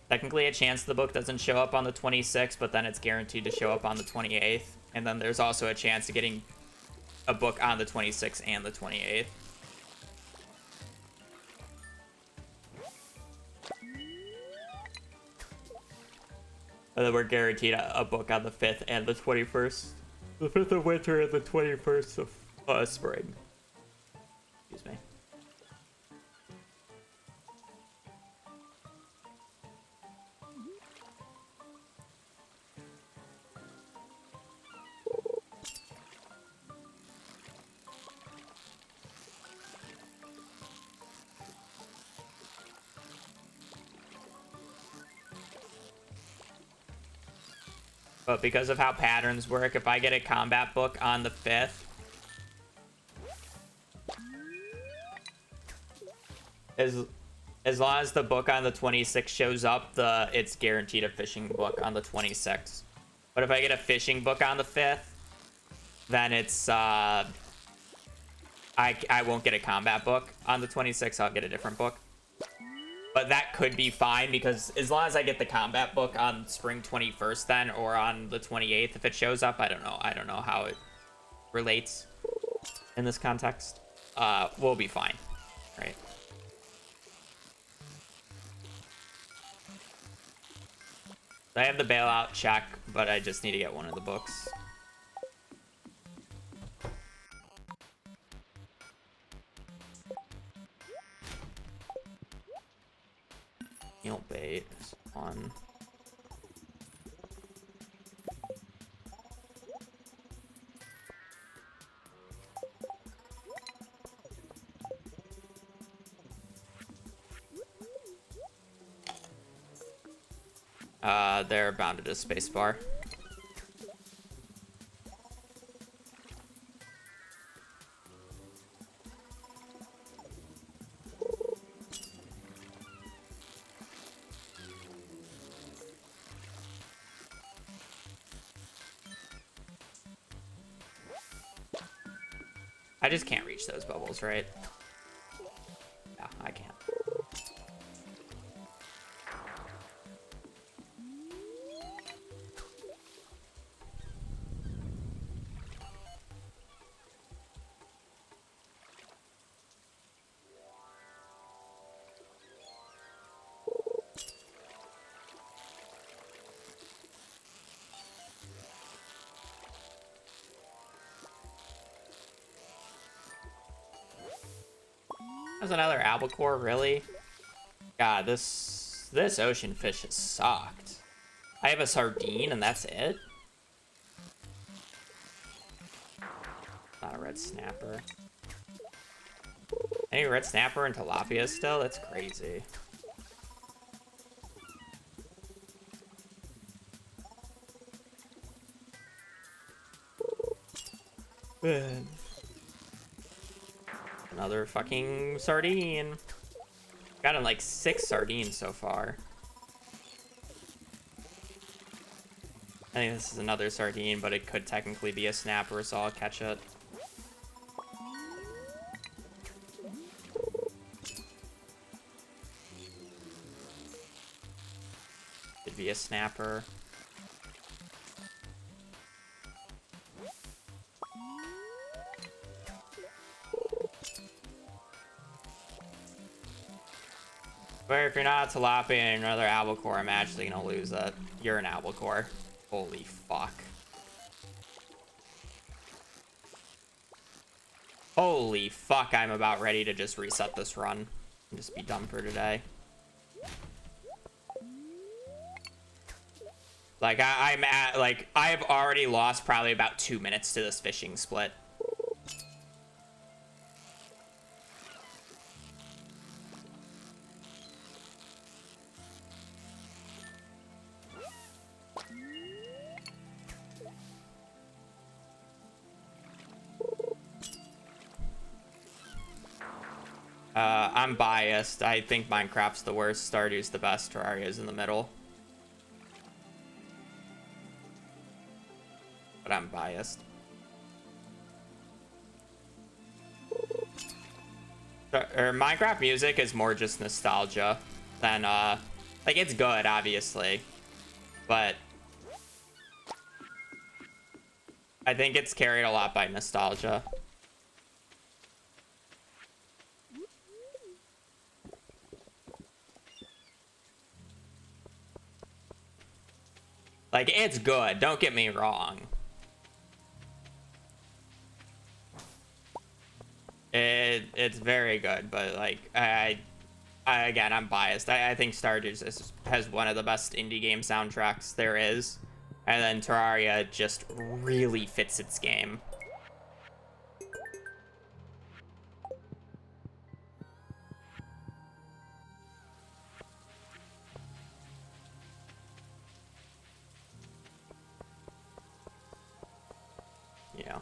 Technically a chance the book doesn't show up on the 26th, but then it's guaranteed to show up on the 28th. And then there's also a chance of getting a book on the 26th and the 28th. And then we're guaranteed a book on the 5th and the 21st. The 5th of winter and the 21st of spring. Excuse me. But because of how patterns work, if I get a combat book on the 5th, as long as the book on the 26th shows up, it's guaranteed a fishing book on the 26th. But if I get a fishing book on the 5th, then it's I won't get a combat book on the 26th. I'll get a different book. But that could be fine because as long as I get the combat book on spring 21st then, or on the 28th, if it shows up, I don't know. I don't know how it relates in this context. We'll be fine, right? I have the bailout check, but I just need to get one of the books. Meal bait is one. They're bounded to spacebar. I just can't reach those bubbles, right? Yeah, I can't. There's another albacore, really? God, this ocean fish has sucked. I have a sardine and that's it? Not a red snapper. Any red snapper and tilapia still? That's crazy. Man. Another fucking sardine. Gotten like 6 sardines so far. I think this is another sardine, but it could technically be a snapper, so I'll catch it. Could be a snapper. But if you're not a tilapia and another albacore, I'm actually gonna lose it. You're an albacore. Holy fuck. Holy fuck, I'm about ready to just reset this run and just be done for today. Like, I'm at, like, I've already lost probably about 2 minutes to this fishing split. I'm biased. I think Minecraft's the worst, Stardew's the best, Terraria's in the middle. But I'm biased. Minecraft music is more just nostalgia than, like, it's good, obviously. But I think it's carried a lot by nostalgia. Like, it's good, don't get me wrong. It's very good, but like, again, I'm biased. I think Stardew has one of the best indie game soundtracks there is. And then Terraria just really fits its game. Yeah.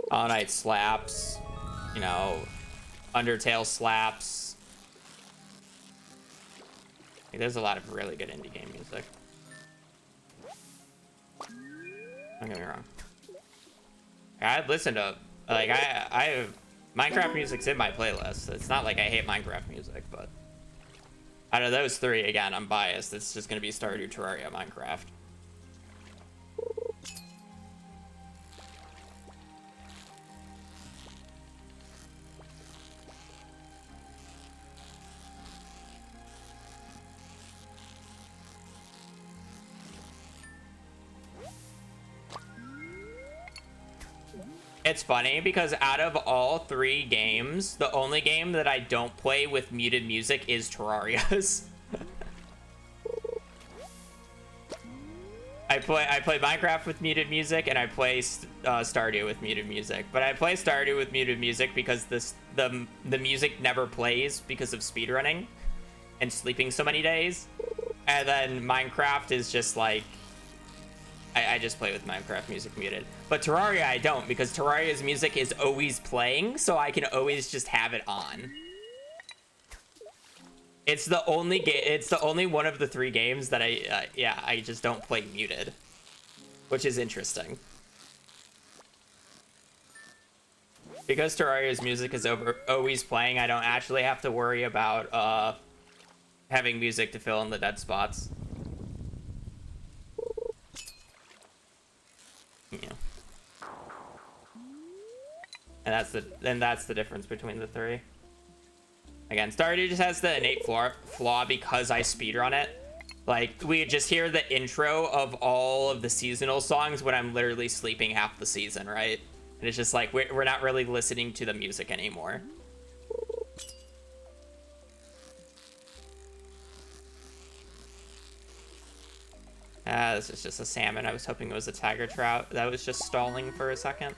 All Night slaps, you know, Undertale slaps. Like, there's a lot of really good indie game music. Don't get me wrong. I'd listen to, like, I Minecraft music's in my playlist. It's not like I hate Minecraft music, but out of those 3, again, I'm biased. It's just gonna be Stardew, Terraria, Minecraft. It's funny because out of all 3 games, the only game that I don't play with muted music is Terraria's. I I play Minecraft with muted music, and I play Stardew with muted music. But I play Stardew with muted music because the music never plays because of speedrunning and sleeping so many days. And then Minecraft is just like, I just play with Minecraft music muted. But Terraria I don't, because Terraria's music is always playing, so I can always just have it on. It's the only game. It's the only one of the 3 games that I just don't play muted, which is interesting. Because Terraria's music is always playing, I don't actually have to worry about having music to fill in the dead spots. Yeah. And that's the difference between the 3. Again, Stardew just has the innate flaw because I speedrun it. Like, we just hear the intro of all of the seasonal songs when I'm literally sleeping half the season, right? And it's just like, we're not really listening to the music anymore. This is just a salmon. I was hoping it was a tiger trout. That was just stalling for a second.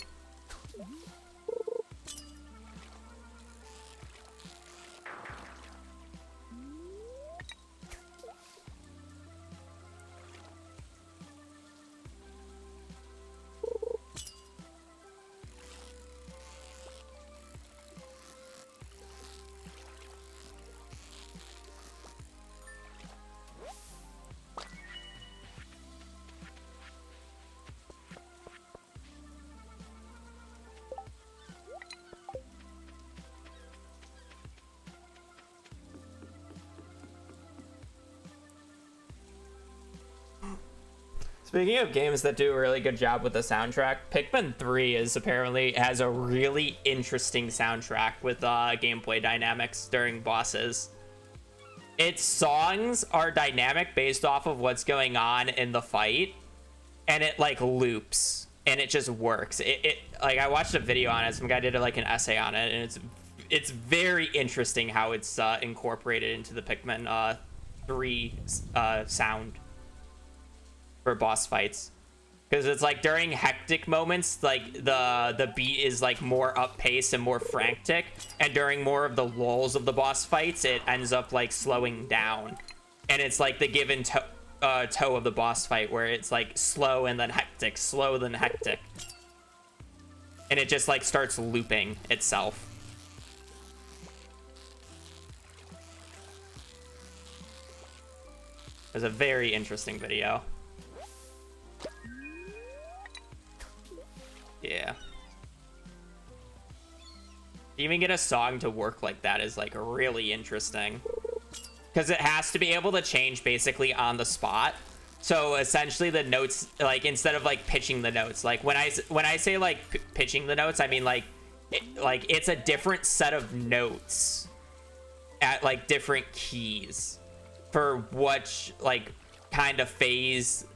Speaking of games that do a really good job with the soundtrack, Pikmin 3 has a really interesting soundtrack with gameplay dynamics during bosses. Its songs are dynamic based off of what's going on in the fight, and it like loops, and it just works. It like, I watched a video on it. Some guy did like an essay on it, and it's very interesting how it's incorporated into the Pikmin 3 sound for boss fights, because it's like during hectic moments, like the beat is like more up pace and more frantic, and during more of the lulls of the boss fights, it ends up like slowing down, and it's like the give and toe of the boss fight, where it's like slow and then hectic, slow then hectic, and it just like starts looping itself. It's a very interesting video. Yeah. Even get a song to work like that is like really interesting, because it has to be able to change basically on the spot. So essentially the notes, like, instead of like pitching the notes, like when I say like pitching the notes, I mean like it's a different set of notes at like different keys for what like kind of phase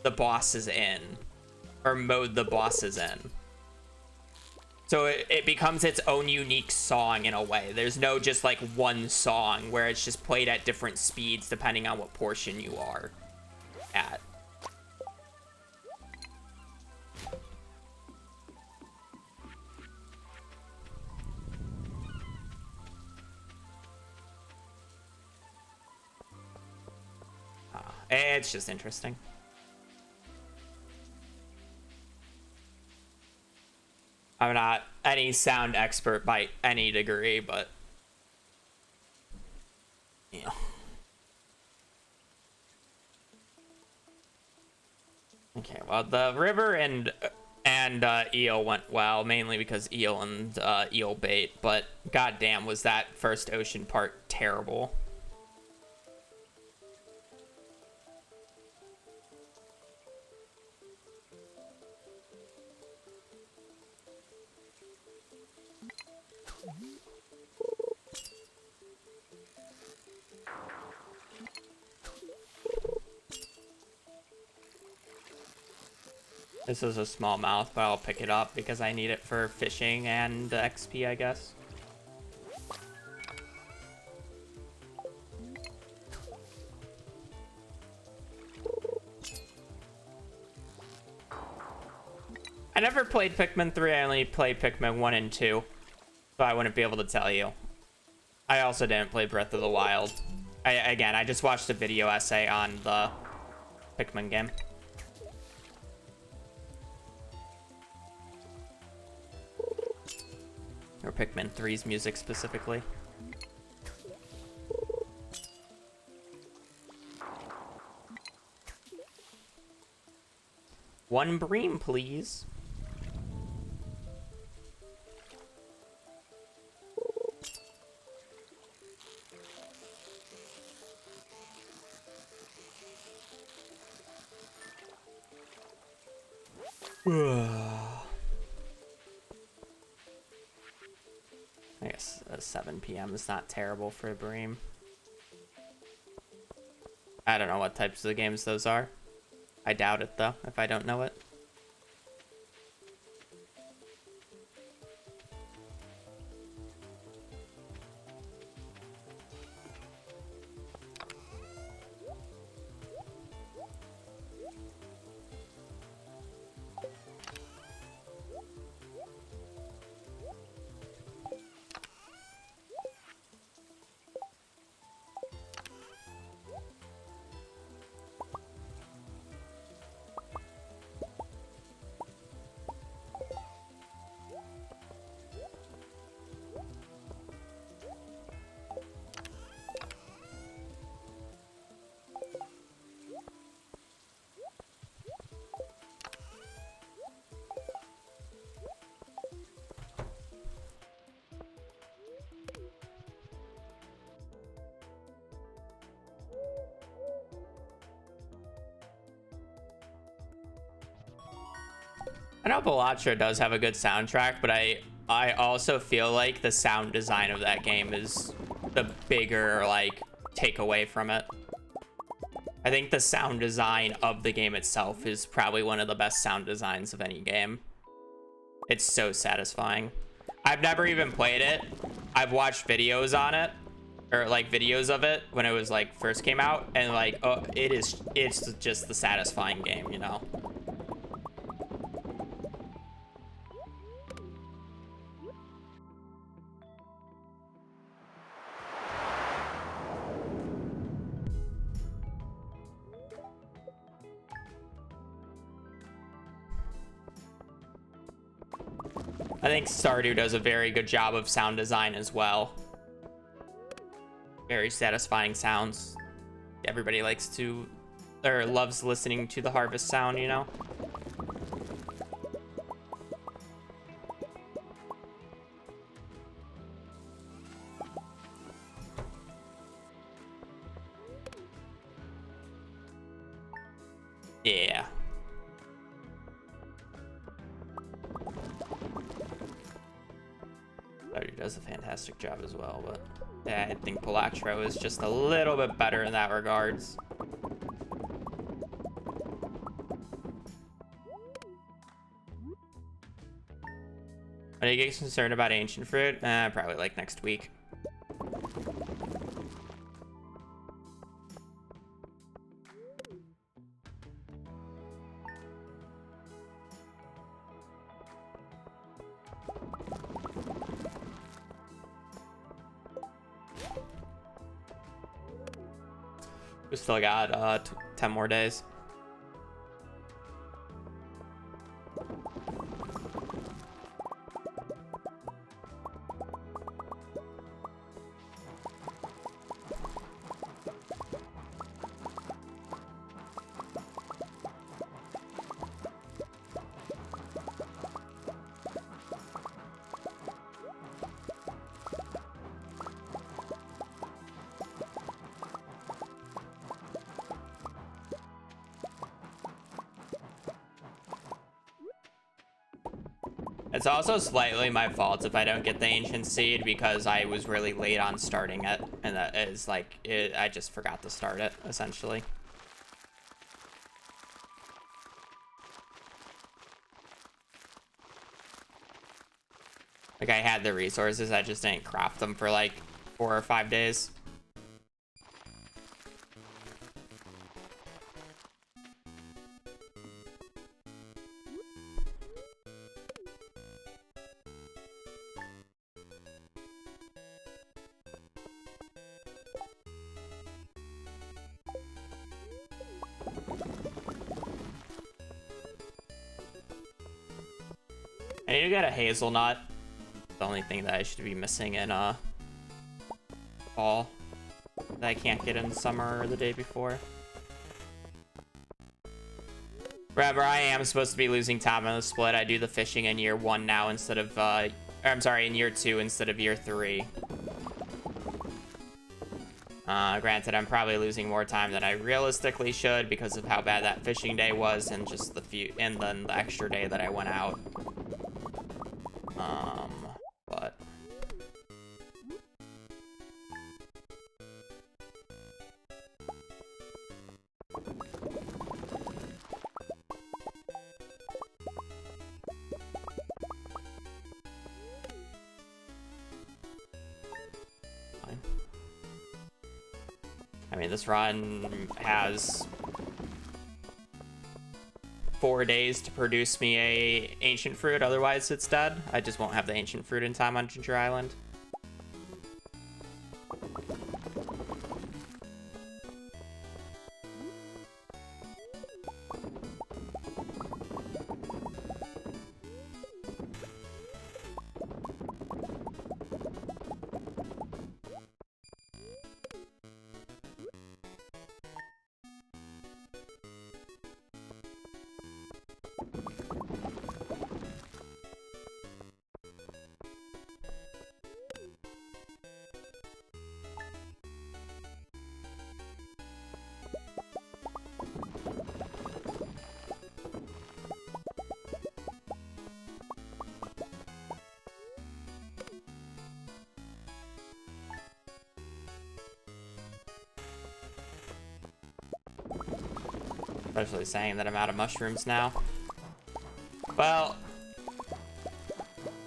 the boss is in, or mode the boss is in. So it becomes its own unique song in a way. There's no just like one song where it's just played at different speeds depending on what portion you are at. It's just interesting. I'm not any sound expert by any degree, but yeah. Okay, well, the river and eel went well, mainly because eel and eel bait, but goddamn, was that first ocean part terrible. This is a smallmouth, but I'll pick it up because I need it for fishing and XP, I guess. I never played Pikmin 3. I only played Pikmin 1 and 2. So I wouldn't be able to tell you. I also didn't play Breath of the Wild. I just watched a video essay on the Pikmin game. Or Pikmin 3's music specifically. One bream, please. I guess 7 p.m. is not terrible for a bream. I don't know what types of games those are. I doubt it, though, if I don't know it. I know Balatro does have a good soundtrack, but I also feel like the sound design of that game is the bigger, like, takeaway from it. I think the sound design of the game itself is probably one of the best sound designs of any game. It's so satisfying. I've never even played it. I've watched videos on it, or like videos of it when it was like first came out, and like, oh, it's just the satisfying game, you know? I think Stardew does a very good job of sound design as well. Very satisfying sounds. Everybody likes to, or loves listening to the harvest sound, you know? Yeah. Stardew does a fantastic job as well, but yeah, I think Balatro is just a little bit better in that regards. When you get concerned about ancient fruit, probably like next week. We still got 10 more days. It's also slightly my fault if I don't get the ancient seed because I was really late on starting it, and that is like I just forgot to start it essentially. Like I had the resources, I just didn't craft them for like 4 or 5 days. I need to get a hazelnut. The only thing that I should be missing in fall that I can't get in summer or the day before. Remember, I am supposed to be losing time on the split. I do the fishing in year 1 now instead of, I'm sorry, in year 2 instead of year 3. Granted, I'm probably losing more time than I realistically should because of how bad that fishing day was and just and then the extra day that I went out. But fine. I mean, this run has 4 days to produce me a ancient fruit, otherwise it's dead. I just won't have the ancient fruit in time on Ginger Island. Especially saying that I'm out of mushrooms now. Well,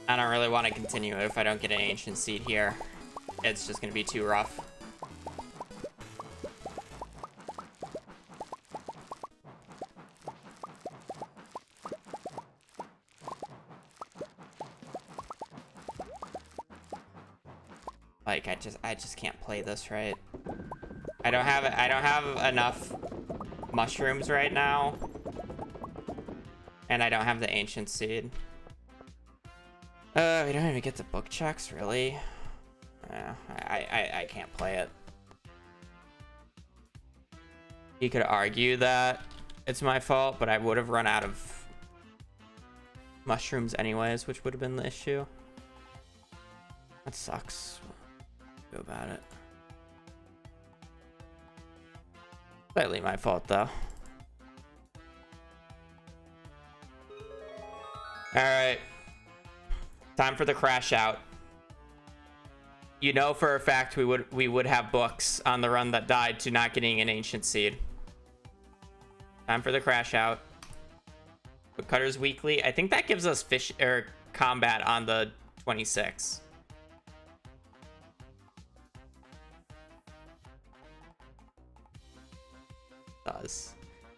I don't really want to continue it if I don't get an ancient seed here. It's just going to be too rough. Like, I just can't play this right. I don't have enough mushrooms right now, and I don't have the ancient seed. We don't even get the book checks, really. Yeah, I can't play it. You could argue that it's my fault, but I would have run out of mushrooms anyways, which would have been the issue. That sucks. Go about it. Slightly my fault, though. Alright. Time for the crash out. You know for a fact we would have books on the run that died to not getting an ancient seed. Time for the crash out. Woodcutters weekly. I think that gives us fish or combat on the 26th. Does.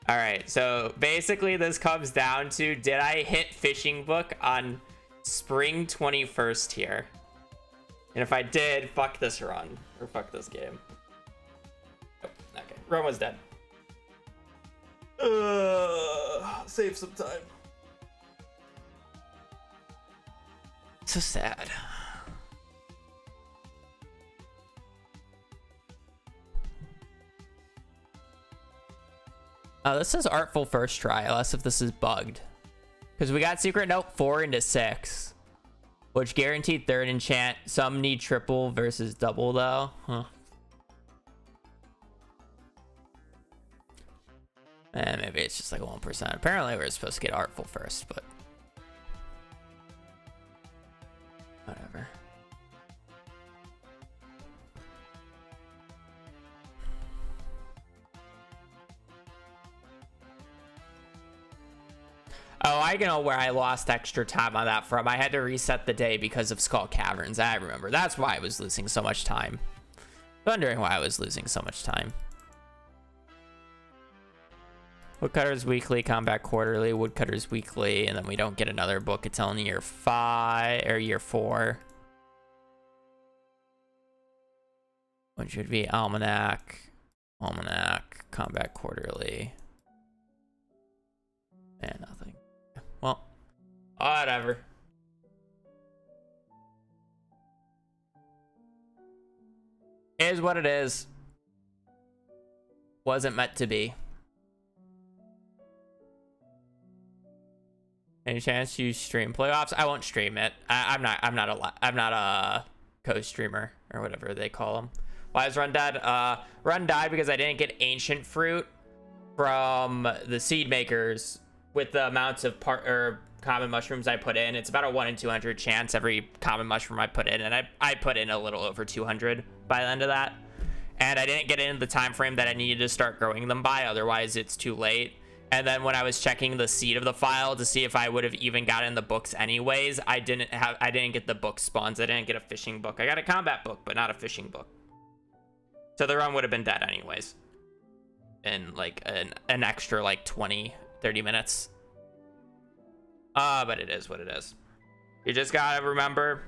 All right, so basically this comes down to, did I hit fishing book on spring 21st here? And if I did, fuck this run, or fuck this game. Oh, okay, run was dead. Save some time. So sad. This says artful first try, unless if this is bugged. Because we got secret note 4 into 6, which guaranteed third enchant. Some need triple versus double though. Huh. And maybe it's just like 1%. Apparently we're supposed to get artful first, but whatever. Oh, I know where I lost extra time on that from. I had to reset the day because of Skull Caverns. I remember. That's why I was losing so much time. Wondering why I was losing so much time. Woodcutters weekly, combat quarterly, woodcutters weekly, and then we don't get another book until in year 5 or year 4. Which would be almanac, combat quarterly, and nothing. Well, whatever. Is what it is. Wasn't meant to be. Any chance you stream playoffs? I won't stream it. I'm not a co-streamer or whatever they call them. Why is Run dead? Run died because I didn't get ancient fruit from the seed makers with the amounts of common mushrooms I put in. It's about a 1 in 200 chance every common mushroom I put in, and I put in a little over 200 by the end of that. And I didn't get in the time frame that I needed to start growing them by, otherwise it's too late. And then when I was checking the seed of the file to see if I would have even gotten the books anyways, I didn't get the book spawns. I didn't get a fishing book. I got a combat book, but not a fishing book. So the run would have been dead anyways. In like an extra like 20, 30 minutes. But it is what it is. You just gotta remember,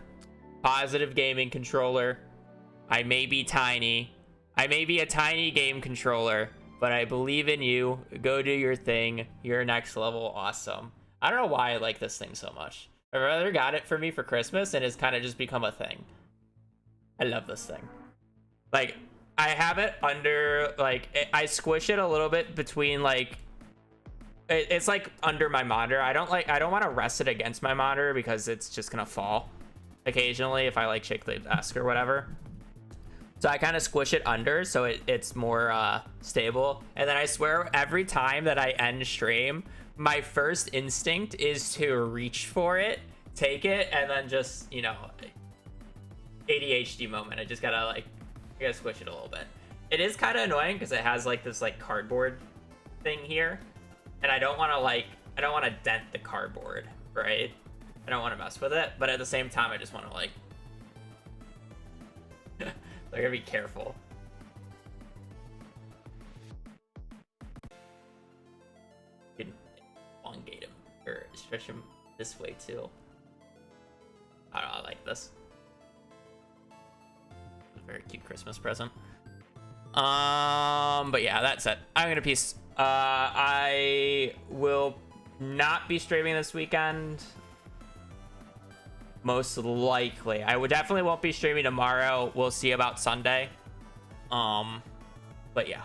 positive gaming controller. I may be tiny. I may be a tiny game controller, but I believe in you. Go do your thing. You're next level awesome. I don't know why I like this thing so much. My brother got it for me for Christmas, and it's kind of just become a thing. I love this thing. Like, I have it under, like, I squish it a little bit between, like, it's like under my monitor. I don't want to rest it against my monitor because it's just gonna fall occasionally if I like shake the desk or whatever. So I kind of squish it under so it's more stable. And then I swear every time that I end stream, my first instinct is to reach for it, take it, and then just, you know, ADHD moment. I gotta squish it a little bit. It is kind of annoying because it has like this like cardboard thing here. And I don't want to dent the cardboard, right? I don't want to mess with it. But at the same time, I just want to like... I gotta be careful. You can elongate him or stretch him this way too. I don't know, I like this. A very cute Christmas present. But yeah, that's it. I'm gonna peace. I will not be streaming this weekend. Most likely. I would definitely won't be streaming tomorrow. We'll see about Sunday. But yeah.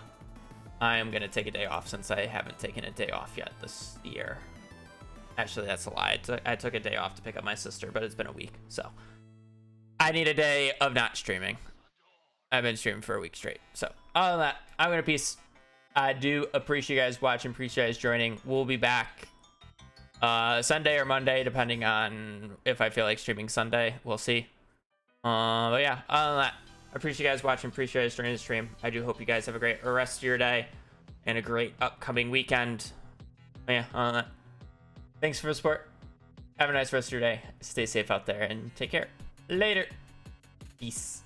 I am gonna take a day off since I haven't taken a day off yet this year. Actually, that's a lie. I took a day off to pick up my sister, but it's been a week, so I need a day of not streaming. I've been streaming for a week straight. So other than that, I'm gonna peace. I do appreciate you guys watching, appreciate you guys joining. We'll be back Sunday or Monday, depending on if I feel like streaming Sunday. We'll see. But yeah, other than that, I appreciate you guys watching, appreciate you guys joining the stream. I do hope you guys have a great rest of your day and a great upcoming weekend. But yeah, other than that, thanks for the support. Have a nice rest of your day. Stay safe out there and take care. Later. Peace.